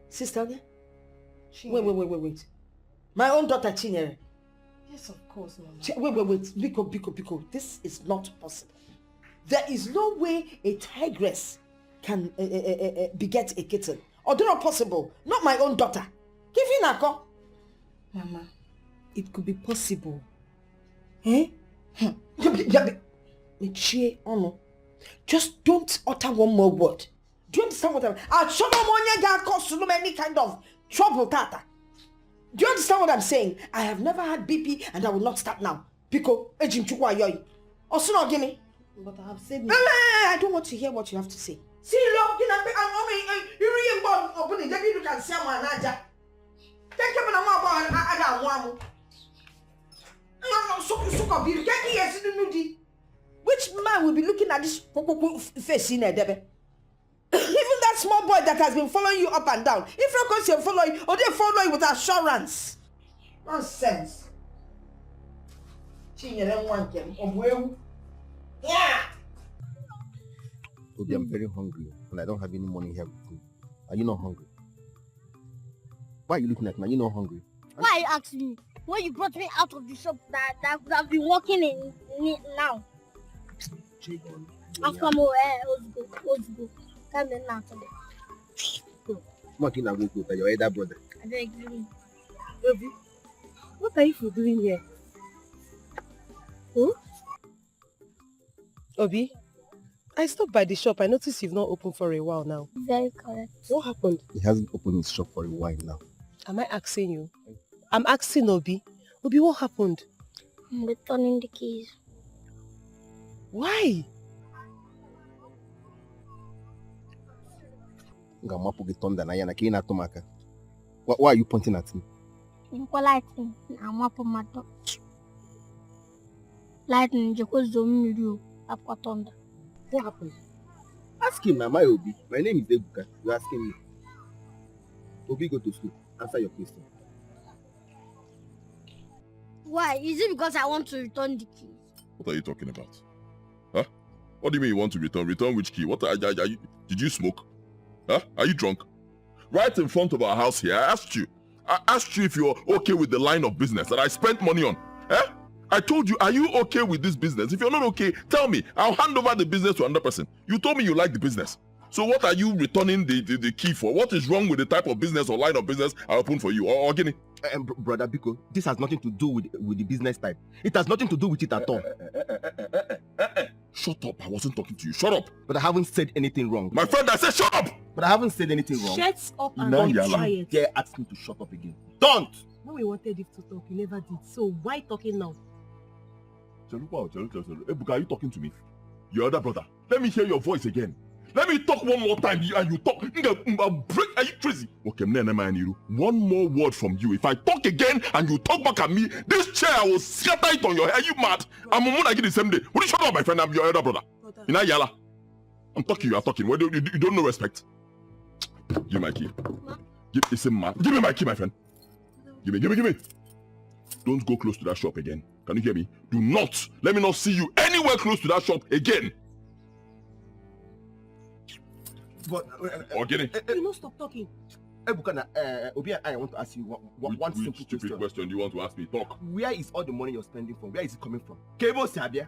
Sister again? Wait. My own daughter Chinyere. Yes, of course, Mama. Wait. Biko. This is not possible. There is no way a tigress can beget a kitten. Or not possible. Not my own daughter. Give in a call. Mama, it could be possible. Eh? Just don't utter one more word. Do you understand what I'll show them cause any kind of trouble, Tata. Do you understand what I'm saying? I have never had BP and I will not start now. Pico, Osuno Guinea. But I have said I don't want to hear what you have to say. See, look, you can see my which man will be looking at this face in there? Even that small boy that has been following you up and down. If not because you're following, or they follow you with assurance. Nonsense. Yeah. Obi, I'm very hungry and I don't have any money here with me. Are you not hungry? Why are you looking at me? Are you not hungry? Why are you asking me? When you brought me out of the shop that I've been working in now. Let's go. Come in now. What can I go to your elder brother? I beg you. Obi, what are you doing here? Obi, I stopped by the shop. I noticed you've not opened for a while now. Very correct. What happened? He hasn't opened his shop for a while now. Am I asking you? I'm asking Obi. Obi, what happened? I'm returning the keys. Why? Why are you pointing at me? What happened? Ask him, am I Obi? My name is Ebuka. You're asking me. Obi, go to school. Answer your question. Why? Is it because I want to return the keys? What are you talking about? Huh? What do you mean you want to return? Return which key? What are you? Did you smoke? Huh? Are you drunk? Right in front of our house here, I asked you if you're okay with the line of business that I spent money on. Eh? I told you, are you okay with this business? If you're not okay, tell me. I'll hand over the business to another person. You told me you like the business. So what are you returning the key for? What is wrong with the type of business or line of business I opened for you? Or Guinea? Brother Biko, this has nothing to do with the business type. It has nothing to do with it at all. Shut up. I wasn't talking to you. Shut up. But I haven't said anything wrong. My friend, I said shut up. But I haven't said anything wrong. Shut up and be quiet. Dare ask me to shut up again. Don't! When we wanted you to talk, you never did. So why talking now? Ebuka, are you talking to me? Your other brother. Let me hear your voice again. Let me talk one more time and you talk. Are you crazy? Okay, one more word from you. If I talk again and you talk back at me, this chair I will scatter it on your head. Are you mad? I'm gonna get the same day. Will you shut up, my friend? I'm your elder brother. Yala. I'm talking, you are talking. Well, you don't know respect. Give me my key. Give me my key, my friend. Give me. Don't go close to that shop again. Can you hear me? Do not. Let me not see you anywhere close to that shop again. But you don't stop talking. Ebuka, Obi and I want to ask you one simple stupid question you want to ask me? Talk. Where is all the money you're spending from? Where is it coming from? Cable Sabia?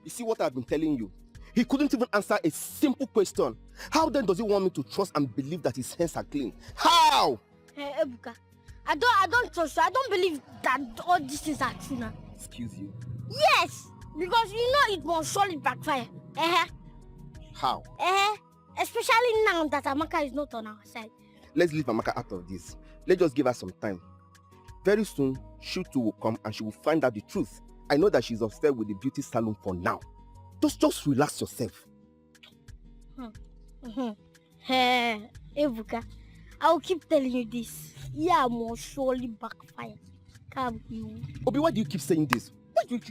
You see what I've been telling you? He couldn't even answer a simple question. How then does he want me to trust and believe that his hands are clean? How? Hey, Ebuka, I don't trust you. I don't believe that all these things are true now. Excuse you? Yes, because you know it will surely backfire. How? Especially now that Amaka is not on our side. Let's leave Amaka out of this. Let's just give her some time. Very soon, she too will come and she will find out the truth. I know that she's upset with the beauty salon for now. Just relax yourself. Hey, Ebuka, I will keep telling you this. Yeah, will surely backfire. Come you. Obi, why do you keep saying this? Why do you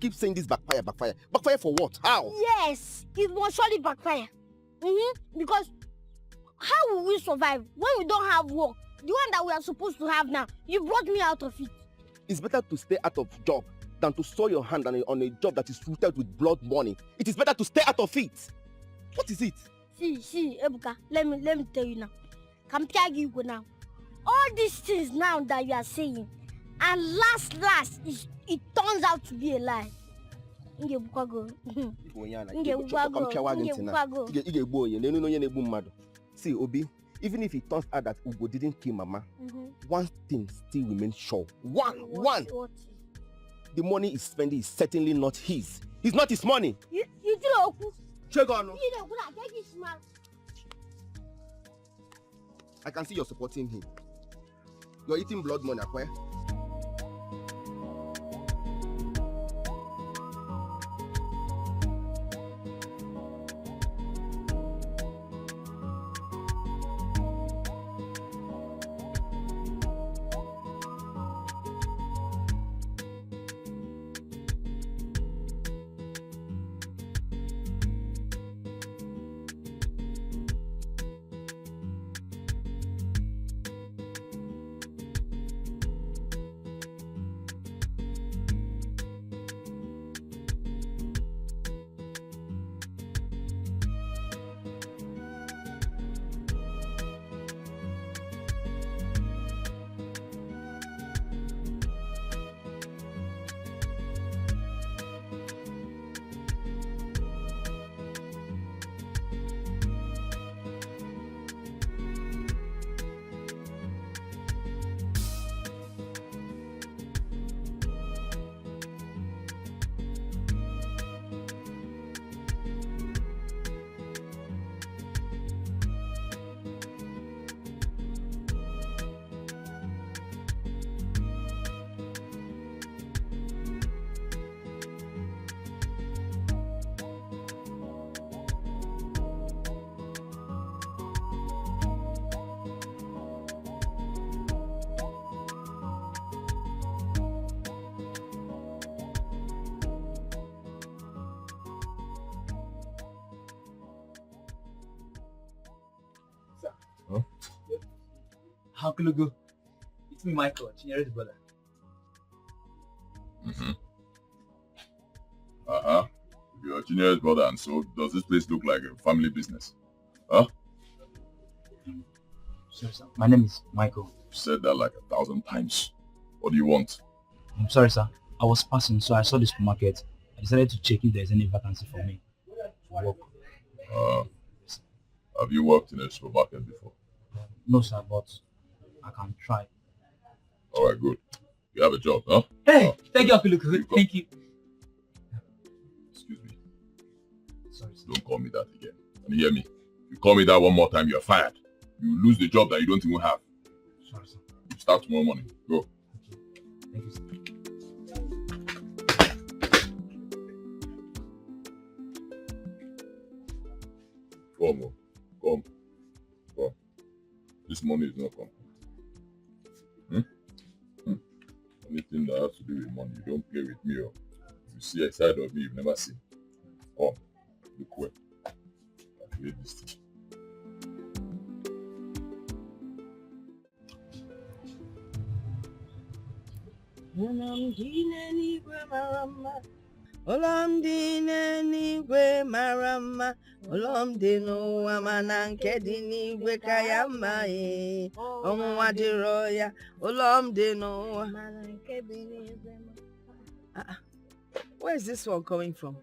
keep saying this backfire? Backfire for what? How? Yes, it will surely backfire. Because how will we survive when we don't have work? The one that we are supposed to have now. You brought me out of it. It's better to stay out of job than to soil your hand on a job that is rooted with blood money. It is better to stay out of it. What is it? See, Ebuka, let me tell you now. Compare go now. All these things now that you are saying, and last, it turns out to be a lie. See, Obi, even if it turns out that Ugo didn't kill Mama, one thing still remains sure. One. The money he's spending is certainly not his. It's not his money. You do. Check on. I can see you're supporting him. You're eating blood money, Akwe. How could it go? It's me, Michael, Chinyere's brother. You're Chinyere's brother, and so does this place look like a family business? Huh? Sorry, sir. My name is Michael. You said that like 1,000 times. What do you want? I'm sorry, sir. I was passing, so I saw the supermarket. I decided to check if there's any vacancy for me to work. Have you worked in a supermarket before? No, sir, but I can try. All right, good. You have a job, huh? Hey, thank you, Uncle Luke. Thank you. Excuse me. Sorry, sir. Don't call me that again. Can you hear me? If you call me that one more time, you're fired. You lose the job that you don't even have. Sorry, sir. You start tomorrow morning. Go. Thank you, sir. Come. This money is not complete. Anything that has to do with money, you don't play with me. Or if you see a side of me you've never seen. Oh, look well. I create this thing. Olamdi n'eluigwe mara mma, Olamdi n'ụwa mana nke dị n'igwe ka ya mma ọnwụnwa dịrọ ya, Olamdi n'ụwa mana nke dị n'igwe. Where is this one coming from?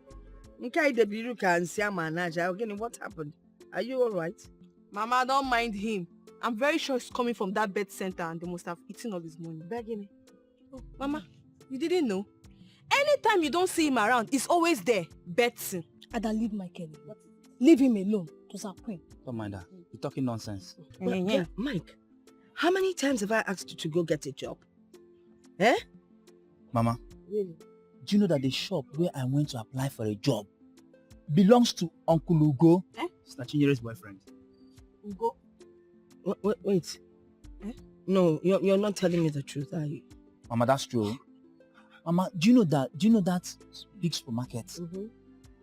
Nke idebiru ka nsi ama anaja. Again, what happened? Are you all right? Mama, don't mind him. I'm very sure it's coming from that bed center and they must have eaten all his money. Begging. Oh, Mama, you didn't know? Anytime you don't see him around, he's always there, betting. Ada, leave my Kelly. Leave him alone. It was our queen. Don't mind her. You're talking nonsense. Yeah, Mike, how many times have I asked you to go get a job? Eh? Mama, Really? do you know that the shop where I went to apply for a job belongs to Uncle Ugo? Sister Chinyere's boyfriend. Ugo? Wait. Eh? No, you're not telling me the truth, are you? Mama, that's true. Mama, do you know that big supermarket?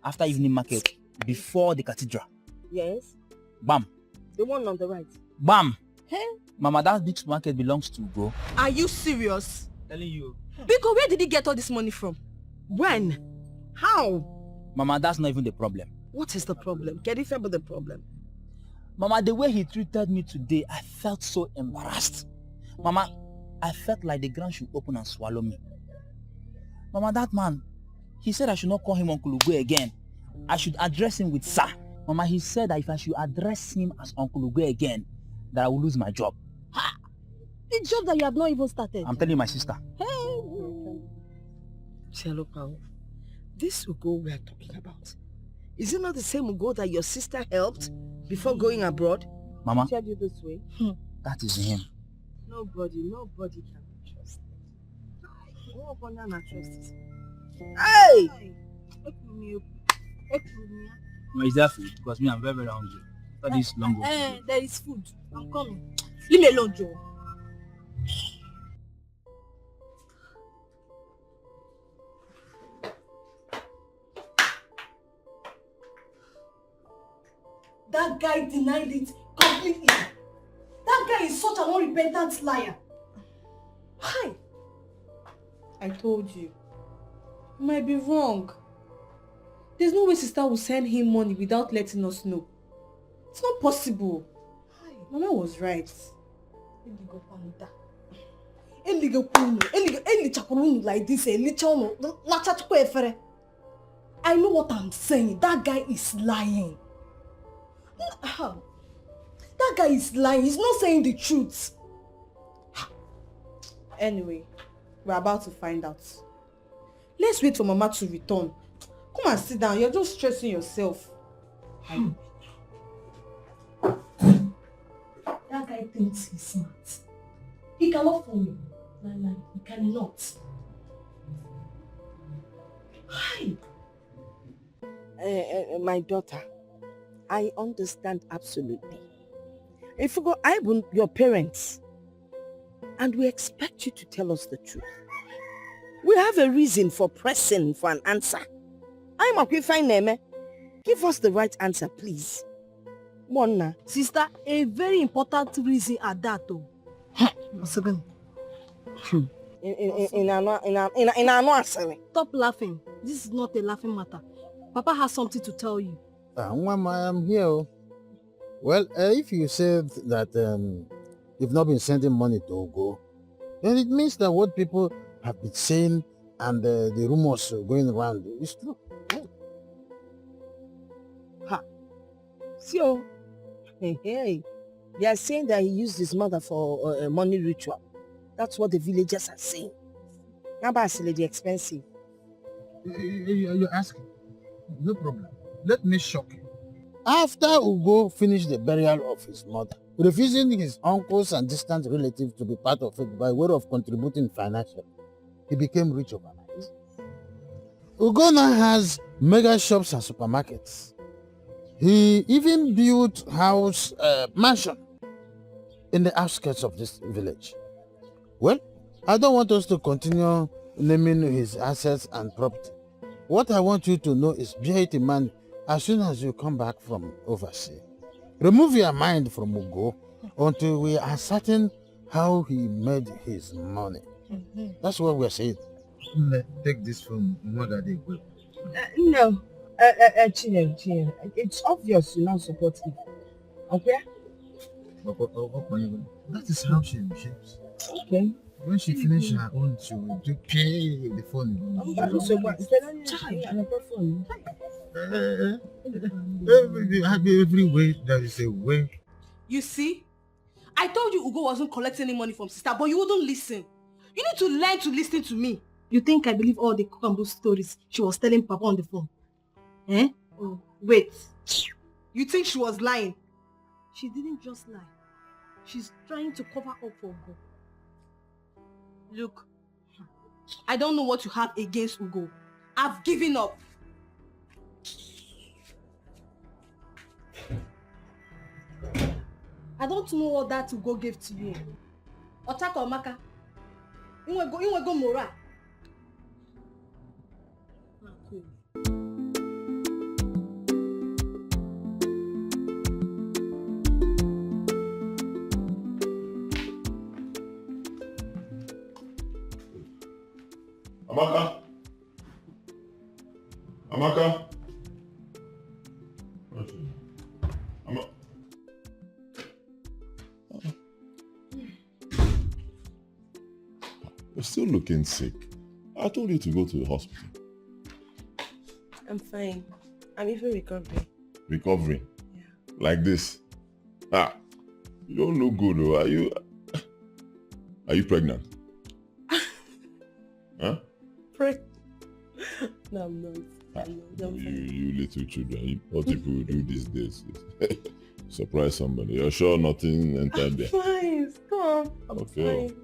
After evening market, before the cathedral? Yes. Bam. The one on the right. Bam. Hey? Mama, that big supermarket belongs to Ugo. Are you serious? Telling you. Biko, where did he get all this money from? When? How? Mama, that's not even the problem. What is the problem? Get it about the problem. Mama, the way he treated me today, I felt so embarrassed. Mama, I felt like the ground should open and swallow me. Mama, that man, he said I should not call him Uncle Ugo again. I should address him with sir. Mama, he said that if I should address him as Uncle Ugo again, that I will lose my job. The job that you have not even started. I'm telling my sister. Hey. Hello, Paul. This Ugo we are talking about, is it not the same Ugo that your sister helped before going abroad? Mama, Tell you this way. that is him. Nobody can be trusted. Nobody can trust. Hey! Mama, is there food? Because me, I'm very, very hungry. After this long walk. There is food. I'm coming. Leave me alone, Joe. That guy denied it completely. That guy is such an unrepentant liar. Hi. I told you. You might be wrong. There's no way sister will send him money without letting us know. It's not possible. Mama was right. Like this, I know what I'm saying. That guy is lying. That guy is lying. He's not saying the truth. Anyway, we're about to find out. Let's wait for Mama to return. Come and sit down. You're just stressing yourself. That guy thinks he's smart. He cannot fool me. He cannot. Hi. My daughter, I understand absolutely. If you go, I am your parents, and we expect you to tell us the truth. We have a reason for pressing for an answer. I'm a fine name. Give us the right answer, please. Mona. Sister, a very important reason at that though. Stop laughing. This is not a laughing matter. Papa has something to tell you. Mama, I am here. Well, if you said that you've not been sending money to Ugo, then it means that what people have been saying and the rumors going around is true. Ha. So, hey, they are saying that he used his mother for a money ritual. That's what the villagers are saying. That's lady expensive. You're asking. No problem. Let me shock you. After Ugo finished the burial of his mother, refusing his uncles and distant relatives to be part of it by way of contributing financially, he became rich overnight. Ugo now has mega shops and supermarkets. He even built mansion in the outskirts of this village. Well, I don't want us to continue naming his assets and property. What I want you to know is bear it in mind as soon as you come back from overseas. Remove your mind from Ugo until we are certain how he made his money. That's what we're saying. Take this from Mother Day. No. Chinel, it's obvious you're not supportive. Okay? That is how she behaves. Okay. When she finishes her own, she will do pay the phone. Every way there is a way. You see? I told you Ugo wasn't collecting any money from sister, but you wouldn't listen. You need to learn to listen to me. You think I believe all the cook and bull stories she was telling Papa on the phone? Eh? Oh, wait. You think she was lying? She didn't just lie. She's trying to cover up for Ugo. Look, I don't know what you have against Ugo. I've given up. I don't know what that Ugo gave to you. Otaka Omaka. Inwego Mora. Amaka? You're still looking sick. I told you to go to the hospital. I'm fine. I'm even recovering. Recovering? Yeah. Like this? You don't look good though. Are you pregnant? Huh? No, I'm not. You little children, what people will do these days? Surprise somebody. You're sure nothing entered there? Fine, stop. I'm okay. Fine.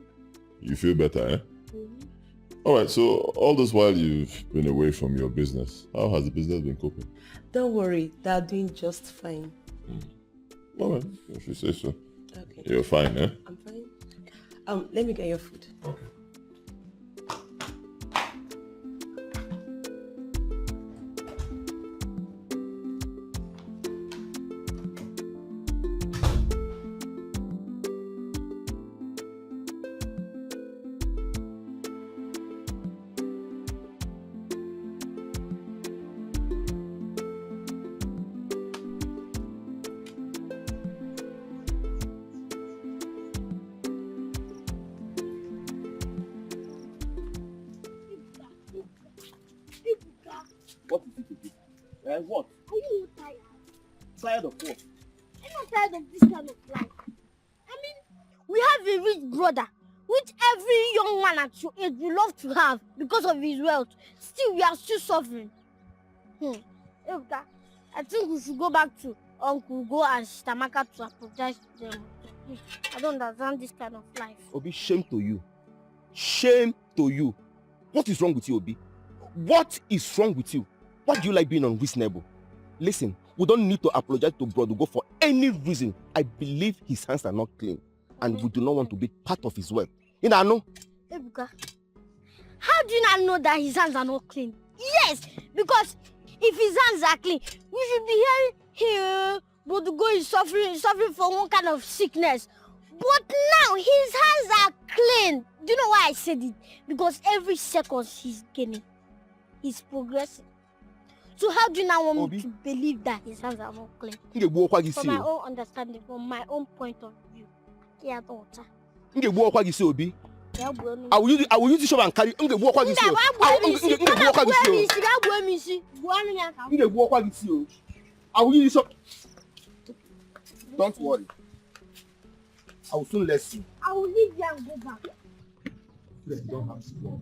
You feel better, eh? Mm-hmm. Alright, so all this while you've been away from your business, how has the business been coping? Don't worry, they're doing just fine. Alright, if you say so. Okay. You're fine, eh? I'm fine. Let me get your food. Okay. What? Are you not tired? Tired of what? I'm not tired of this kind of life. I mean, we have a rich brother, which every young man at your age would love to have because of his wealth. Still, we are still suffering. Ebuka, I think we should go back to Uncle Go and Sitamaka to apologize to them. I don't understand this kind of life. Obi, shame to you. Shame to you. What is wrong with you, Obi? What is wrong with you? Why do you like being unreasonable? Listen, we don't need to apologize to Brother Ugo for any reason. I believe his hands are not clean, and we do not want to be part of his wealth. You know? Ebuka, how do you not know that his hands are not clean? Yes, because if his hands are clean, we should be hearing Brother Ugo is suffering from one kind of sickness. But now his hands are clean. Do you know why I said it? Because every second he's gaining, he's progressing. So how do you now want me to believe that his hands are not clean? From my own understanding, from my own point of view. I will use the shovel and carry. I will use the shovel. Don't worry. I will soon let you. I will leave you and go back. Don't have to go.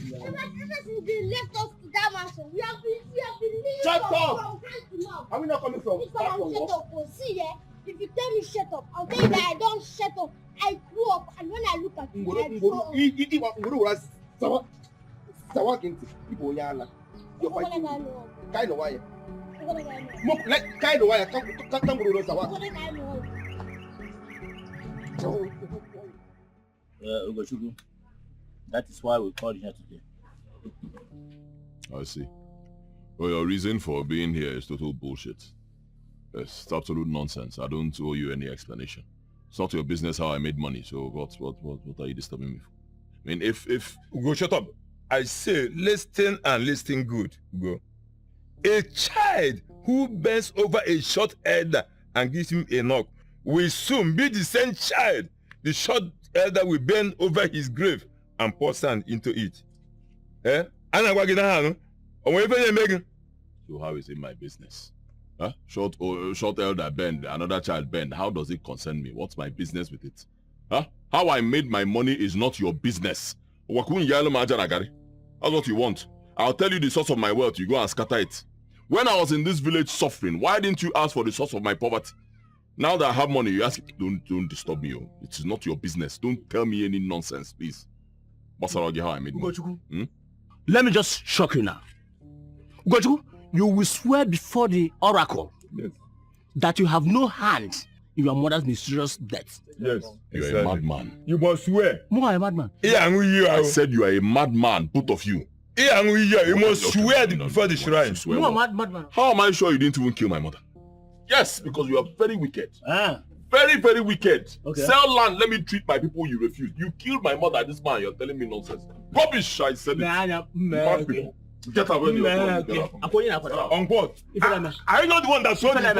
Ever since they left us to that mansion, we have been living Shut from up! hand to mouth. Are we not coming from? Shut up. See, if you tell me shut up, I'll tell you that I don't shut up. I grew up, and when I look at you, I grow up. Ugochukwu, that is why we called here today. I see. Well, your reason for being here is total bullshit. It's absolute nonsense. I don't owe you any explanation. It's not your business how I made money, so what are you disturbing me for? I mean, if... Ugo, shut up. I say, listen and listen good, Ugo. A child who bends over a short elder and gives him a knock will soon be the same child. The short elder will bend over his grave and pour sand into it. Eh? So how is it my business? Huh? Short elder bend, another child bend. How does it concern me? What's my business with it? Huh? How I made my money is not your business. That's what you want. I'll tell you the source of my wealth. You go and scatter it. When I was in this village suffering, why didn't you ask for the source of my poverty? Now that I have money, you ask, don't disturb me. It is not your business. Don't tell me any nonsense, please. How I made money. Let me just shock you now. Ugochukwu, you will swear before the oracle that you have no hand in your mother's mysterious death. Yes. You're a madman. You must swear. More a madman. I said you are a madman, both of you. You must swear before the shrine. Madman. How am I sure you didn't even kill my mother? Yes, because you are very wicked. Very, very wicked. Okay. Sell land, let me treat my people, you refuse. You killed my mother, this man, you're telling me nonsense. Rubbish, I said it. Bad people. Get away. On what? Are you not the one that sold his land?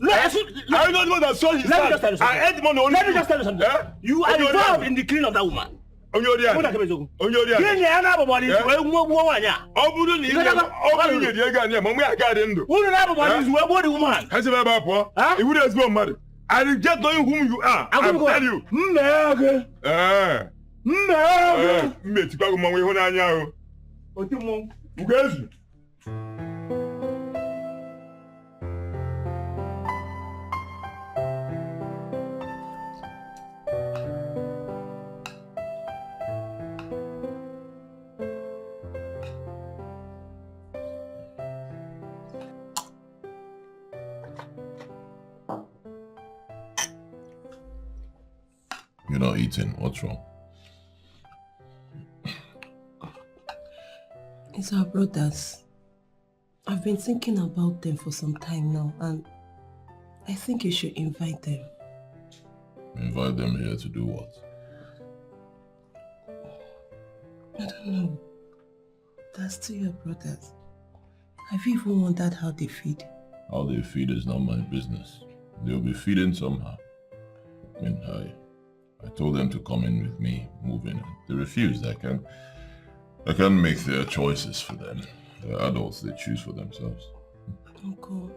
Are you not the one that sold his land? I ate money only. Let me just tell you something. You are involved in the killing of that woman. On your Killing the other body is where woman. I reject knowing whom you are. I tell you. You're not eating. What's wrong? It's our brothers. I've been thinking about them for some time now, and I think you should invite them. Invite them here to do what? I don't know. They're still your brothers. Have you even wondered how they feed? How they feed is not my business. They'll be feeding somehow. I mean, I told them to come in with me, move in. They refused. I can't make their choices for them. They're adults, they choose for themselves. Uncle,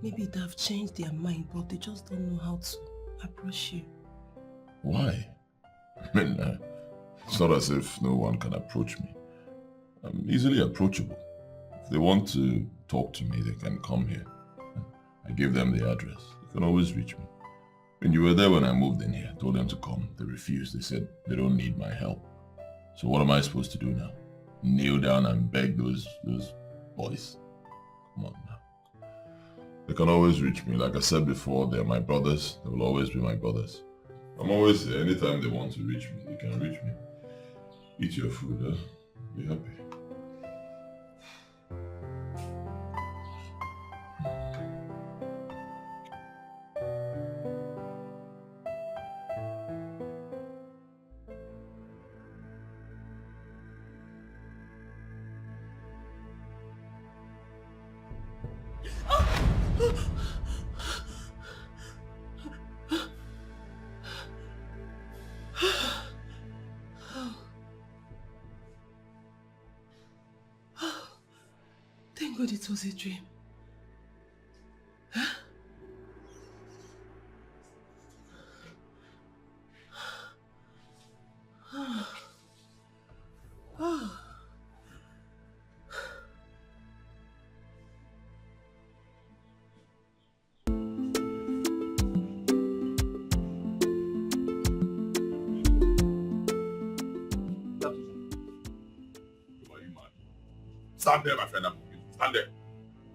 maybe they have changed their mind, but they just don't know how to approach you. Why? I mean, it's not as if no one can approach me. I'm easily approachable. If they want to talk to me, they can come here. I gave them the address. They can always reach me. When you were there when I moved in here, I told them to come. They refused. They said they don't need my help. So what am I supposed to do now? Kneel down and beg those boys? Come on now. They can always reach me. Like I said before, they're my brothers. They will always be my brothers. I'm always here. Anytime they want to reach me, they can reach me. Eat your food, huh? Be happy. Thank God it was a dream. Stand there, my friend. Stand there.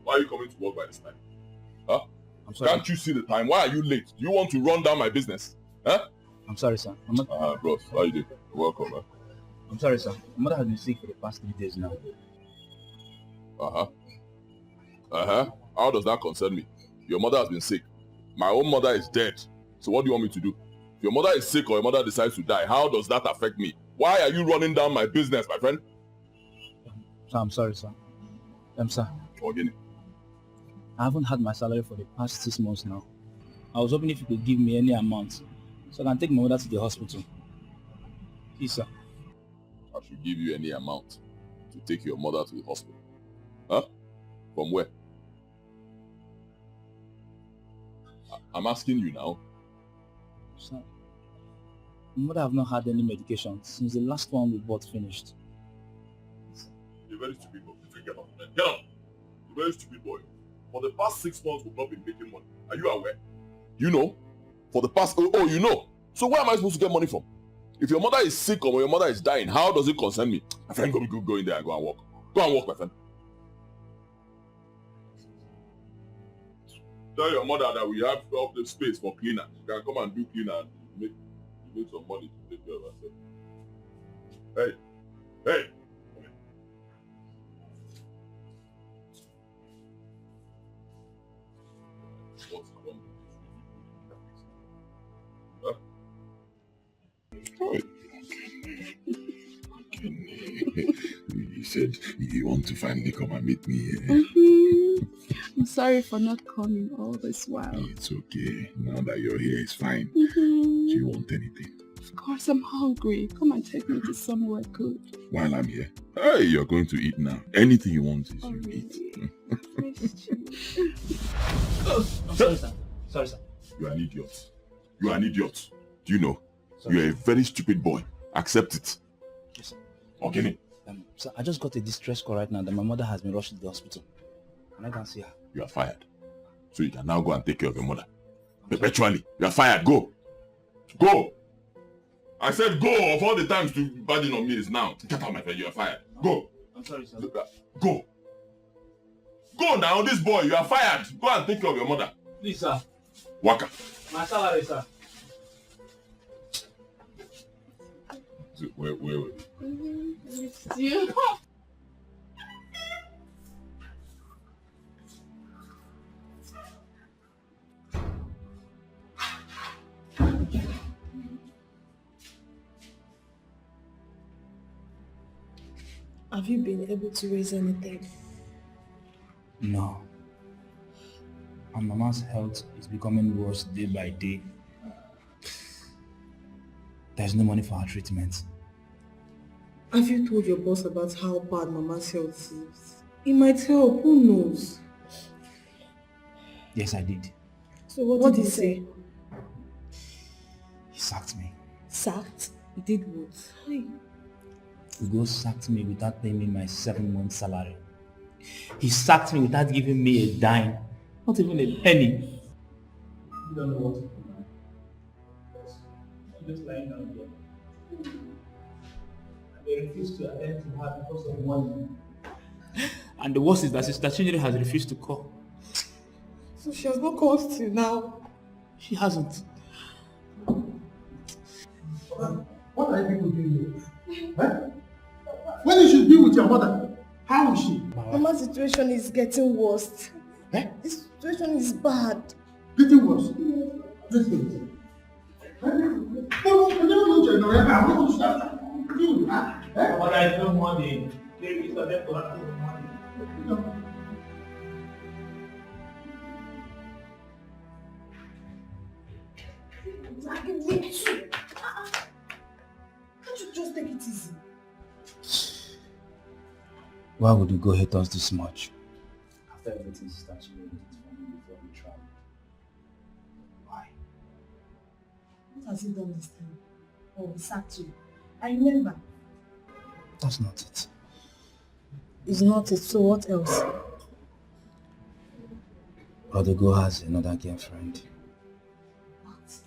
Why are you coming to work by this time? Huh? I'm sorry. Can't you see the time? Why are you late? Do you want to run down my business? Huh? I'm sorry, sir. Bros, how you doing? Welcome, man. I'm sorry, sir. My mother has been sick for the past 3 days now. How does that concern me? Your mother has been sick. My own mother is dead. So what do you want me to do? If your mother is sick or your mother decides to die, how does that affect me? Why are you running down my business, my friend? Sir, I'm sorry, sir. Sir. Again. I haven't had my salary for the past 6 months now. I was hoping if you could give me any amount so I can take my mother to the hospital. Please, sir. I should give you any amount to take your mother to the hospital. Huh? From where? I'm asking you now. Sir, my mother have not had any medication since the last one we bought finished. You're very stupid boy. Get up, man. Get up. You're a very stupid boy. For the past 6 months, we've not been making money. Are you aware? You know? For the past... Oh, you know. So where am I supposed to get money from? If your mother is sick or your mother is dying, how does it concern me? My friend, go in there and go and walk. Go and walk, my friend. Tell your mother that we have up the space for cleaner. She can come and do cleaner and make some money to take care of herself. Hey! What's wrong? Huh? You said you want to finally come and meet me here. I'm sorry for not coming all this while. It's okay. Now that you're here, it's fine. Do you want anything? Of course, I'm hungry. Come and take me to somewhere good. While I'm here? Hey, you're going to eat now. Anything you want is you eat. I'm sorry, sir. Sorry, sir. You are an idiot. You are an idiot. Do you know? Sorry. You're a very stupid boy. Accept it. Yes, sir. Okay. Sir, I just got a distress call right now that my mother has been rushed to the hospital. And I can't see her. You are fired. So you can now go and take care of your mother. Perpetually. You are fired. Go. Go. I said go. Of all the times to burden on me is now. Get out, my friend. You are fired. Go. I'm sorry, sir. Go. Go now, this boy. You are fired. Go and take care of your mother. Please, sir. Waka. My salary, sir. Where were you? You. Have you been able to raise anything? No. And Mama's health is becoming worse day by day. There's no money for her treatment. Have you told your boss about how bad Mama's health is? It might help, who knows? Yes, I did. So what did he say? He sacked me. Sacked? He did what? Ugo sacked me without paying me my 7-month salary. He sacked me without giving me a dime. Not even a penny. You don't know what to do. I'm just lying down here. And they refused to attend to her because of money. And the worst is that Sister Chinyere has refused to call. So she has not called till now? She hasn't. What are you people doing here? Huh? When you should be with your mother, how is she? Mama's situation is getting worse. Eh? The situation is bad. Getting worse? Listen. But I don't want it. They used to have money. Me too. Can't you just take it easy? Why would you go hate us this much? After everything Sister Chinyere did for me before we traveled. Why? What has he done this time? Oh, he sacked you. I remember. That's not it. It's not it, so what else? Odogo has another girlfriend. What?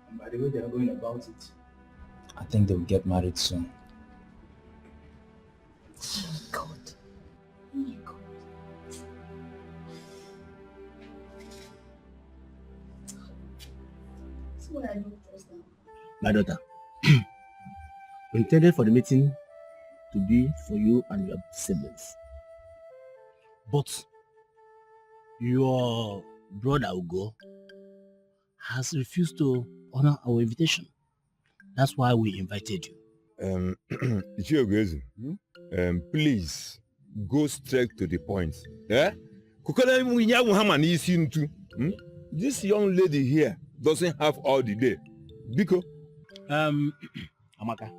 And by the way they are going about it, I think they will get married soon. Oh my God. Oh my God. when I don't trust them. My daughter, we intended for the meeting to be for you and your siblings. But your brother Ugo has refused to honor our invitation. That's why we invited you. Ichiogezu, please go straight to the point. This young lady here doesn't have all the day. Biko. Amaka,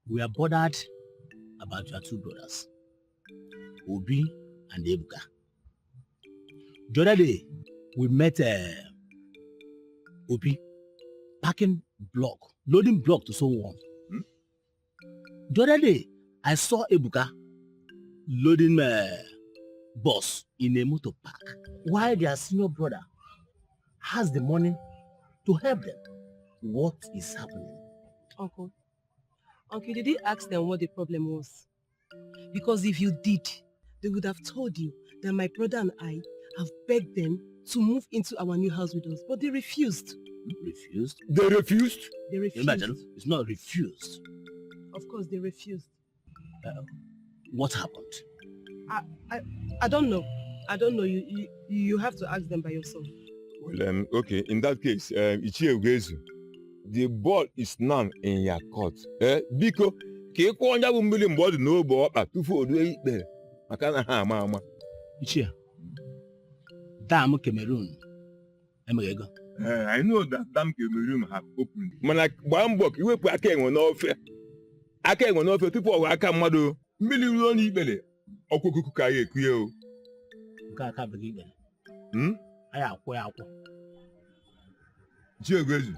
we are bothered about your two brothers, Obi and Ebuka. The other day, we met Obi packing block, loading block to someone. The other day, I saw Ebuka loading bus in a motor park, while their senior brother has the money to help them. What is happening? Uncle, did you ask them what the problem was? Because if you did, they would have told you that my brother and I have begged them to move into our new house with us, but they refused. Refused? They refused? They refused. Imagine, it's not refused. Of course, they refused. What happened? I don't know. I don't know. You have to ask them by yourself. Well, okay, in that case, Ichiogezu, the ball is now in your court. Biko, ke kwa onja bumbili mbodi no bo pa tufu odu ikpe. Makana ha ama. Ichia. Dam Cameroon. Emego. I know that Dam Cameroon have opened. Mana gbambok iwepu aka enwe n'ofe. Aka enwe n'ofe tupu ọwa aka mmadụ mmiri ruo n'ikpere ọkụkụ ka ya ekuye o. Nke aka bụ gị ikpere. Anyị akwụ ya akwụ. Ichiogezu.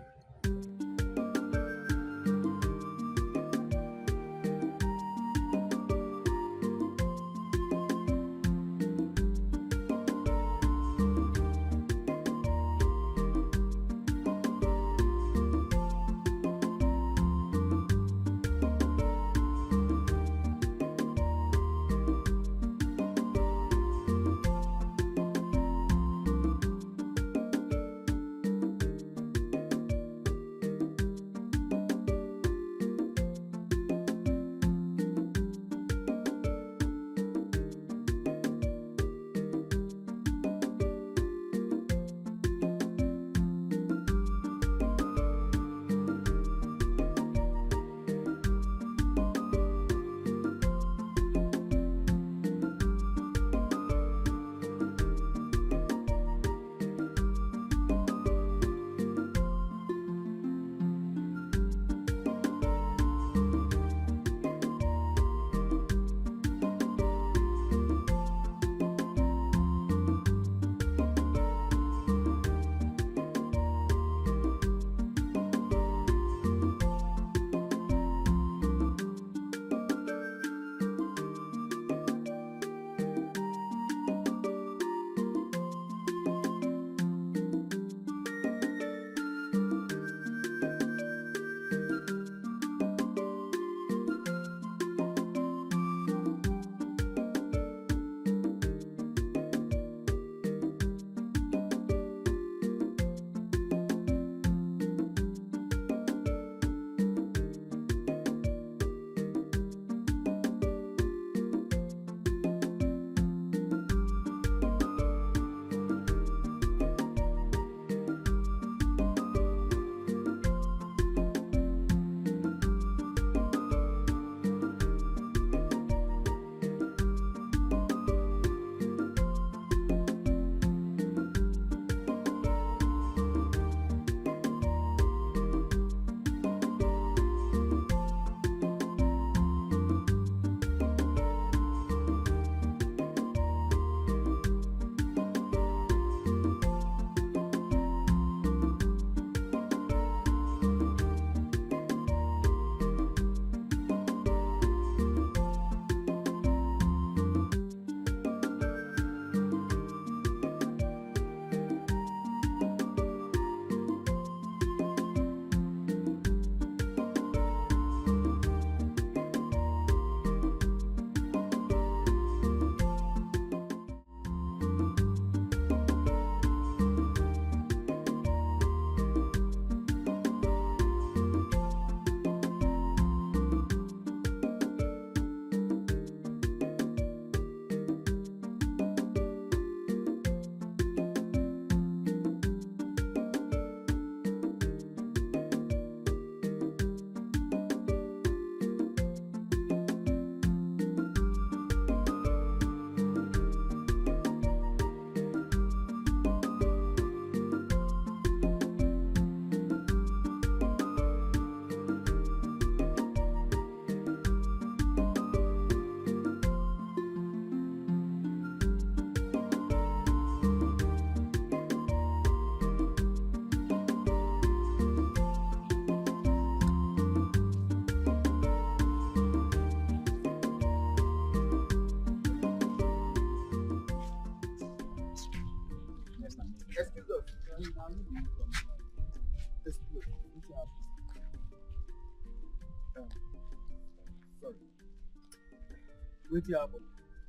Wait till happen.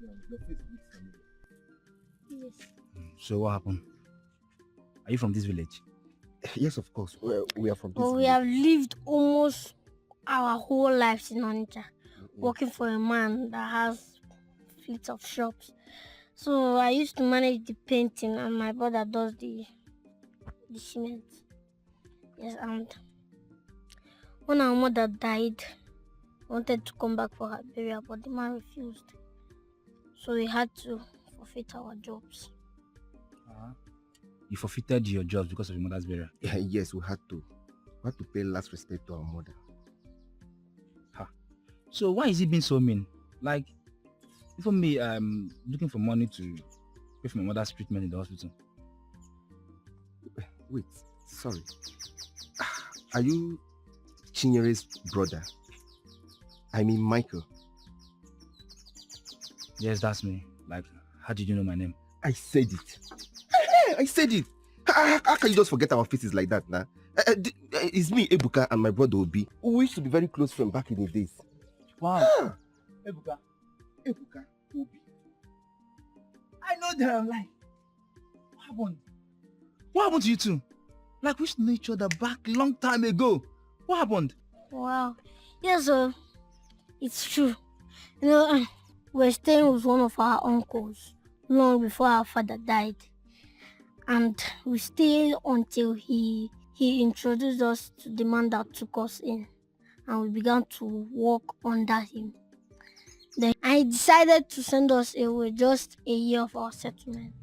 Your face looks familiar. Yes. So what happened? Are you from this village? Yes, of course. We are from this But we village. have lived almost our whole lives in Onitsha, working for a man that has fleet of shops. So I used to manage the painting, and my brother does the cement. Yes, and when our mother died, I wanted to come back for her burial, but the man refused. So we had to forfeit our jobs. You forfeited your jobs because of your mother's burial? Yes, we had to. We had to pay last respect to our mother. So why is he being so mean? Like, even me, I'm looking for money to pay for my mother's treatment in the hospital. Wait, sorry. Are you Chinyere's brother? I mean Michael. Yes, that's me. Like, how did you know my name? I said it. I said it. How can you just forget our faces like that now? It's me, Ebuka, and my brother Obi. We used to be very close friends back in the days. Wow. Ebuka, Obi. I know that I'm lying. What happened? What happened to you two? Like, we used to know each other back long time ago. What happened? Wow. Yes, it's true. You know, we're staying with one of our uncles long before our father died. And we stayed until he introduced us to the man that took us in. And we began to work under him. Then I decided to send us away just a year of our settlement.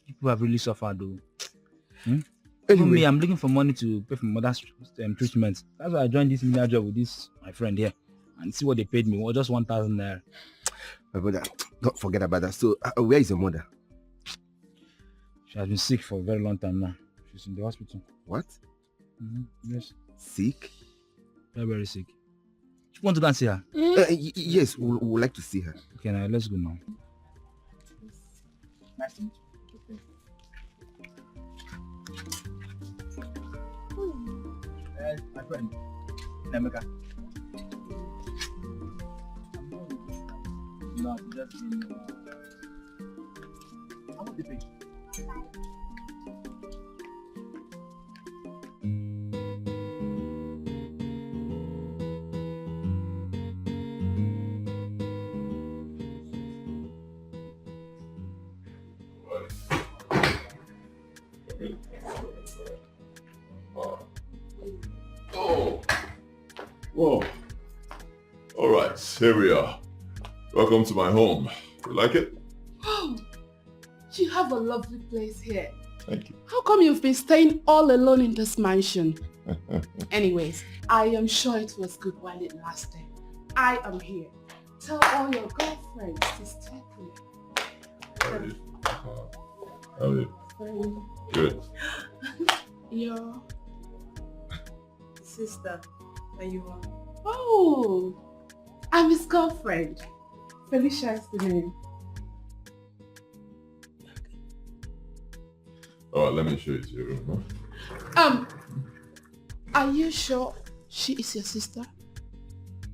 People have really suffered though. Even Anyway. me, I'm looking for money to pay for my mother's treatment. That's why I joined this menial job with this my friend here. And see what they paid me. Well, just 1,000 naira. My brother, don't forget about that. So, where is your mother? She has been sick for a very long time now. She's in the hospital. What? Yes. Sick? Very, very sick. You want to go and see her? Yes, we would like to see her. Okay, now let's go now. Nice to meet you. My friend, Nemeka. No, just how much do you pay? Whoa. All right, here we are. Welcome to my home. You like it? Oh, you have a lovely place here. Thank you. How come you've been staying all alone in this mansion? Anyways, I am sure it was good while it lasted. I am here. Tell all your girlfriends to stay here. How are you? How are you? Good. Your sister, and you are? Oh, I'm his girlfriend. Felicia is the name. All right, let me show you to your room. Huh? Are you sure she is your sister?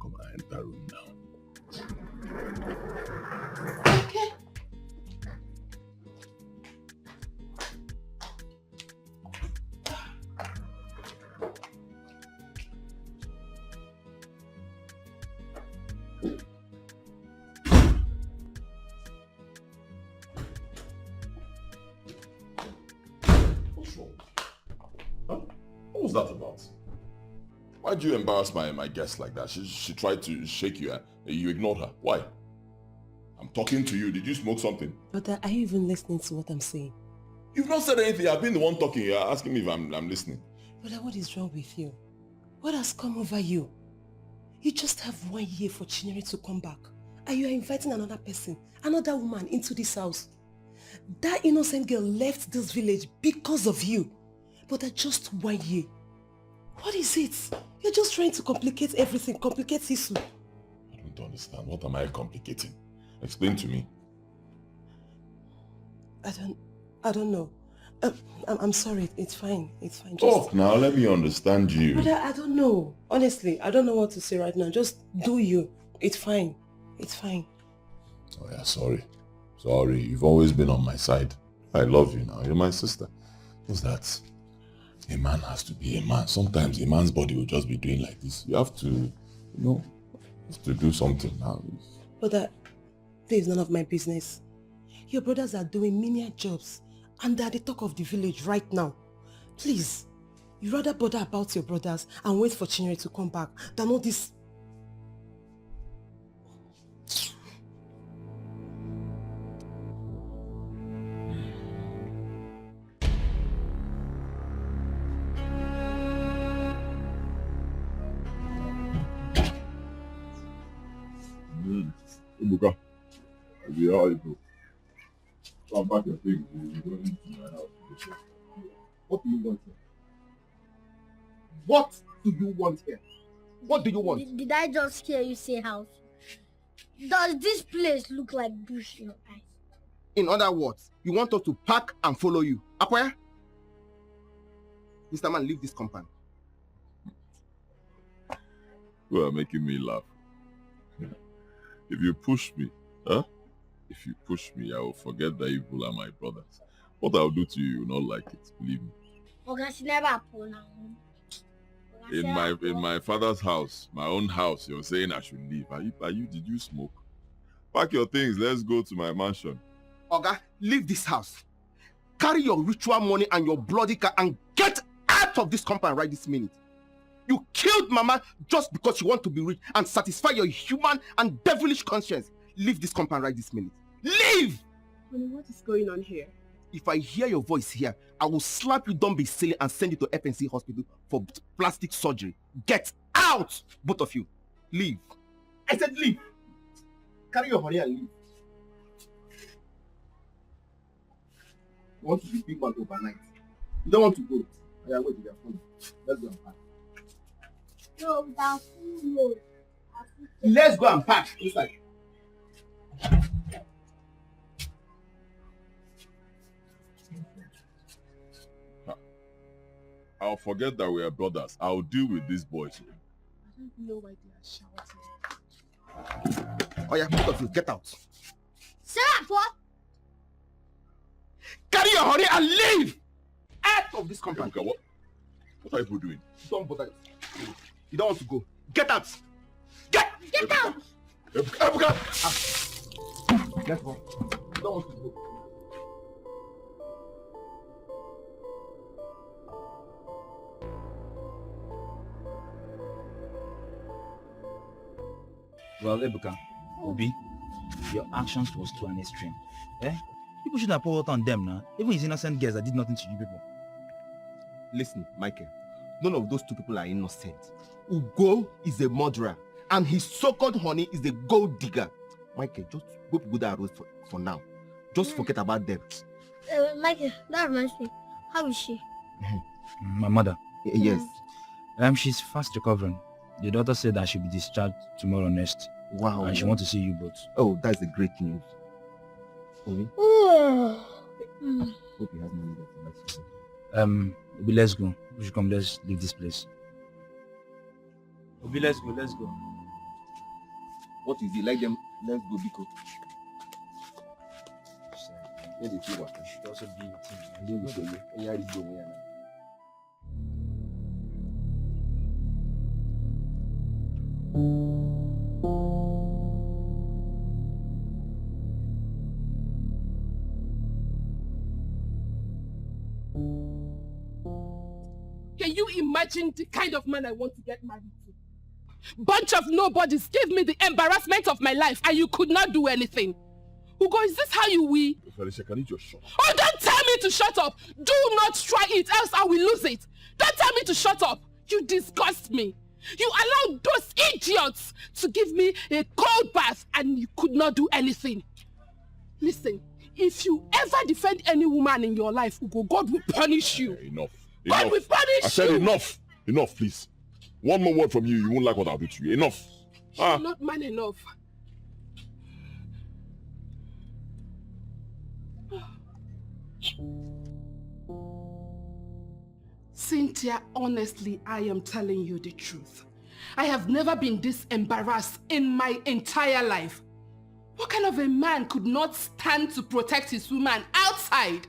Come on, enter room now. Okay. What's wrong? Huh? What was that about? Why did you embarrass my guest like that? She tried to shake you and you ignored her. Why? I'm talking to you. Did you smoke something? But are you even listening to what I'm saying? You've not said anything. I've been the one talking. You're asking me if I'm listening. Brother, what is wrong with you? What has come over you? You just have 1 year for Chinyere to come back. And you are inviting another person, another woman into this house. That innocent girl left this village because of you. But that's just 1 year. What is it? You're just trying to complicate everything, complicate issue. I don't understand. What am I complicating? Explain to me. I don't know. I'm sorry. It's fine. It's fine. Talk now. Let me understand you. Brother, I don't know. Honestly, I don't know what to say right now. Just do you. It's fine. It's fine. Oh yeah, sorry. Sorry, you've always been on my side. I love you now. You're my sister. What's that? A man has to be a man. Sometimes a man's body will just be doing like this. You have to, to do something now. But this is none of my business. Your brothers are doing menial jobs and they're the talk of the village right now. Please, you rather bother about your brothers and wait for Chinyere to come back than all this. Ibuka, we are able. Come back your things. You're going to my house. What do you want here? What do you want here? What do you want? Did I just hear you say house? Does this place look like bush in your eyes? In other words, you want us to pack and follow you. Apoya? Mr. Man, leave this compound. You are making me laugh. If you push me, if you push me, I will forget that evil are my brothers. What I'll do to you, you will not like it, believe me. In my father's house, my own house, you're saying I should leave. Did you smoke? Pack your things, let's go to my mansion. Oga, leave this house. Carry your ritual money and your bloody car and get out of this compound right this minute. You killed Mama just because you want to be rich and satisfy your human and devilish conscience. Leave this compound right this minute. Leave! Honey, what is going on here? If I hear your voice here, I will slap you down be silly and send you to FNC hospital for plastic surgery. Get out, both of you. Leave. I said leave. Carry your money and leave. You want to be big man overnight. You don't want to go. I am waiting for your phone. Let's go and pack. No, without food. Let's go and pack inside. I'll forget that we are brothers. I'll deal with these boys. I don't know why they are shouting. Oh yeah, both of you, get out. Shut up, what? Carry your honey and leave! Out of this compound. Ebuka, what are you doing? Don't bother. You don't want to go. Get out! Get out! Ebuka! Let's go. You don't want to go. Well, Ebuka, Obi, your actions was to an extreme. People should have poured water on them now. Even his innocent girls that did nothing to you people. Listen, Michael, none of those two people are innocent. Ugo is a murderer, and his so-called honey is a gold digger. Michael, just go that road for now. Just forget about them. Michael, that reminds me. How is she? My mother? Yes. She's fast recovering. The doctor said that she'll be discharged tomorrow next. Wow. And she wants to see you both. Oh, that's a great news. Obi? Oh. Hope he has money there. Obi, let's go. We should come, let's leave this place. Obi, let's go. What is it? Like them, let's go, Biko. Where they feel what? should also be with him. I don't know. Where you go? Where now? Can you imagine the kind of man I want to get married to? Bunch of nobodies gave me the embarrassment of my life and you could not do anything. Ugo, is this how you will? Felicia, can you just shut up? Oh, don't tell me to shut up. Do not try it, else I will lose it. Don't tell me to shut up. You disgust me. You allowed those idiots to give me a cold bath and you could not do anything. Listen, if you ever defend any woman in your life, Ugo, God will punish you. Enough. God will punish you. I said enough. Enough, please. One more word from you, you won't like what I'll do to you. Enough. You're not man enough. Cynthia, honestly, I am telling you the truth. I have never been this embarrassed in my entire life. What kind of a man could not stand to protect his woman outside?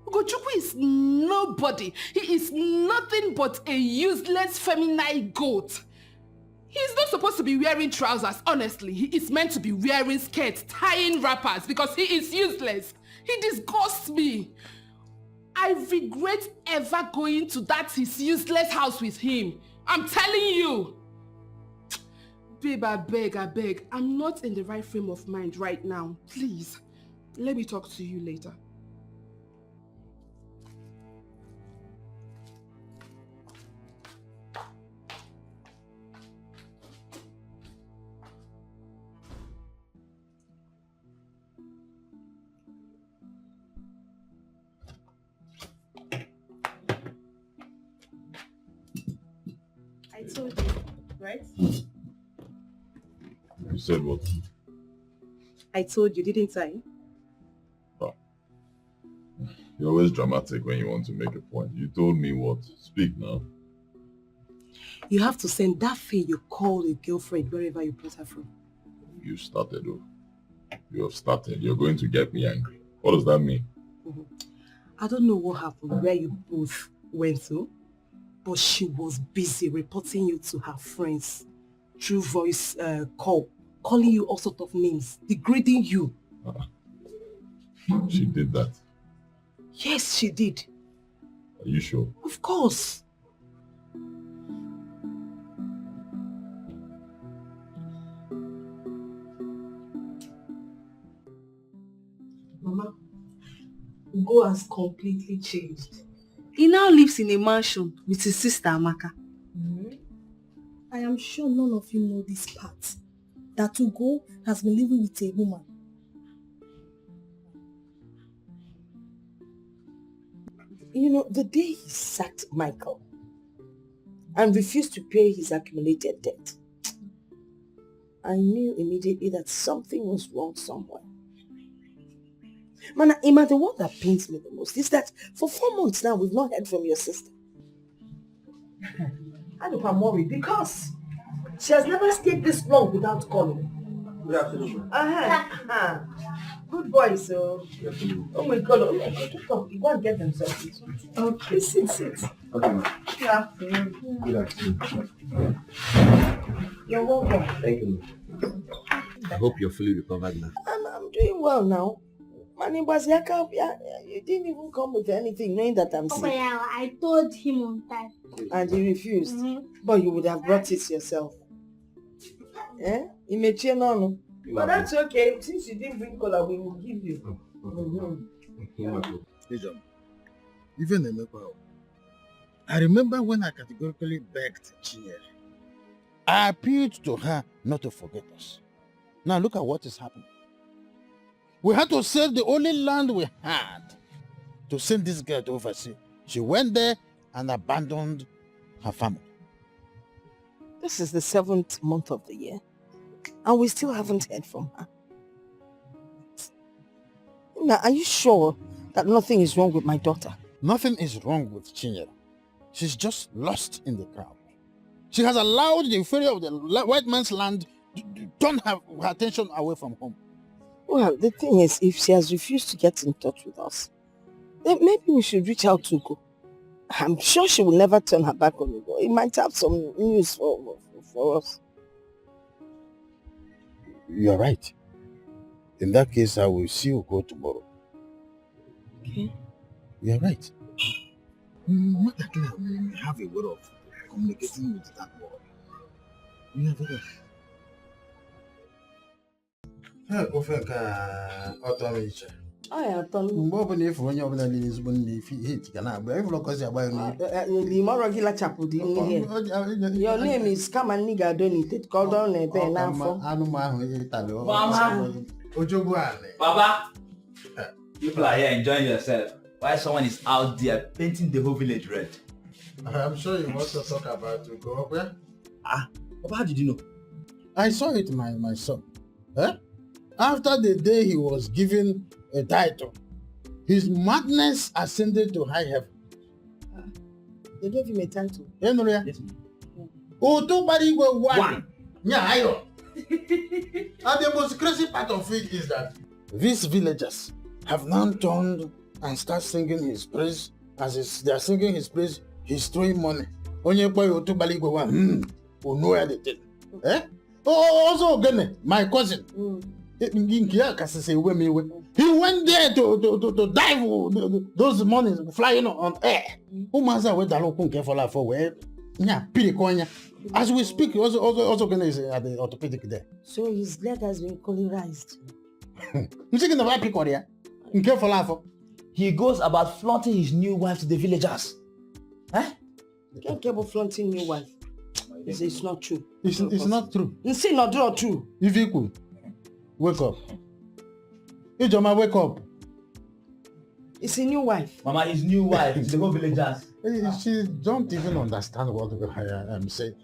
Ugochukwu is nobody. He is nothing but a useless feminine goat. He is not supposed to be wearing trousers, honestly. He is meant to be wearing skirts, tying wrappers, because he is useless. He disgusts me. I regret ever going to that his useless house with him. I'm telling you. Babe, I beg. I'm not in the right frame of mind right now. Please, let me talk to you later. I told you, right? You said what? I told you, didn't I? Oh. You're always dramatic when you want to make a point. You told me what? Speak now. You have to send that fee you call a girlfriend wherever you brought her from. You started, oh. You have started. You're going to get me angry. What does that mean? I don't know what happened, where you both went to, but she was busy reporting you to her friends through voice call, calling you all sorts of names, degrading you. She did that. Yes, she did. Are you sure? Of course. Mama, Ugo has completely changed. He now lives in a mansion with his sister Amaka. I am sure none of you know this part. That Ugo has been living with a woman. You know, the day he sacked Michael and refused to pay his accumulated debt, I knew immediately that something was wrong somewhere. Man, Ima, the one that pains me the most is that for 4 months now, we've not heard from your sister. I don't I'm worried because she has never stayed this long without calling. Good afternoon. Good boy, so. Oh my God, come, you go and get them something. Okay, sit. Okay, Good afternoon. Good afternoon. You're welcome. Thank you. I hope you're fully recovered now. I'm doing well now. Mani Baziaka, you didn't even come with anything knowing that I'm sick. Yeah, I told him on time. And he refused. But you would have brought it yourself. Eh? You may cheer no. But that's okay. Since you didn't bring cola, we will give you. Even I remember when I categorically begged Chinyere. I appealed to her not to forget us. Now look at what is happening. We had to sell the only land we had to send this girl to overseas. She went there and abandoned her family. This is the 7th month of the year, and we still haven't heard from her. Now, are you sure that nothing is wrong with my daughter? Nothing is wrong with Chinyere. She's just lost in the crowd. She has allowed the inferior of the white man's land to turn her attention away from home. Well, the thing is, if she has refused to get in touch with us, then maybe we should reach out to Ugo. I'm sure she will never turn her back on Ugo. It might have some news for us. You're right. In that case, I will see Ugo tomorrow. Okay. You're right. What we have a way of communicating with that boy. You have a mgbe ọbụla efu onye ọbụla niile ezigbo nne efi ihe etiga na-agba ịfụrụ ọkọzi agba ya n'ihu. Your name is Kama Nniga Donite. Call down a pen now. Baba, people are here enjoying yourself. Why someone is out there painting the whole village red? I'm sure you want to talk about Ugo. Baba, how did you know? I saw it, my son. After the day he was given a title, his madness ascended to high heaven. They gave him a title. Yes, one. Yeah, And the most crazy part of it is that these villagers have now turned and start singing his praise. They are singing his praise, he's throwing money. Onye boy otubali go one, know anything. Eh? Also again, my cousin. He went there to dive those monies flying on air. As we speak, also gonna is at the orthopedic there. So his leg has been colorized. I'm thinking of pick on here. He goes about flaunting his new wife to the villagers. Eh? You can't care about flaunting new wife. It's not true. It's not true. It's not true. If you could wake up. Ijoma, wake up. It's a new wife. Mama, his new wife, the whole villagers. She don't even understand what I am saying.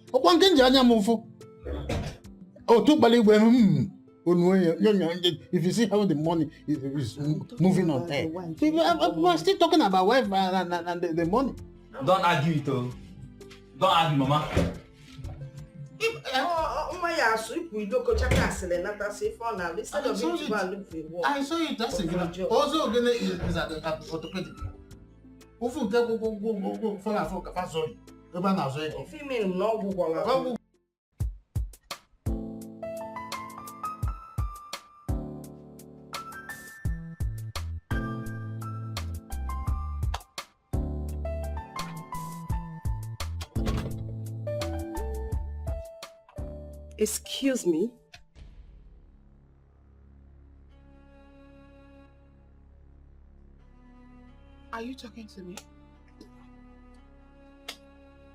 If you see how the money is moving on air. We're still talking about wife and the money. Don't argue it, though. Don't argue, Mama. I saw it. That's it. Also, is at the orthopedic. Excuse me. Are you talking to me?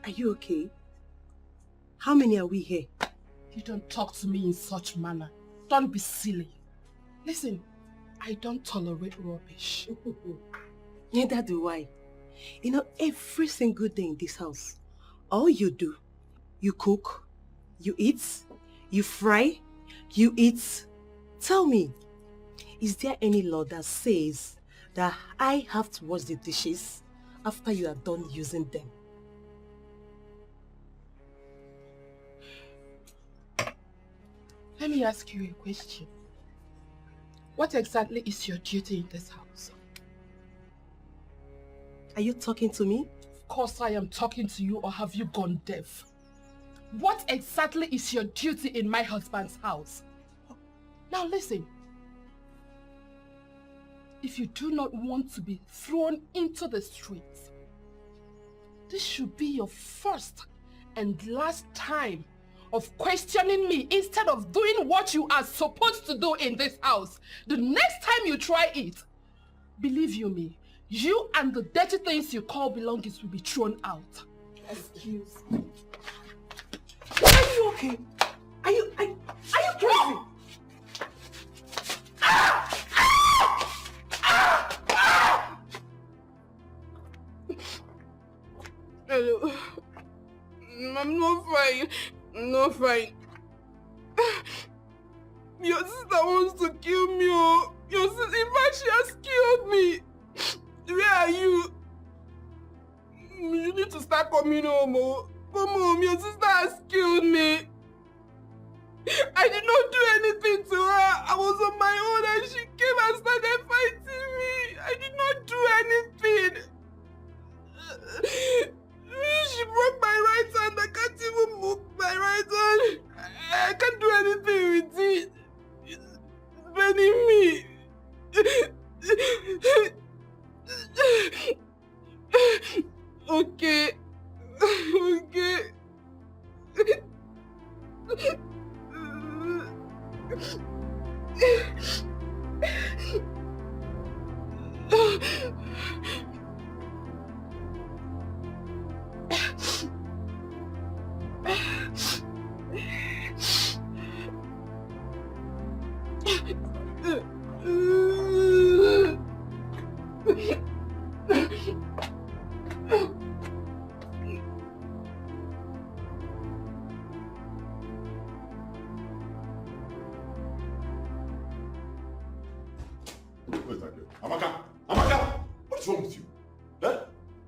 Are you okay? How many are we here? You don't talk to me in such manner. Don't be silly. Listen, I don't tolerate rubbish. Neither do I. You know, every single day in this house, all you do, you cook, you eat, you fry, you eat. Tell me, is there any law that says that I have to wash the dishes after you are done using them? Let me ask you a question. What exactly is your duty in this house? Are you talking to me? Of course I am talking to you, or have you gone deaf? What exactly is your duty in my husband's house? Now listen. If you do not want to be thrown into the streets, this should be your first and last time of questioning me instead of doing what you are supposed to do in this house. The next time you try it, believe you me, you and the dirty things you call belongings will be thrown out. Excuse me. Are you okay? Are you crazy? Hello. I'm not fine. I'm not fine. Your sister wants to kill me. Oh. Your sister, in fact, she has killed me. Where are you? You need to start coming home. Oh. Come home, your sister has killed me. I did not do anything to her. I was on my own and she came and started fighting me. I did not do anything. She broke my right hand. I can't even move my right hand. I can't do anything with it. It's burning me. Okay. Okay. Amaka, what's wrong with you? Eh?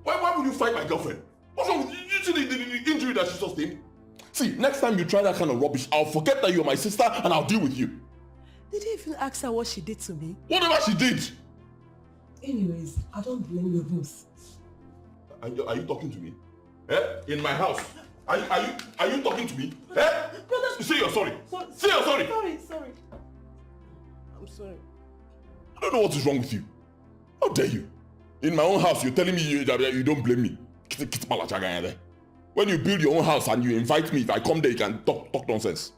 Why would you fight my girlfriend? What's wrong with you? You see the injury that she sustained? See, next next time you try that kind of rubbish, I'll forget that you're my sister and I'll deal with you. Did you even ask her what she did to me? Whatever she did. Anyways, I don't blame your boss. Are you talking to me? In my house? Are you talking to me? Brother, say you're sorry. Say you're sorry. Sorry. I'm sorry. I don't know what is wrong with you. How dare you? In my own house, you're telling me you don't blame me. When you build your own house and you invite me, if I come there, you can talk nonsense.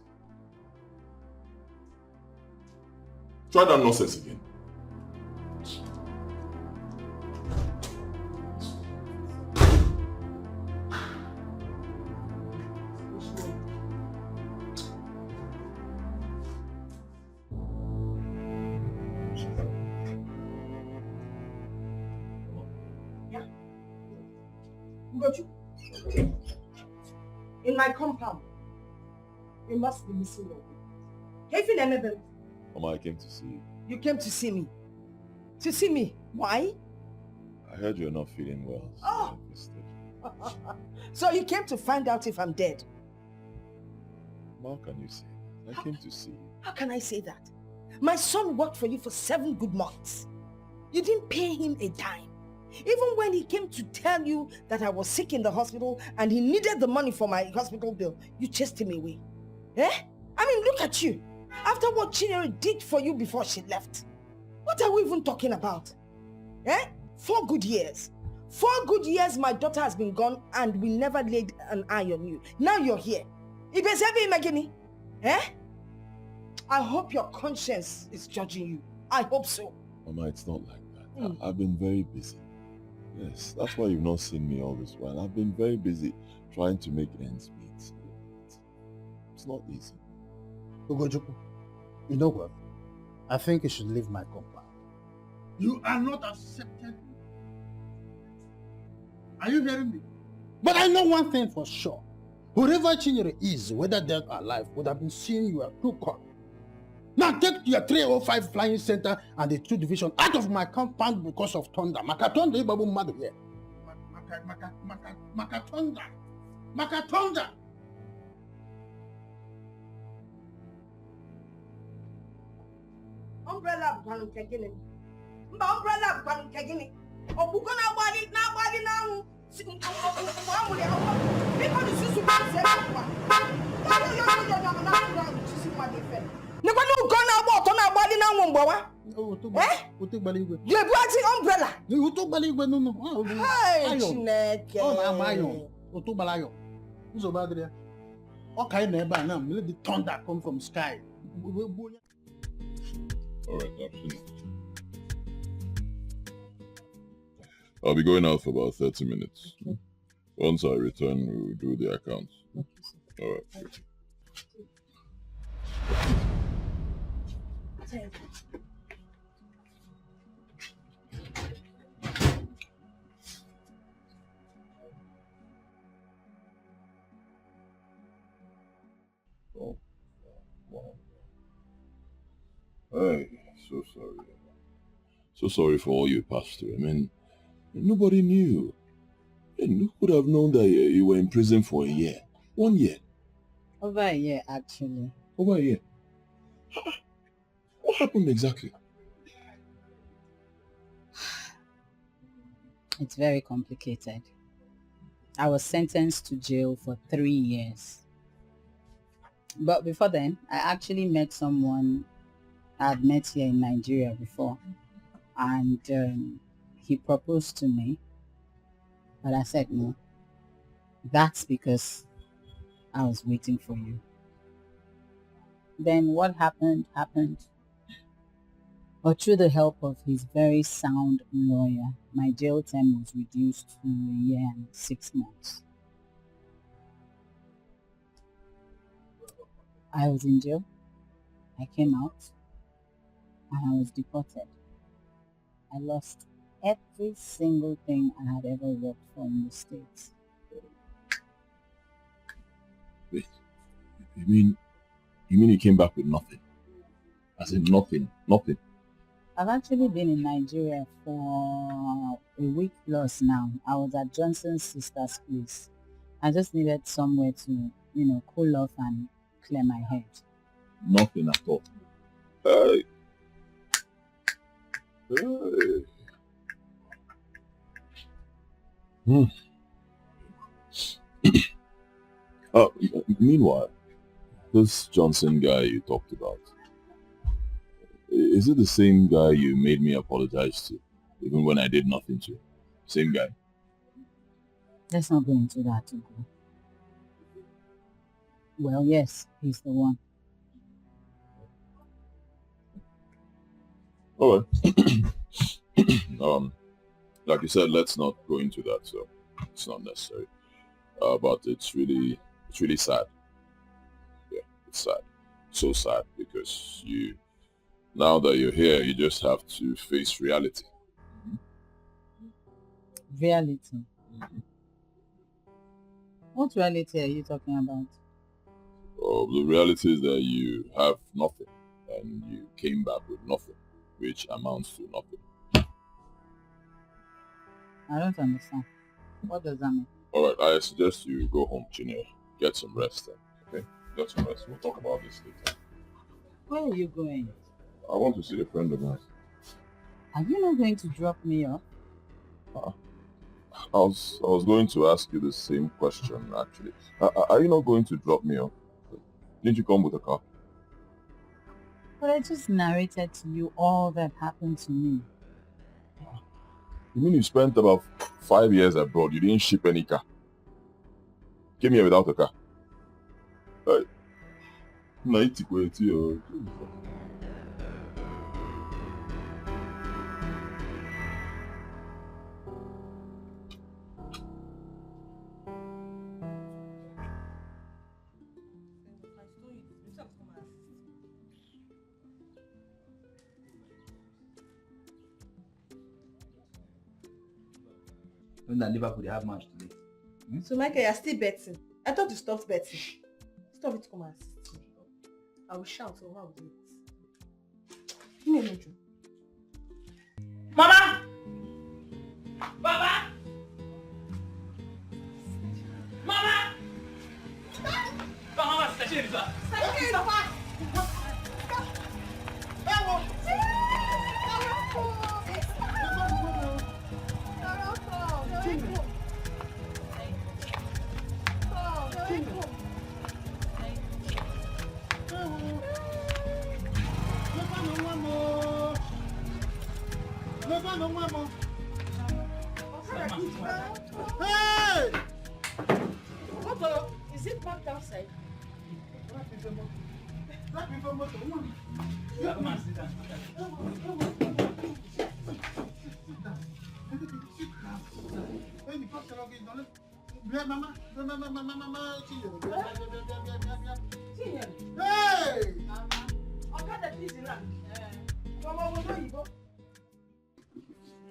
Try that nonsense again. In my compound, you must be missing your way. Mama, I came to see you. You came to see me? To see me? Why? I heard you're not feeling well. Oh! So you came to find out if I'm dead? How can you say that? I came to see you. How can I say that? My son worked for you for 7 good months. You didn't pay him a dime. Even when he came to tell you that I was sick in the hospital and he needed the money for my hospital bill, you chased him away. I mean, look at you. After what Chinyere did for you before she left. What are we even talking about? 4 good years. 4 good years my daughter has been gone and we never laid an eye on you. Now you're here. I hope your conscience is judging you. I hope so. Mama, it's not like that. I've been very busy. Yes, that's why you've not seen me all this while. I've been very busy trying to make ends meet. It's not easy. Ugochukwu, you know what? I think you should leave my compound. You are not accepted. Are you hearing me? But I know one thing for sure. Whoever Chinyere is, whether dead or alive, would have been seeing you at 2 o'clock. Now take your 305 flying center and the 2 division out of my compound because of thunder. Makatonda, Ibabu mother here. Makatonda. Umbrella bukanu kegini. Mba umbrella bukanu kegini. Obuko na body now. Because you should say no, go now, what on our body now, Mumbawa? Who took Baligwe? You're watching umbrella. You took Baligwe, no. Hey, Chineke. Oh, I'm Mayo. Otu Balayo. Who's about there? Okay, never now. Let the thunder come from sky. Alright, I'm finished. I'll be going out for about 30 minutes. Okay. Once I return, we'll do the accounts. Okay, alright. Oh, wow. Hey, so sorry. So sorry for all you passed through. I mean, nobody knew. And who could have known that you were in prison for a year? 1 year. Over a year, actually. Over a year? What happened exactly? It's very complicated. I was sentenced to jail for 3 years. But before then, I actually met someone I had met here in Nigeria before. And he proposed to me. But I said no. That's because I was waiting for you. Then what happened. But through the help of his very sound lawyer, my jail term was reduced to 1 year and 6 months. I was in jail. I came out. And I was deported. I lost every single thing I had ever worked for in the States. Wait, you mean you came back with nothing? As in nothing? I've actually been in Nigeria for a week plus now. I was at Johnson's sister's place. I just needed somewhere to cool off and clear my head. Nothing at all. Hey. Meanwhile, this Johnson guy you talked about, is it the same guy you made me apologize to, even when I did nothing to? Same guy? Let's not go into that. Ugo. Well, yes, he's the one. All right. Like you said, let's not go into that, so it's not necessary. But it's really sad. Yeah, it's sad. So sad because now that you're here, you just have to face reality. Reality? What reality are you talking about? Oh, the reality is that you have nothing and you came back with nothing, which amounts to nothing. I don't understand. What does that mean? Alright, I suggest you go home, Chinel. Get some rest then, okay? Get some rest. We'll talk about this later. Where are you going? I want to see a friend of mine. Are you not going to drop me off? I was going to ask you the same question, actually. Are you not going to drop me off? Didn't you come with a car? But I just narrated to you all that happened to me. You mean you spent about 5 years abroad, you didn't ship any car? Came here without a car? Hey. When that Liverpool they have match today. So Michael, you're still betting. I thought you stopped betting. Stop it, come and assist me. I will shout or how will do it. Give me a minute. Mama! Baba! Mama! Mama, stay here. Hey! What is it parked outside?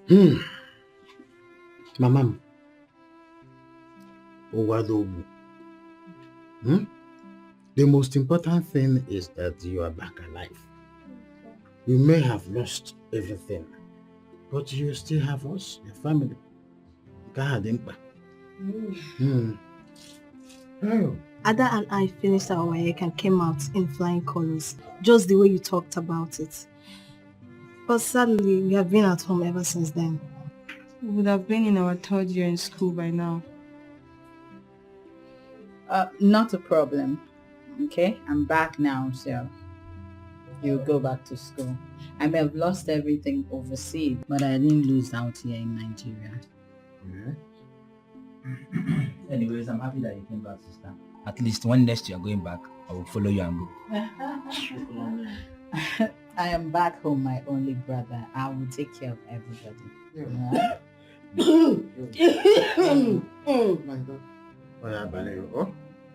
Hey! Mama, the most important thing is that you are back alive. You may have lost everything, but you still have us, your family. Oh. Ada and I finished our work and came out in flying colors, just the way you talked about it. But sadly, we have been at home ever since then. We would have been in our 3rd year in school by now. Not a problem. Okay, I'm back now, so you go back to school. I may have lost everything overseas, but I didn't lose out here in Nigeria. Anyways, I'm happy that you came back, sister. At least when next you are going back, I will follow you and go. I am back home, my only brother. I will take care of everybody.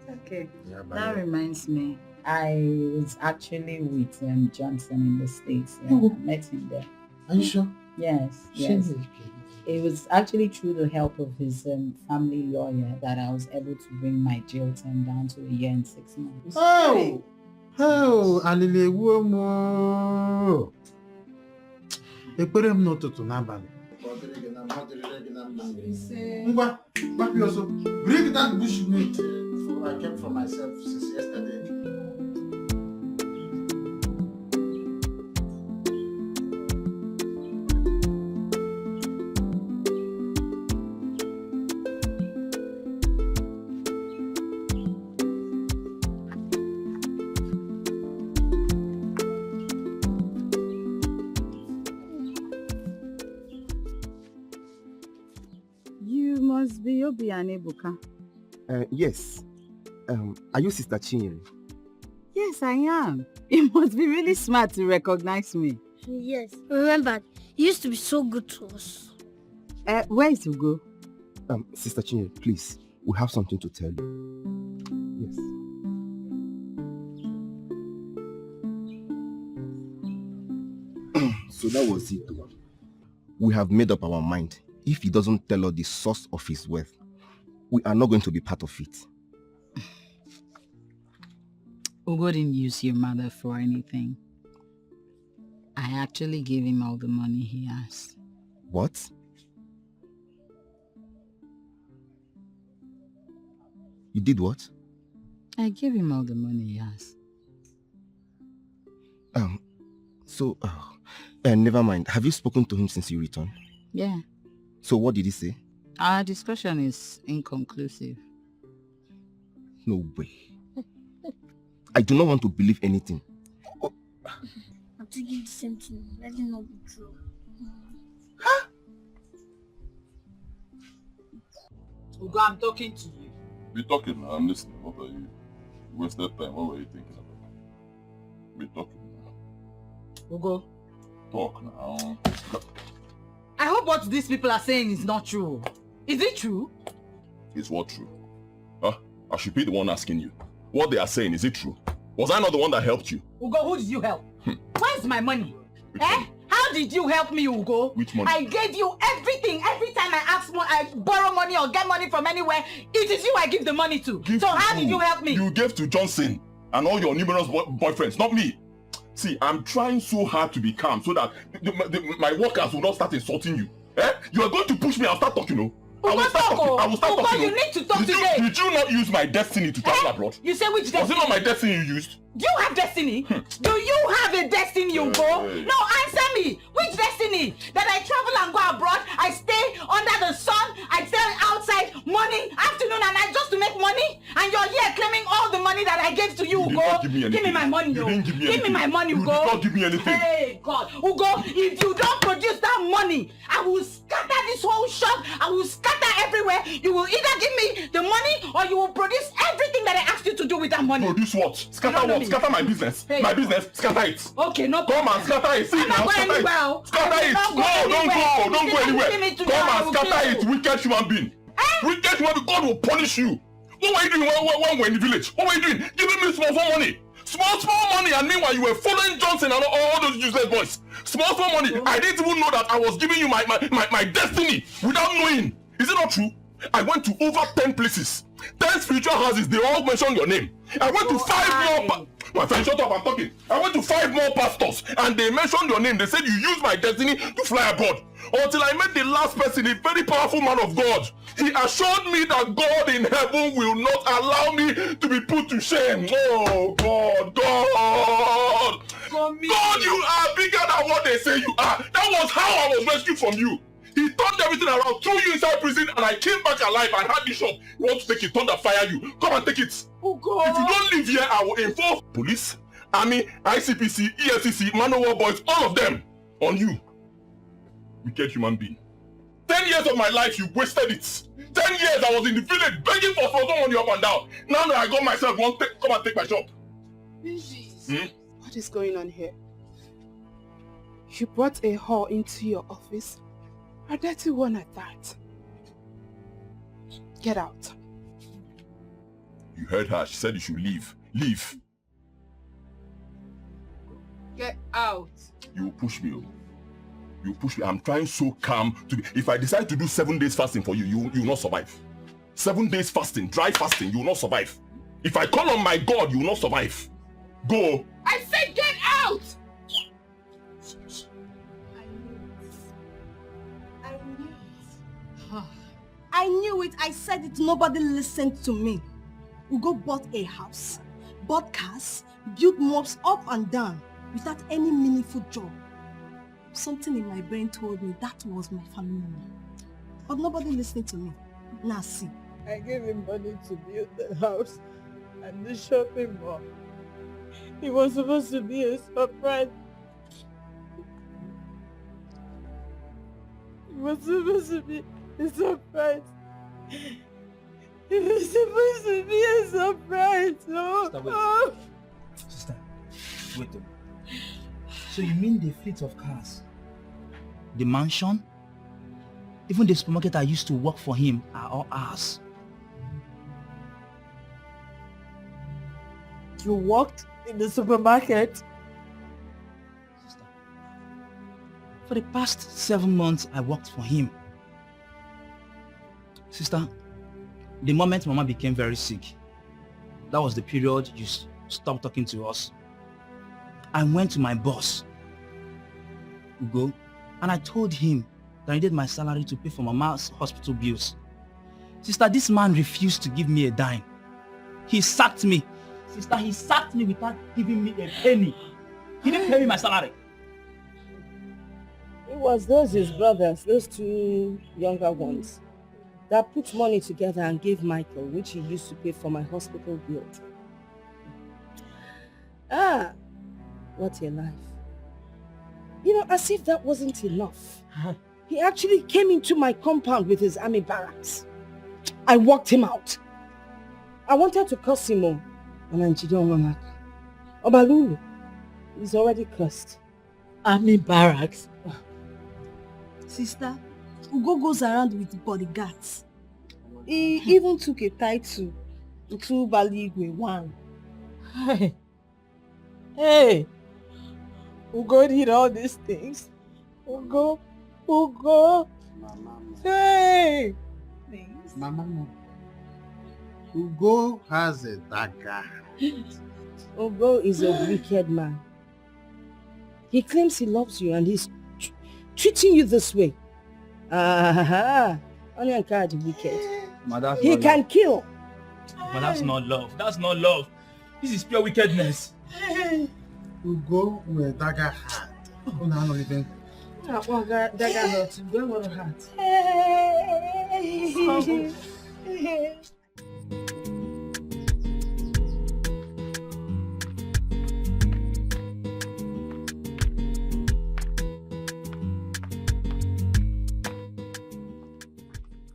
Okay. That reminds me, I was actually with Johnson in the States. I met him there. Are you sure? Yes. It was actually through the help of his family lawyer that I was able to bring my jail term down to 1 year and 6 months. Oh, alile womo. Ekpere m n'ụtụtụ n'abalị. Ngwa, Papi also, bring that bush meat I kept for myself since yesterday. You must be Obi and Ebuka. Yes. Are you Sister Chinyere? Yes, I am. You must be really smart to recognize me. Yes. Remember, you used to be so good to us. Where is Ugo? Sister Chinyere, please. We have something to tell you. Yes. So that was it. We have made up our mind. If he doesn't tell us the source of his wealth, we are not going to be part of it. Ugo didn't use your mother for anything. I actually gave him all the money he asked. What? You did what? I gave him all the money he asked. Never mind. Have you spoken to him since you returned? Yeah. So what did he say? Our discussion is inconclusive. No way. I do not want to believe anything. I'm thinking the same thing. Let it not be true. Ugo, I'm talking to you. Be talking now. I'm listening. What are you? You wasted time. What were you thinking about? Be talking now. Ugo. Talk now. I hope what these people are saying is not true. Is it true? Is what true? I should be the one asking you. What they are saying, is it true? Was I not the one that helped you? Ugo, who did you help? Where's my money? How did you help me, Ugo? Which money? I gave you everything. Every time I borrow money or get money from anywhere, it is you I give the money to. So how did you help me? You gave to Johnson and all your numerous boyfriends, not me. See, I'm trying so hard to be calm so that my workers will not start insulting you. You are going to push me, I'll start talking, no? I will start talking. You need to talk today. Did you not use my destiny to travel abroad? You say which destiny? Was it not my destiny you used? Do you have destiny? Do you have a destiny, Ugo? No, answer me. Which destiny? That I travel and go abroad, I stay under the sun, I stay outside morning, afternoon and night just to make money? And you're here claiming all the money that I gave to you, Ugo. Give me my money, Ugo. Give me my money, Ugo. You did not give me anything. Hey, God. Ugo, if you don't produce that money, I will scatter this whole shop. I will scatter everywhere. You will either give me the money or you will produce everything that I asked you to do with that money. Produce what? Scatter what? Scatter my business. Hey. My business. Scatter it. Okay, no problem. Come and scatter it. See now, scatter it. Scatter it. No, don't go. Don't go anywhere. Come and scatter it, wicked human being. Wicked human being. God will punish you. What were you doing when we're in the village? What were you doing? Giving me small money. Small money, and meanwhile you were following Johnson and all those useless boys. Small money. I didn't even know that I was giving you my destiny without knowing. Is it not true? I went to over 10 places. 10 spiritual houses, they all mentioned your name. I went to 5 more... My friend, shut up, I'm talking. I went to 5 more pastors and they mentioned your name. They said you used my destiny to fly abroad. Until I met the last person, a very powerful man of God. He assured me that God in heaven will not allow me to be put to shame. Oh, God. God, you are bigger than what they say you are. That was how I was rescued from you. He turned everything around, threw you inside prison, and I came back alive and had this shop. You want to take it, thunder fire you. Come and take it. Oh God. If you don't live here, I will inform police, army, ICPC, EFCC, Manowar boys, all of them on you. Wicked human being. 10 years of my life, you wasted it. 10 years I was in the village begging for money up and down. Now that I got myself, come and take my shop. What is going on here? You brought a whore into your office. A dirty one at that. Get out. You heard her. She said you should leave. Leave. Get out. You will push me. You push me. I'm trying so calm to be. If I decide to do 7 days fasting for you, you will not survive. 7 days fasting, dry fasting, you will not survive. If I call on my God, you will not survive. Go. I said get out! knew it, I said it, nobody listened to me. Ugo bought a house, bought cars, built mobs up and down without any meaningful job. Something in my brain told me that was my family name. But nobody listened to me. Now see. I gave him money to build the house and the shopping mall. It was supposed to be a surprise. It was supposed to be a surprise. It was supposed to be a surprise. Oh. Sister, wait. So you mean the fleet of cars, the mansion, even the supermarket I used to work for him are all ours? You worked in the supermarket? Sister, for the past 7 months I worked for him. Sister, the moment Mama became very sick, that was the period you stopped talking to us. I went to my boss, Ugo, and I told him that I needed my salary to pay for Mama's hospital bills. Sister, this man refused to give me a dime. He sacked me. Sister, he sacked me without giving me a penny. He didn't pay me my salary. It was those his brothers, those two younger ones, that put money together and gave Michael, which he used to pay for my hospital bill. Ah, what a life. You know, as if that wasn't enough. He actually came into my compound with his army barracks. I walked him out. I wanted to curse him all. And then she don't want to. Obalulu, he's already cursed. Army barracks? Sister, Ugo goes around with bodyguards. He even took a title to Baligwe 1. Hey, Ugo did all these things. Ugo. Hey! Mama, Ugo has a dagger. Ugo is a wicked man. He claims he loves you and he's treating you this way. Only encourage the wicked. He can kill. But that's not love. That's not love. This is pure wickedness. Ugo with a dagger heart. Dagger heart. Don't want a heart.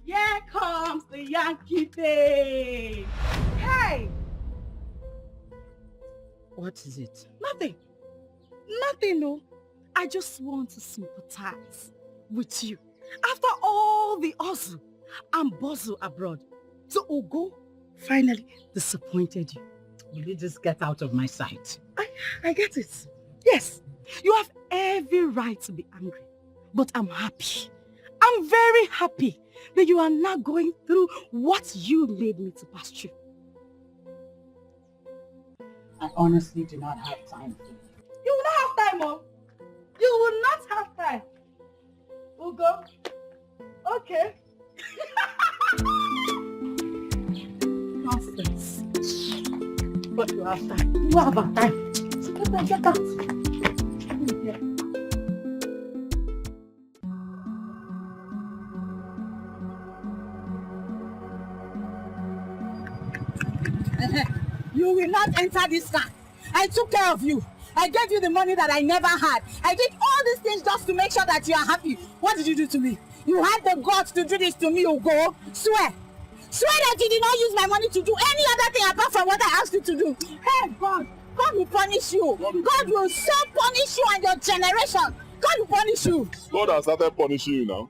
Here comes the Yankee Day. Hey! What is it? Nothing. Nothing, no. I just want to sympathize with you. After all the hustle and bustle abroad, so Ugo finally disappointed you. Will you just get out of my sight? I get it. Yes, you have every right to be angry. But I'm happy. I'm very happy that you are not going through what you made me to pass through. I honestly do not have time for you. You will not have time, Mom. You will not have time. Ugo. Okay. Nonsense. But you have time. You have a time. So get out. You will not enter this car. I took care of you. I gave you the money that I never had. I did all these things just to make sure that you are happy. What did you do to me? You had the guts to do this to me, Ugo. Swear. Swear that you did not use my money to do any other thing apart from what I asked you to do. Hey, God. God will punish you. God will so punish you and your generation. God will punish you. God has started punishing you now.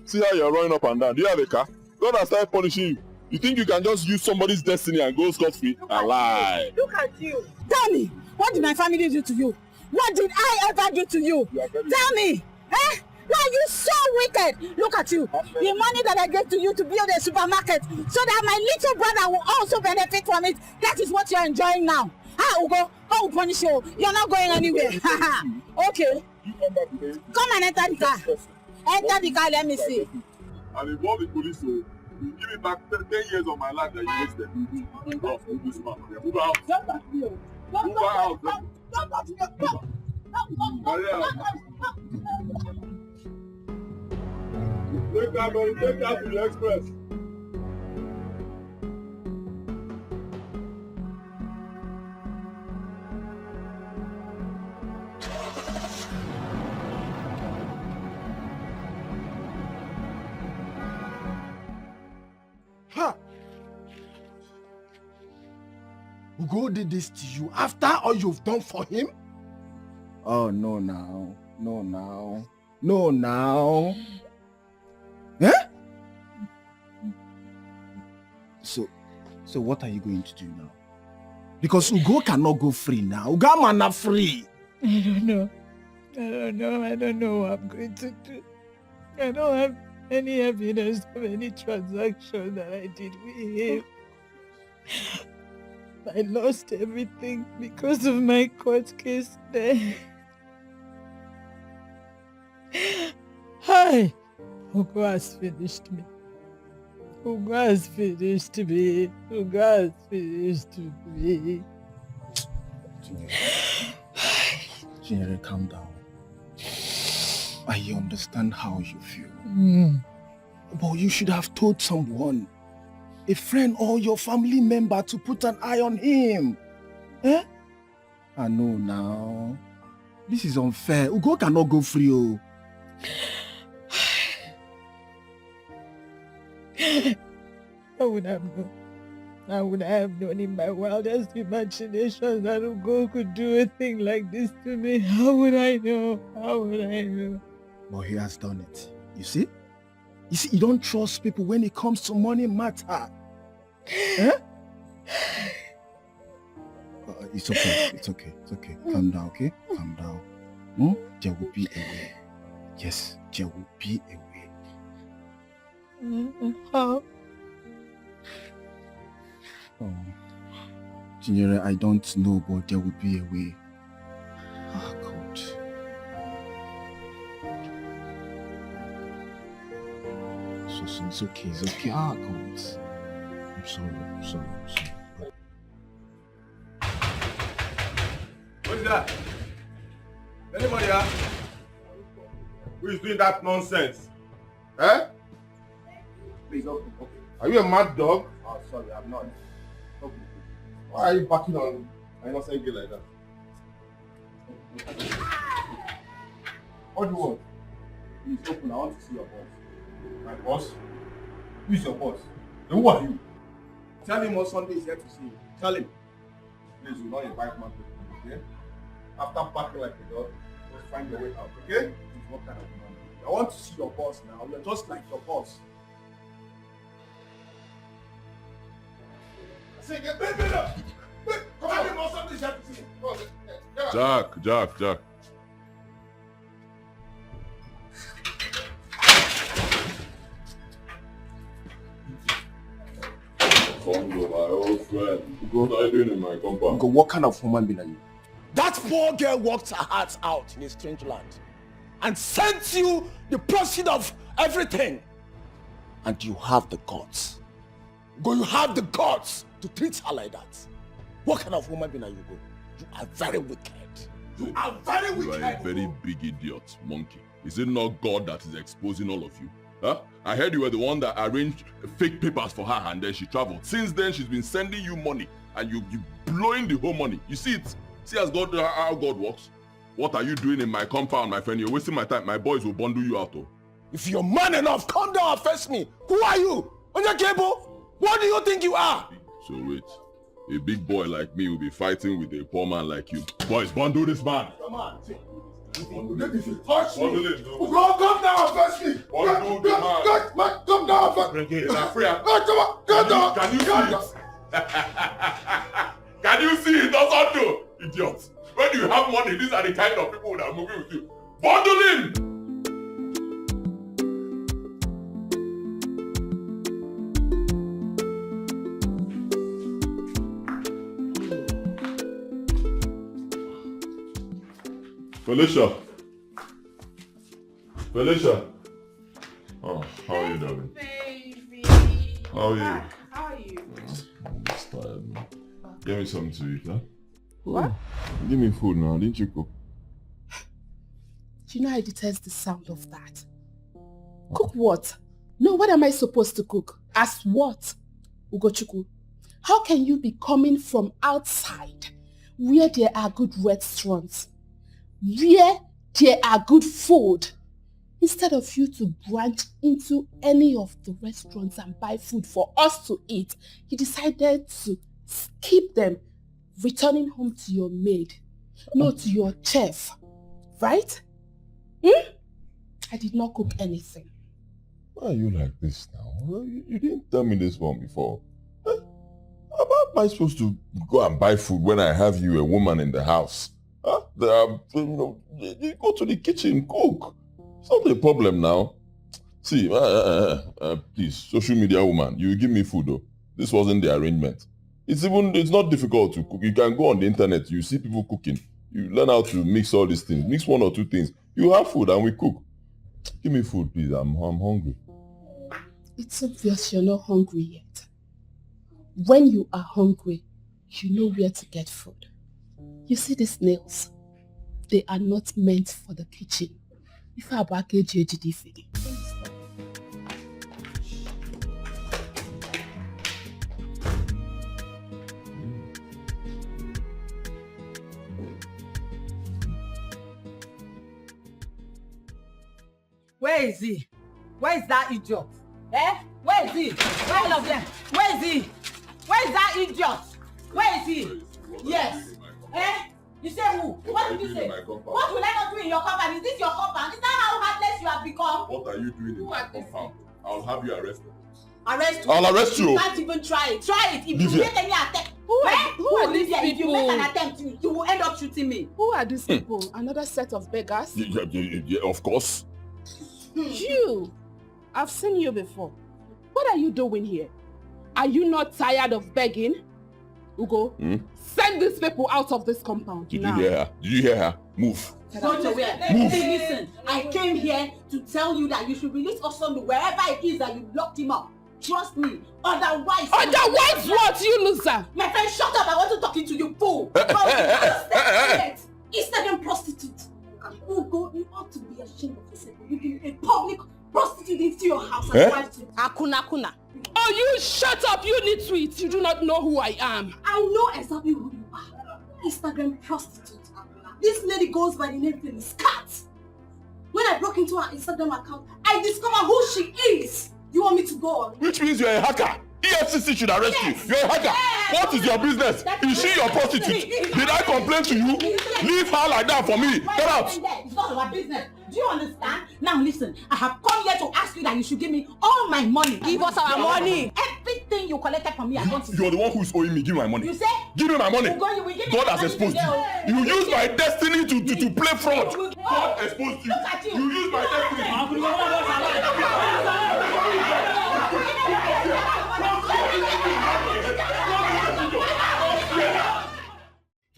See how you're running up and down. Do you have a car? God has started punishing you. You think you can just use somebody's destiny and go scot-free? A lie. Look at you. Tell me, what did my family do to you? What did I ever do to you? Tell me. Eh? Why are you so wicked? Look at you. The money that I gave to you to build a supermarket so that my little brother will also benefit from it. That is what you're enjoying now. Ah, Ugo, God will punish you. You're not going anywhere. Okay. Come and enter the car. Enter the car, let me see. And involve the police. Give me back 10 years of my life that you wasted. Oh, move this man. Move out. Move out. Hurry up. Take that to the express. Ha! Ugo did this to you after all you've done for him? Oh, no now. No now. No now. Eh? So what are you going to do now? Because Ugo cannot go free now. Ugo man not free. I don't know. I don't know what I'm going to do. I don't have any evidence of any transaction that I did with him. I lost everything because of my court case there. Hi! Ugo has finished me. Ugo has finished me. Ugo has finished me. Chinyere, calm down. I understand how you feel. But you should have told someone, a friend or your family member, to put an eye on him. Eh? I know now. This is unfair. Ugo cannot go free. Oh. I would have known in my wildest imagination that Ugo could do a thing like this to me. How would I know? But he has done it. You see, you don't trust people when it comes to money matter. Eh? It's okay. Calm down, okay? Calm down. There will be a way. Yes, there will be a way. How? Oh, Chinyere, I don't know, but there will be a way. Ah, God. So it's okay. Ah, God. I'm sorry. What's that? Anybody here? Who is doing that nonsense? Eh? Please, okay. Are you a mad dog? Oh, sorry, I'm not. Okay. Why are you backing on an innocent girl like that? What do you want? Please open, I want to see your boss. My boss? Who is your boss? And who are you? Tell him on Sunday is here to see you. Tell him. Please, do not invite man to come, okay? After packing like a dog, just find your way out, okay? What kind of man? I want to see your boss now. You're just like your boss. Say, get baby up! Come on, him on Sunday is here to see you. Jack. Congo, my old friend. What are you doing in my compound? What kind of woman be are you? That poor girl worked her heart out in a strange land and sent you the proceeds of everything. And you have the guts. You have the guts to treat her like that. What kind of woman be are you? You are very wicked. You are very wicked. You are a very big idiot, monkey. Is it not God that is exposing all of you? Huh? I heard you were the one that arranged fake papers for her and then she traveled. Since then, she's been sending you money and you blowing the whole money. You see it? See how God works? What are you doing in my compound, my friend? You're wasting my time. My boys will bundle you out. Oh. If you're man enough, come down and face me. Who are you? On your cable? What do you think you are? So wait. A big boy like me will be fighting with a poor man like you. Boys, bundle this man. Come on. If you touch me, come down and face me. Come down and face me. Come down. Can you see it? Can you see it? Doesn't do. Idiot. When you have money, these are the kind of people that are moving with you. Bundle him! Felicia. Oh, how are you doing? Baby. How are you? How are you? I'm just tired. Give me something to eat, huh? What? Give me food now. Didn't you cook? You know I detest the sound of that. Cook what? No, what am I supposed to cook? As what? Ugochukwu, how can you be coming from outside where there are good restaurants, where there are good food, instead of you to branch into any of the restaurants and buy food for us to eat? You decided to skip them, returning home to your maid, not to your chef, right? I did not cook anything. Why are you like this now? You didn't tell me this one before. How am I supposed to go and buy food when I have you, a woman in the house? Huh? You go to the kitchen, cook. It's not a problem now. See, please, social media woman, you give me food though. This wasn't the arrangement. It's not difficult to cook. You can go on the internet, you see people cooking. You learn how to mix all these things. Mix one or two things. You have food and we cook. Give me food, please. I'm hungry. It's obvious you're not hungry yet. When you are hungry, you know where to get food. You see these nails? They are not meant for the kitchen. If I back Where is he? Where is that idiot? Eh? Where is he? Where all of them? Where is he? Where is that idiot? Where is he? Yes. Eh? You say who? What did you say? What will I not do in your compound? Is this your compound? Is that how heartless you have become? What are you doing in my compound? I'll have you arrested. Arrest you? I'll arrest you. You can't even try it. Try it. If you make any attempt, who are these people? If you make an attempt, you will end up shooting me. Who are these people? Another set of beggars? Yeah, of course. You! I've seen you before. What are you doing here? Are you not tired of begging? Ugo, send these people out of this compound Did now. you hear her? Did you hear her? Move. Go to where? Move. Hey, listen, I came here to tell you that you should release Osondu wherever it is that you locked him up. Trust me. Otherwise... Otherwise what, you loser? My friend, shut up. I wasn't talking to you, fool. Instagram prostitute. Ugo, you ought to be ashamed of yourself. You can a public prostitute into your house and wife to... Akuna. Oh, you shut up, you nitwit. You do not know who I am. I know exactly who you are. Instagram prostitute. This lady goes by the name Phyllis Cat. When I broke into her Instagram account, I discovered who she is. You want me to go on? Which means you're a hacker. EFCC should arrest you. You're a hacker. Yes. What is your business? Is she your prostitute? Did I complain to you? Leave her like that for me. Get out. It's not our business. Do you understand? Now listen, I have come here to ask you that you should give me all my money. Give us our money. Everything you collected from me, I want to. You're the one who's owing me. Give me my money. You say? Give me my money. God has exposed you. You used my destiny to play fraud. God exposed you. You used my destiny.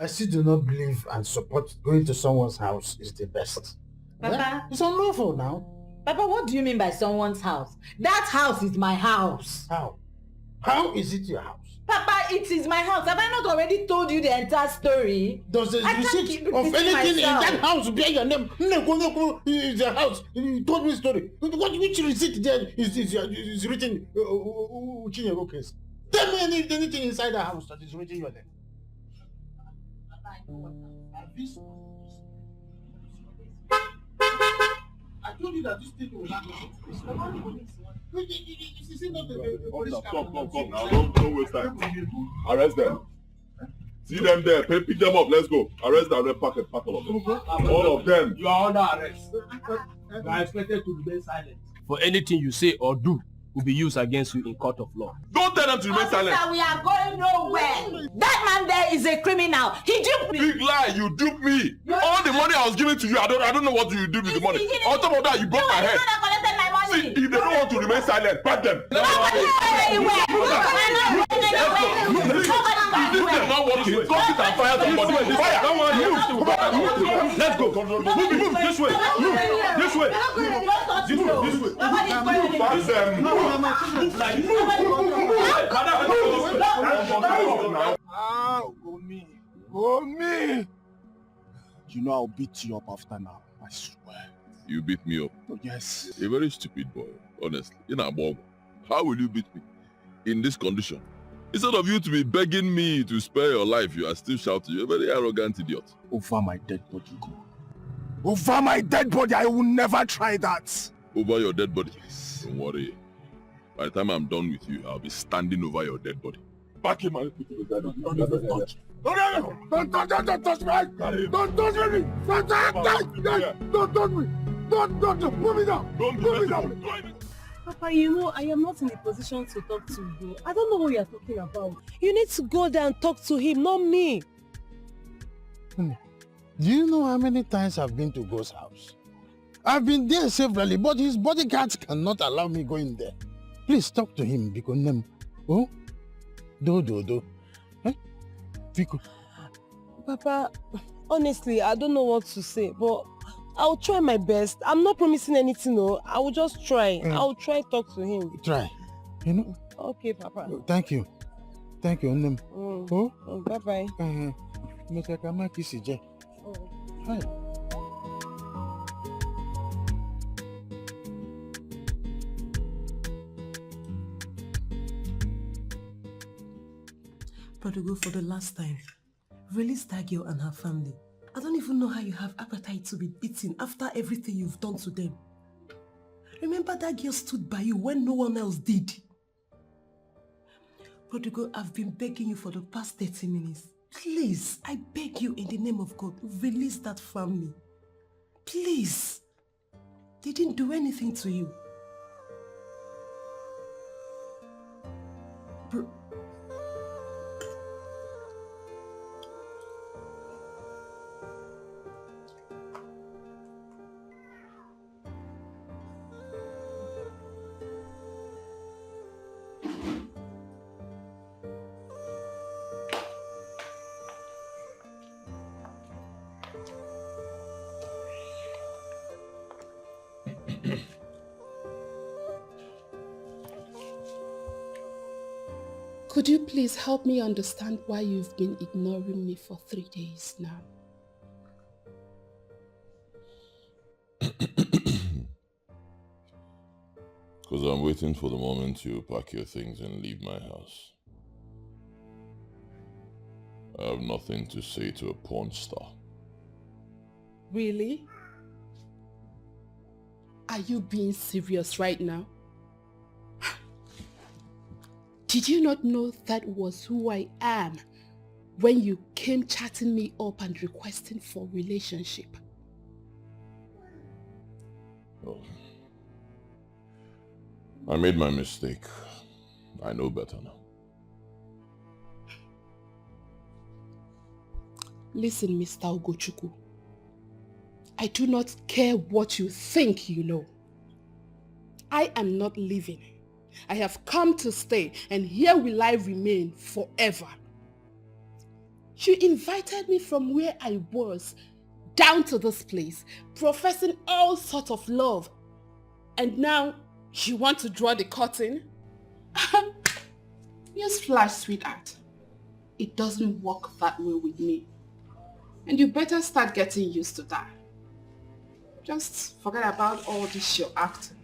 I still do not believe and support going to someone's house is the best. Papa, yeah? It's unlawful now. Papa, what do you mean by someone's house? That house is my house. How? How is it your house? Papa, it is my house. Have I not already told you the entire story? Does the receipt of anything in that house bear your name? Is your house. You told me the story. Which receipt there is written Chinyere case? Tell me anything inside the house that is written your name. I told you that this thing will not go. Come now. Don't waste time. Arrest them. See them there. Pick them up. Let's go. Arrest them and pack all of them. All of them. You are under arrest. You are expected to remain silent. For anything you say or do will be used against you in court of law. Don't tell them to remain silent. We are going nowhere. That man there is a criminal. He duped me. Big lie. You duped me. All the money I was giving to you, I don't know what you did with the money. On top of that, you broke my head. See, if they don't want to remain silent, pack them. If this is not working, go sit and fire somebody. Fire. Let's go. Move this way. Move. This way. way. Don't touch This me. way. This way. Nobody's going anywhere. Pass them. Ah, Omi. You know I'll beat you up after now. I swear. You beat me up? Oh, yes. A very stupid boy, honestly. How will you beat me? In this condition? Instead of you to be begging me to spare your life, you are still shouting. You're a very arrogant idiot. Over my dead body, go. Over my dead body, I will never try that. Over your dead body? Don't worry. By the time I'm done with you, I'll be standing over your dead body. Back in my... Don't touch. Don't touch me! Don't touch me! Don't touch me! Don't put me down! Put me down! Papa, you know, I am not in a position to talk to you. I don't know what you are talking about. You need to go there and talk to him, not me. Do you know how many times I've been to Go's house? I've been there severally, but his bodyguards cannot allow me going there. Please talk to him, because oh, do. Eh? Vico. Papa, honestly, I don't know what to say, but I'll try my best. I'm not promising anything, no. I will just try. I'll try to talk to him. Try. You know? Okay, Papa. Thank you. Thank you, Onem. Oh? Bye-bye. Hi. Prodigal, for the last time, release that girl and her family. I don't even know how you have appetite to be beaten after everything you've done to them. Remember that girl stood by you when no one else did. Prodigal, I've been begging you for the past 30 minutes. Please, I beg you in the name of God, release that family. Please. They didn't do anything to you. Could you please help me understand why you've been ignoring me for 3 days now? Because I'm waiting for the moment you pack your things and leave my house. I have nothing to say to a porn star. Really? Are you being serious right now? Did you not know that was who I am when you came chatting me up and requesting for relationship? Oh. I made my mistake. I know better now. Listen, Mr. Ugochukwu. I do not care what you think you know. I am not leaving. I have come to stay, and here will I remain forever. You invited me from where I was down to this place, professing all sorts of love. And now you want to draw the curtain? Newsflash, sweetheart. It doesn't work that way with me. And you better start getting used to that. Just forget about all this you're acting.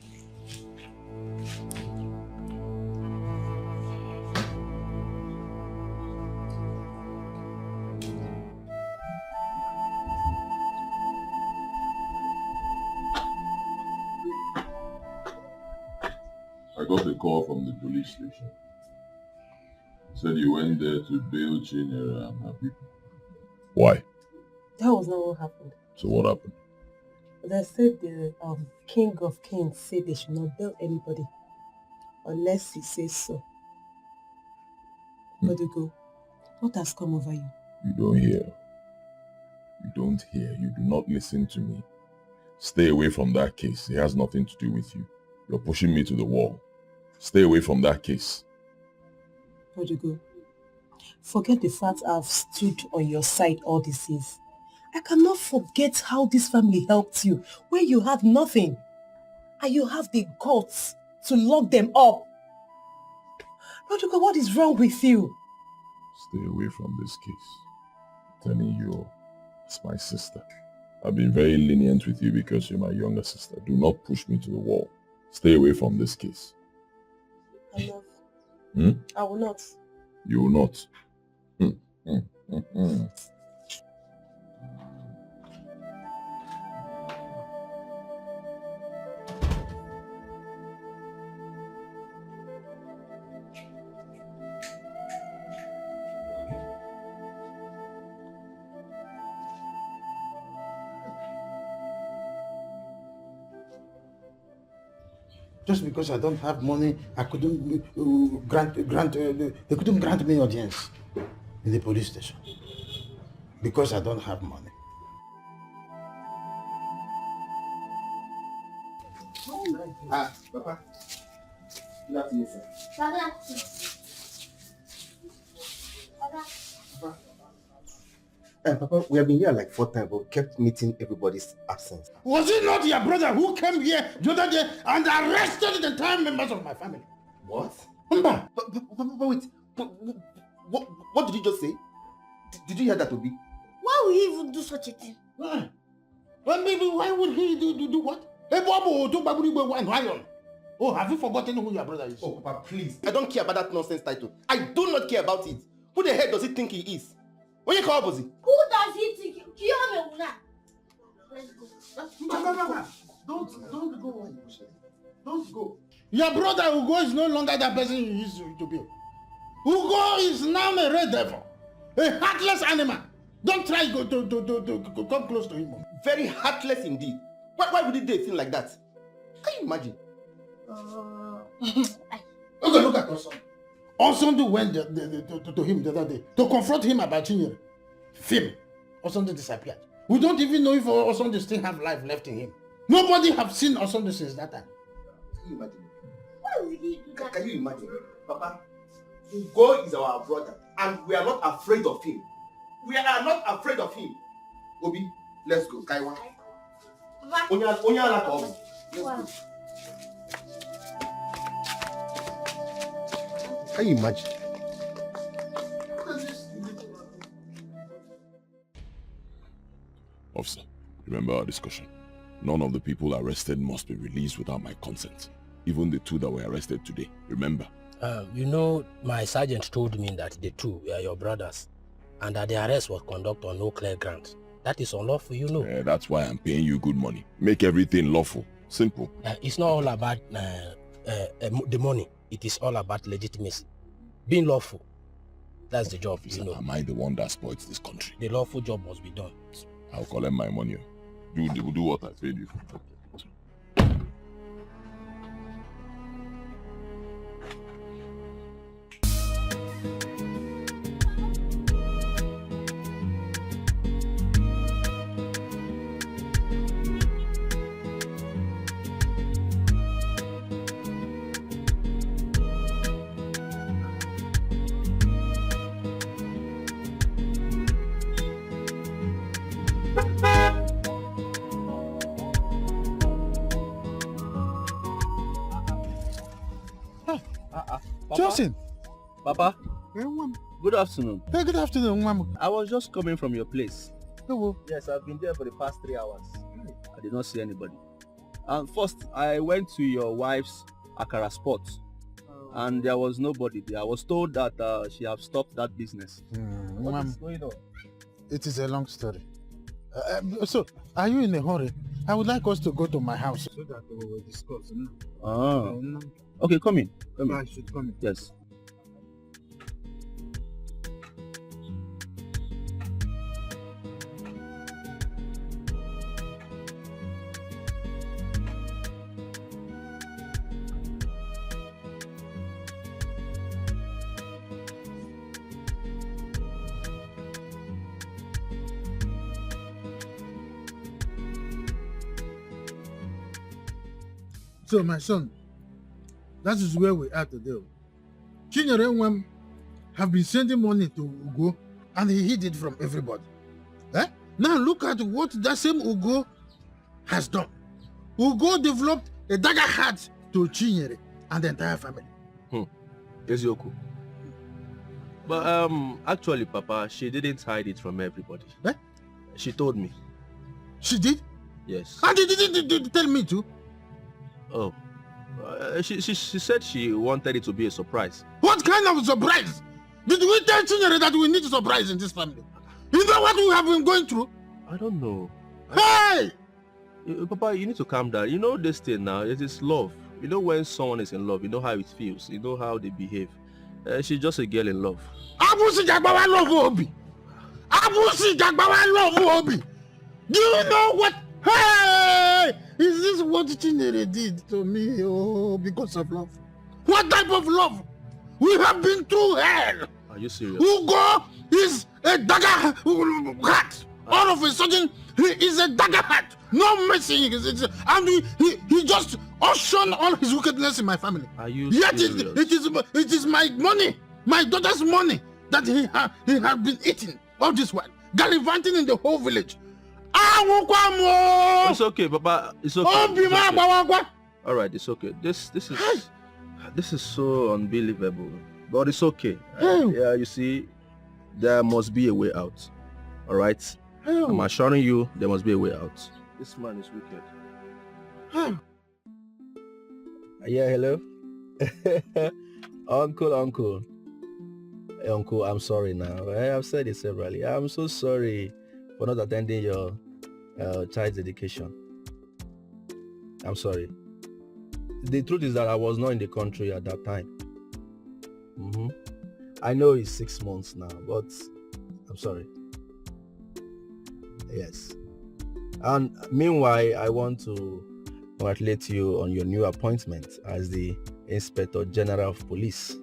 I got a call from the police station. Said you went there to bail Chinyere and her people. Why? That was not what happened. So what happened? They said the King of Kings said they should not bail anybody unless he says so. Prodigal, what has come over you? You don't hear. You don't hear. You do not listen to me. Stay away from that case. It has nothing to do with you. You're pushing me to the wall. Stay away from that case. Prodigal, forget the fact I've stood on your side all these years. I cannot forget how this family helped you when you had nothing. And you have the guts to lock them up. Rodrigo, what is wrong with you? Stay away from this case. I'm telling you, it's my sister. I've been very lenient with you because you're my younger sister. Do not push me to the wall. Stay away from this case. I love. I will not. You will not. Just because I don't have money, I couldn't they couldn't grant me audience in the police station. Because I don't have money. Papa. Good afternoon, sir. Papa, we have been here like 4 times, but we kept meeting everybody's absence. Was it not your brother who came here the other day and arrested the entire members of my family? What? Mba. But wait, what did you just say? Did you hear that, Obi? Why would he even do such a thing? Well, maybe why would he do what? Oh, have you forgotten who your brother is? Oh, Papa, please. I don't care about that nonsense title. I do not care about it. Who the hell does he think he is? When you call Bozi? Who does he think? Let's go. Don't go. Don't go. Your brother Ugo is no longer that person you used to be. Ugo is now a red devil, a heartless animal. Don't try to come close to him. Very heartless indeed. Why would he do a thing like that? Can you imagine? Look at Oson. Oson went to him the other day to confront him about Chinyere. Film. Oson disappeared. We don't even know if Oson still have life left in him. Nobody have seen Oson since that time. Can you imagine? Why would he do that? Can you imagine? Papa, Ugo is our brother and we are not afraid of him. We are not afraid of him. Obi, let's go. Kaiwa. Let's go. Can you imagine? Officer, remember our discussion. None of the people arrested must be released without my consent. Even the 2 that were arrested today. Remember? You know, my sergeant told me that the 2 were your brothers and that the arrest was conducted on no clear grounds. That is unlawful, you know. That's why I'm paying you good money. Make everything lawful. Simple. It's not all about the money. It is all about legitimacy. Being lawful. That's the job, Officer, you know. Am I the one that spoils this country? The lawful job must be done. I'll collect my money. Do what I paid you. Johnson. Papa. Hey, good afternoon. Hey, good afternoon, Mama. I was just coming from your place. Hello. Yes, I've been there for the past 3 hours. I did not see anybody. And first, I went to your wife's Akara spot, and there was nobody there. I was told that she have stopped that business. What is going on? It is a long story. So, are you in a hurry? I would like us to go to my house so that we will discuss. Okay, come in. I should come in. Yes. So, my son, that is where we are today. Chinyere Nwam have been sending money to Ugo and he hid it from everybody. Now look at what that same Ugo has done. Ugo developed a dagger heart to Chinyere and the entire family. Ezioku. But actually, Papa, she didn't hide it from everybody. Eh? She told me. She did? Yes. And did tell me too? Oh. She said she wanted it to be a surprise. What kind of surprise? Did we tell Chinyere that we need a surprise in this family? You know what we have been going through? I don't know. Hey! Papa, you need to calm down. You know this thing now, it is love. You know when someone is in love, you know how it feels. You know how they behave. She's just a girl in love. Abusi Jagbawa love Obi. Abusi Jagbawa love Obi. Do you know what? Hey! Is this what Chinyere did to me? Oh, because of love. What type of love? We have been through hell. Are you serious? Ugo is a dagger heart. All of a sudden, he is a dagger heart. No mercy. And he just ushered all his wickedness in my family. Are you Yet serious? it is my money, my daughter's money, that he has been eating all this while, gallivanting in the whole village. It's okay, Papa. It's okay. All right, it's okay. This is so unbelievable, but it's okay. Yeah, you see, there must be a way out. All right, I'm assuring you, there must be a way out. This man is wicked. Yeah, hello. Uncle. Hey, Uncle, I'm sorry now. I've said it severally. I'm so sorry for not attending your child's education. I'm sorry. The truth is that I was not in the country at that time. I know it's 6 months now, but I'm sorry. Yes. And meanwhile, I want to congratulate you on your new appointment as the Inspector General of Police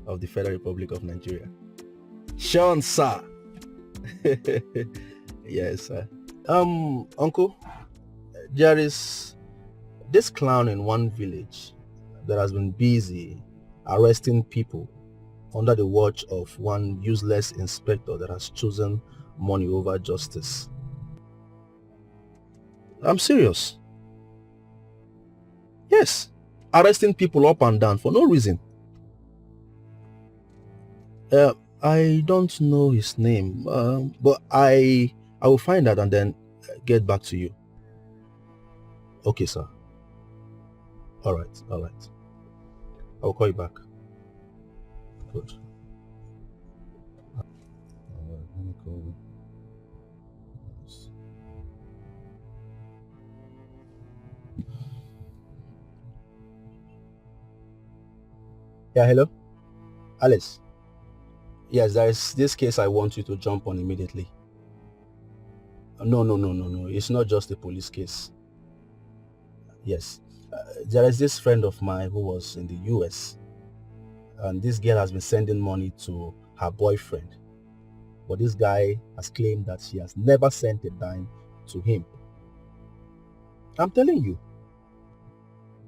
of the Federal Republic of Nigeria. Sean, sir. Yes, sir. Uncle, there is this clown in one village that has been busy arresting people under the watch of one useless inspector that has chosen money over justice. I'm serious. Yes, arresting people up and down for no reason. I don't know his name, but I will find out and then get back to you. Okay, sir. All right. I'll call you back. Good. Let me go. Yeah, hello? Alice. Yes, there is this case I want you to jump on immediately. No. It's not just a police case. Yes. There is this friend of mine who was in the US. And this girl has been sending money to her boyfriend. But this guy has claimed that she has never sent a dime to him. I'm telling you.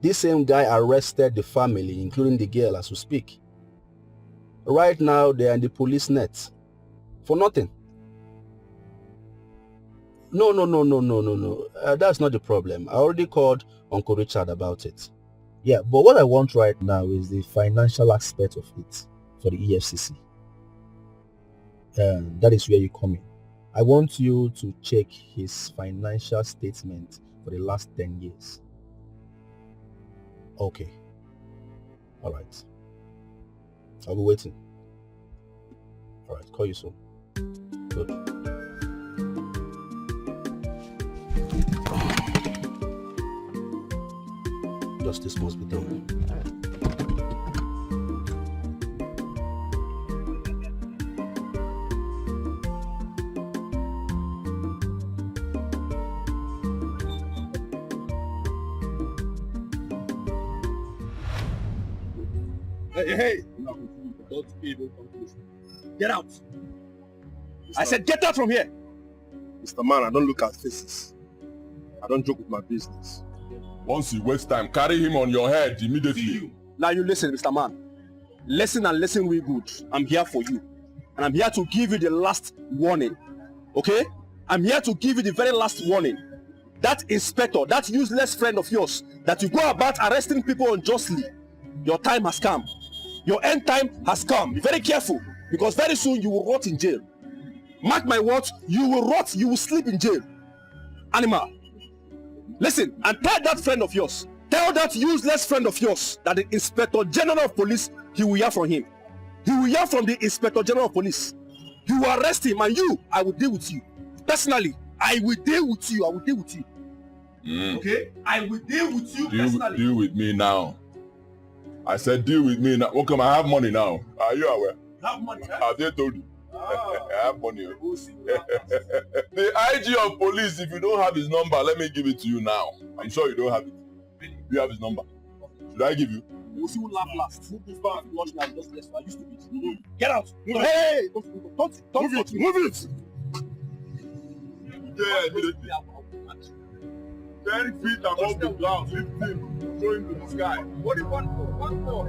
This same guy arrested the family, including the girl, as we speak. Right now, they are in the police net. For nothing. No. That's not the problem. I already called Uncle Richard about it. Yeah, but what I want right now is the financial aspect of it for the EFCC. That is where you come in. I want you to check his financial statement for the last 10 years. Okay. All right. I'll be waiting. All right. Call you soon. Good. Justice must be done. Hey! No, don't even come close. Get out! I said get out from here! Mr. Man, I don't look at faces. I don't joke with my business. Once you waste time, carry him on your head immediately. Now you listen, Mr. Man. Listen and listen real good. I'm here for you. And I'm here to give you the last warning. Okay? I'm here to give you the very last warning. That inspector, that useless friend of yours, that you go about arresting people unjustly, your time has come. Your end time has come. Be very careful, because very soon you will rot in jail. Mark my words, you will rot, you will sleep in jail. Animal. Listen, and tell that friend of yours, tell that useless friend of yours that the Inspector General of Police, he will hear from him. He will hear from the Inspector General of Police. You will arrest him, and you, I will deal with you. Personally, I will deal with you. I will deal with you. Okay? I will deal with you personally. Deal with me now. I said deal with me now. Okay, I have money now. Are you aware? Have money, huh? Have they told you? I have money. The IG of police, if you don't have his number, let me give it to you now. I'm sure you don't have it. Do you have his number? Should I give you? We'll see who laugh last. Move this back. Watch now. Just let's I used to be. Get out. Hey! Don't move it. Move it. Yeah, immediately. 10 feet above the ground, lifting, going to the sky. What do you want for? One more.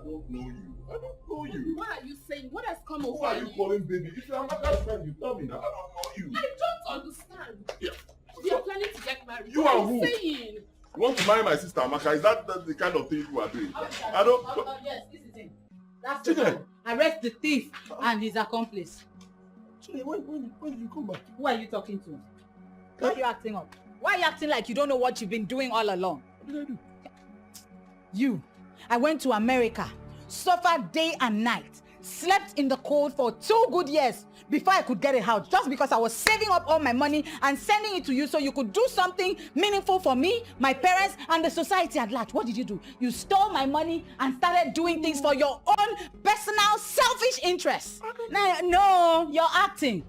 I don't know you. What are you saying? What has come over Who are you calling baby? If you are my best friend, you tell me now. I don't know you. I don't understand. Yeah. We are planning to get married. You what are are you who? saying? You want to marry my sister Amaka? Is that the kind of thing you are doing? I don't. Yes, this is him. That's Chide. the one. Arrest the thief and his accomplice. Chide, when did you come back? Who are you talking to? Why are you acting up? Why are you acting like you don't know what you've been doing all along? What did I do? You. I went to America, suffered day and night, slept in the cold for 2 good years before I could get a house, just because I was saving up all my money and sending it to you so you could do something meaningful for me, my parents, and the society at large. What did you do? You stole my money and started doing things for your own personal, selfish interests. No, you're acting.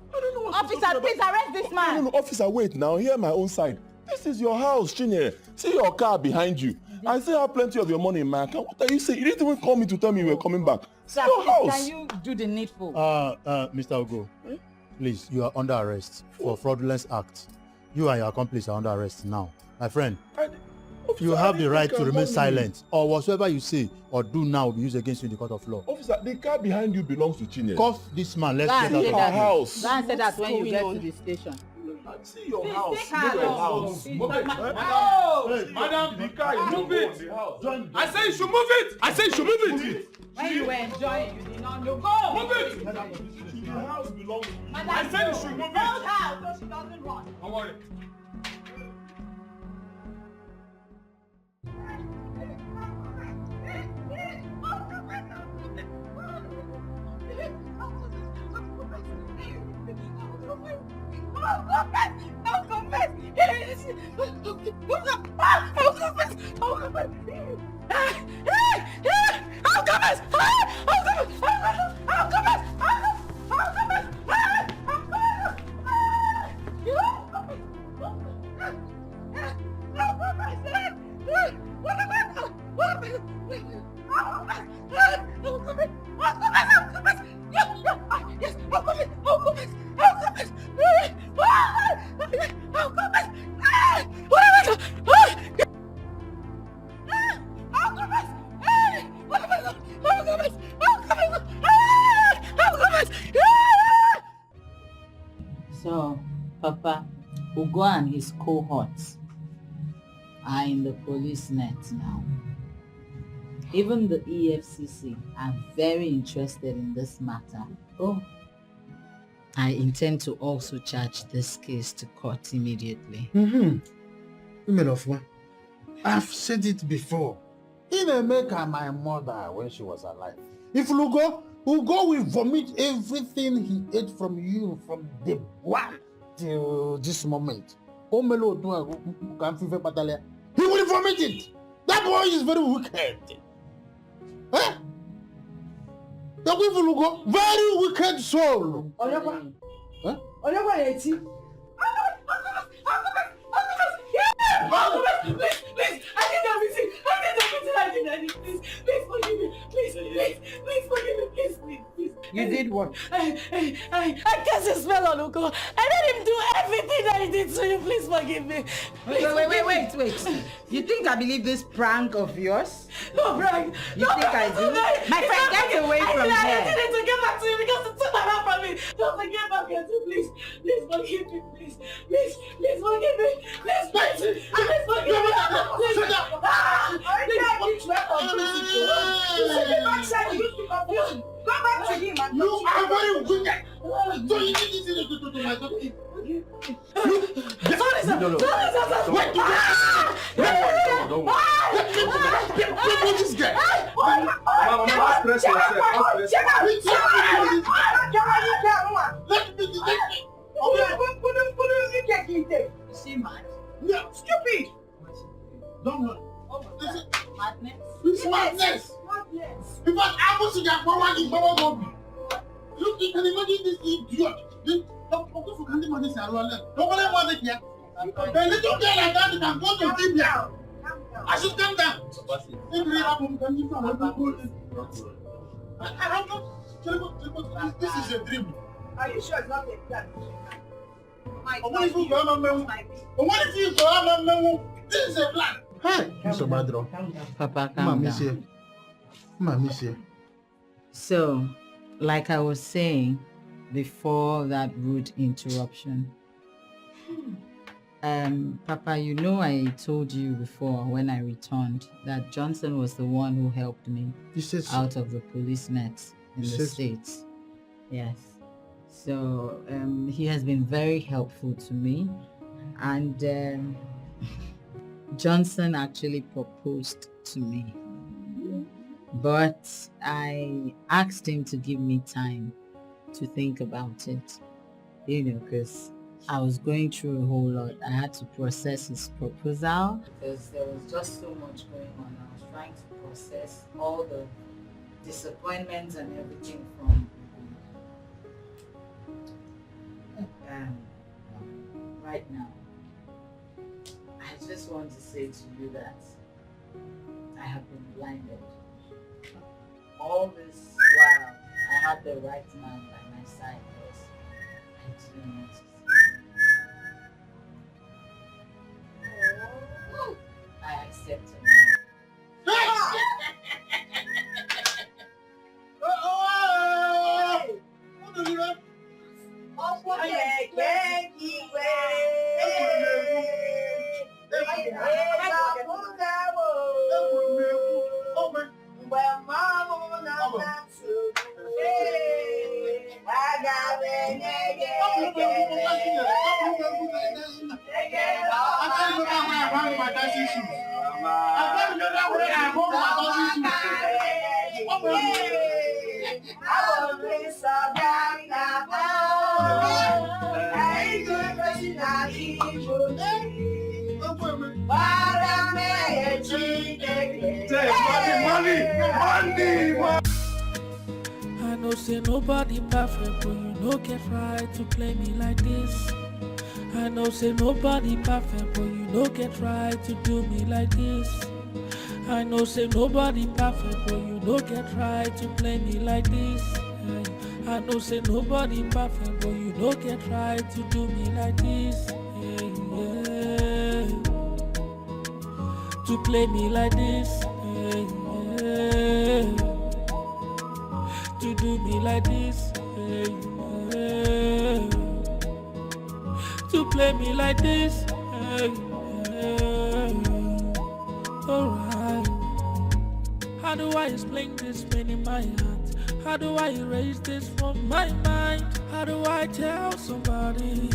Officer, please arrest this man. No, officer, wait now. Hear my own side. This is your house, Chinye. See your car behind you. I still have plenty of your money in my account. What are you saying? You didn't even call me to tell me you were coming back. Sir, your house. can you do the needful? Mr. Ogo, please, you are under arrest for fraudulent act. You and your accomplice are under arrest now. My friend, you have the right to remain silent, or whatsoever you say or do now will be used against you in the court of law. Officer, the car behind you belongs to Chinye. Cuff this man. Let's get out of our house. Go and say that when you get on? to the station. See your Please house. take her Your along. house. Please Move take it. my- Hey, Madam, the car is move it. it. I say you should move it. I say you should move it. When you were enjoying, you did not know. Go! Move it. The house belongs to you. I said you should move Hold it. her so she doesn't run. Don't worry. So, Papa, Ugo and his cohorts are in the police net now. Even the EFCC are very interested in this matter. Oh, I intend to also charge this case to court immediately. Women of one. I've said it before. In America, my mother, when she was alive, if Ugo will vomit everything he ate from you from day one till this moment. He will vomit it. That boy is very wicked. Eh? The people go very wicked soul. Onyekwa. Huh? Onyekwa eti. Please, I did everything. Please forgive me. Please forgive me. Please. You did what? I cast a spell on Ugo. I let him do everything that he did to you. Please forgive me. Wait. You think I believe this prank of yours? No prank. You think I do? My friend, get away from I here. did it to get back to you because it took my heart from me. Just to get back here too. Please forgive me. Please forgive me. Please forgive me. Shut up. Go back to him and you are very wicked. So you did this to my daughter. Sorry, sir. Wait, don't worry. Let me this guy. Mama, don't stress yourself. Is she mad? No, stupid. Don't worry. Listen, madness. It's madness. In fact, I was in that power in Baba Gobi. Look, you can imagine this idiot. Don't want it here. A little girl like that can go to Libya. I should come down. This is a dream. Are you sure it's not a plan? What if you go This is a plan. Hey, Mr. Badro. Papa, calm down. So, like I was saying before that rude interruption, Papa, you know I told you before when I returned that Johnson was the one who helped me out of the police nets in the States. Yes. So he has been very helpful to me, and Johnson actually proposed to me, but I asked him to give me time to think about it, because I was going through a whole lot. I had to process his proposal because there was just so much going on. I was trying to process all the disappointments and everything from right now. I just want to say to you that I have been blinded. All this while I had the right man by my side, but I didn't notice. I accept him. I know say nobody perfect, but you no get right to play me like this. I know say nobody perfect, but you no get right to do me like this. I know say nobody perfect, but you no get right to play me like this. I know say nobody perfect, but you no get right to do me like this. To play me like this. To do me like this. To play me like this. Alright. How do I explain this pain in my heart? How do I erase this from my mind? How do I tell somebody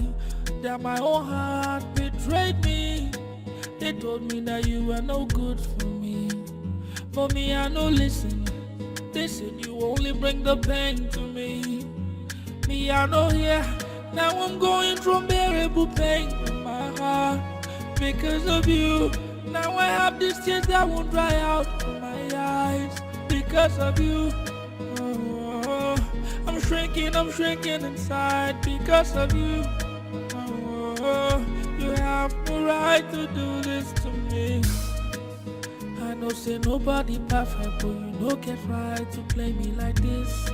that my own heart betrayed me? They told me that you were no good for me. For me, I no listen. They said you only bring the pain to me. Me, I know here. Now I'm going through unbearable pain in my heart because of you. Now I have these tears that won't dry out from my eyes because of you. Oh, I'm shrinking inside because of you. Oh, you have no right to do this to me. I know say nobody perfect, but you no get right to play me like this.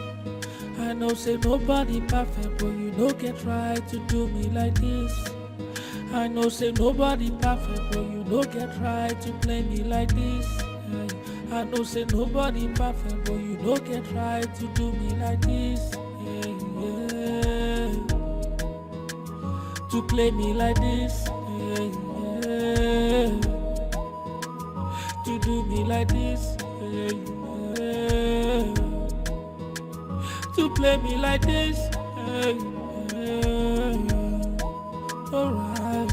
I know say nobody perfect, but you no get right to do me like this. I know say nobody perfect, but you no get right to play me like this. I know say nobody perfect, but you no get right to do me like this. To play me like this. To do me like this. To play me like this. Alright.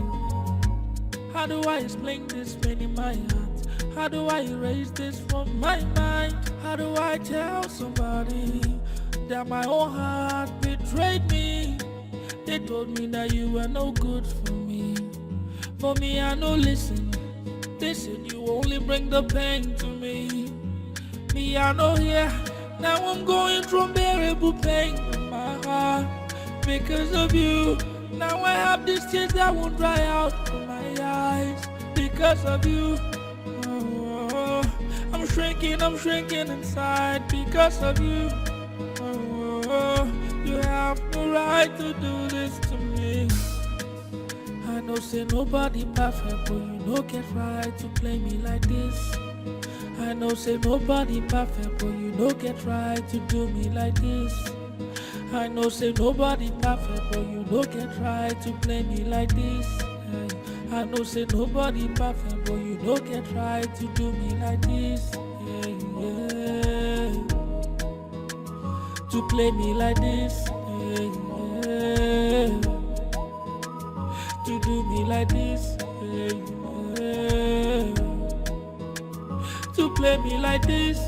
How do I explain this pain in my heart? How do I erase this from my mind? How do I tell somebody that my own heart betrayed me? They told me that you were no good for me. For me, I no listen. They said you only bring the pain to me. Me, I know here. Now I'm going through unbearable pain in my heart because of you. Now I have these tears that won't dry out from my eyes because of you. Oh, I'm shrinking inside because of you. Oh, you have no right to do this to me. I know say nobody perfect, but you no get right to play me like this. I know say nobody perfect, but you no get right to do me like this. I know say nobody perfect, but you no get right to play me like this. I know say nobody perfect, but you no get right to do me like this. To play me like this. To do me like this. To play me like this.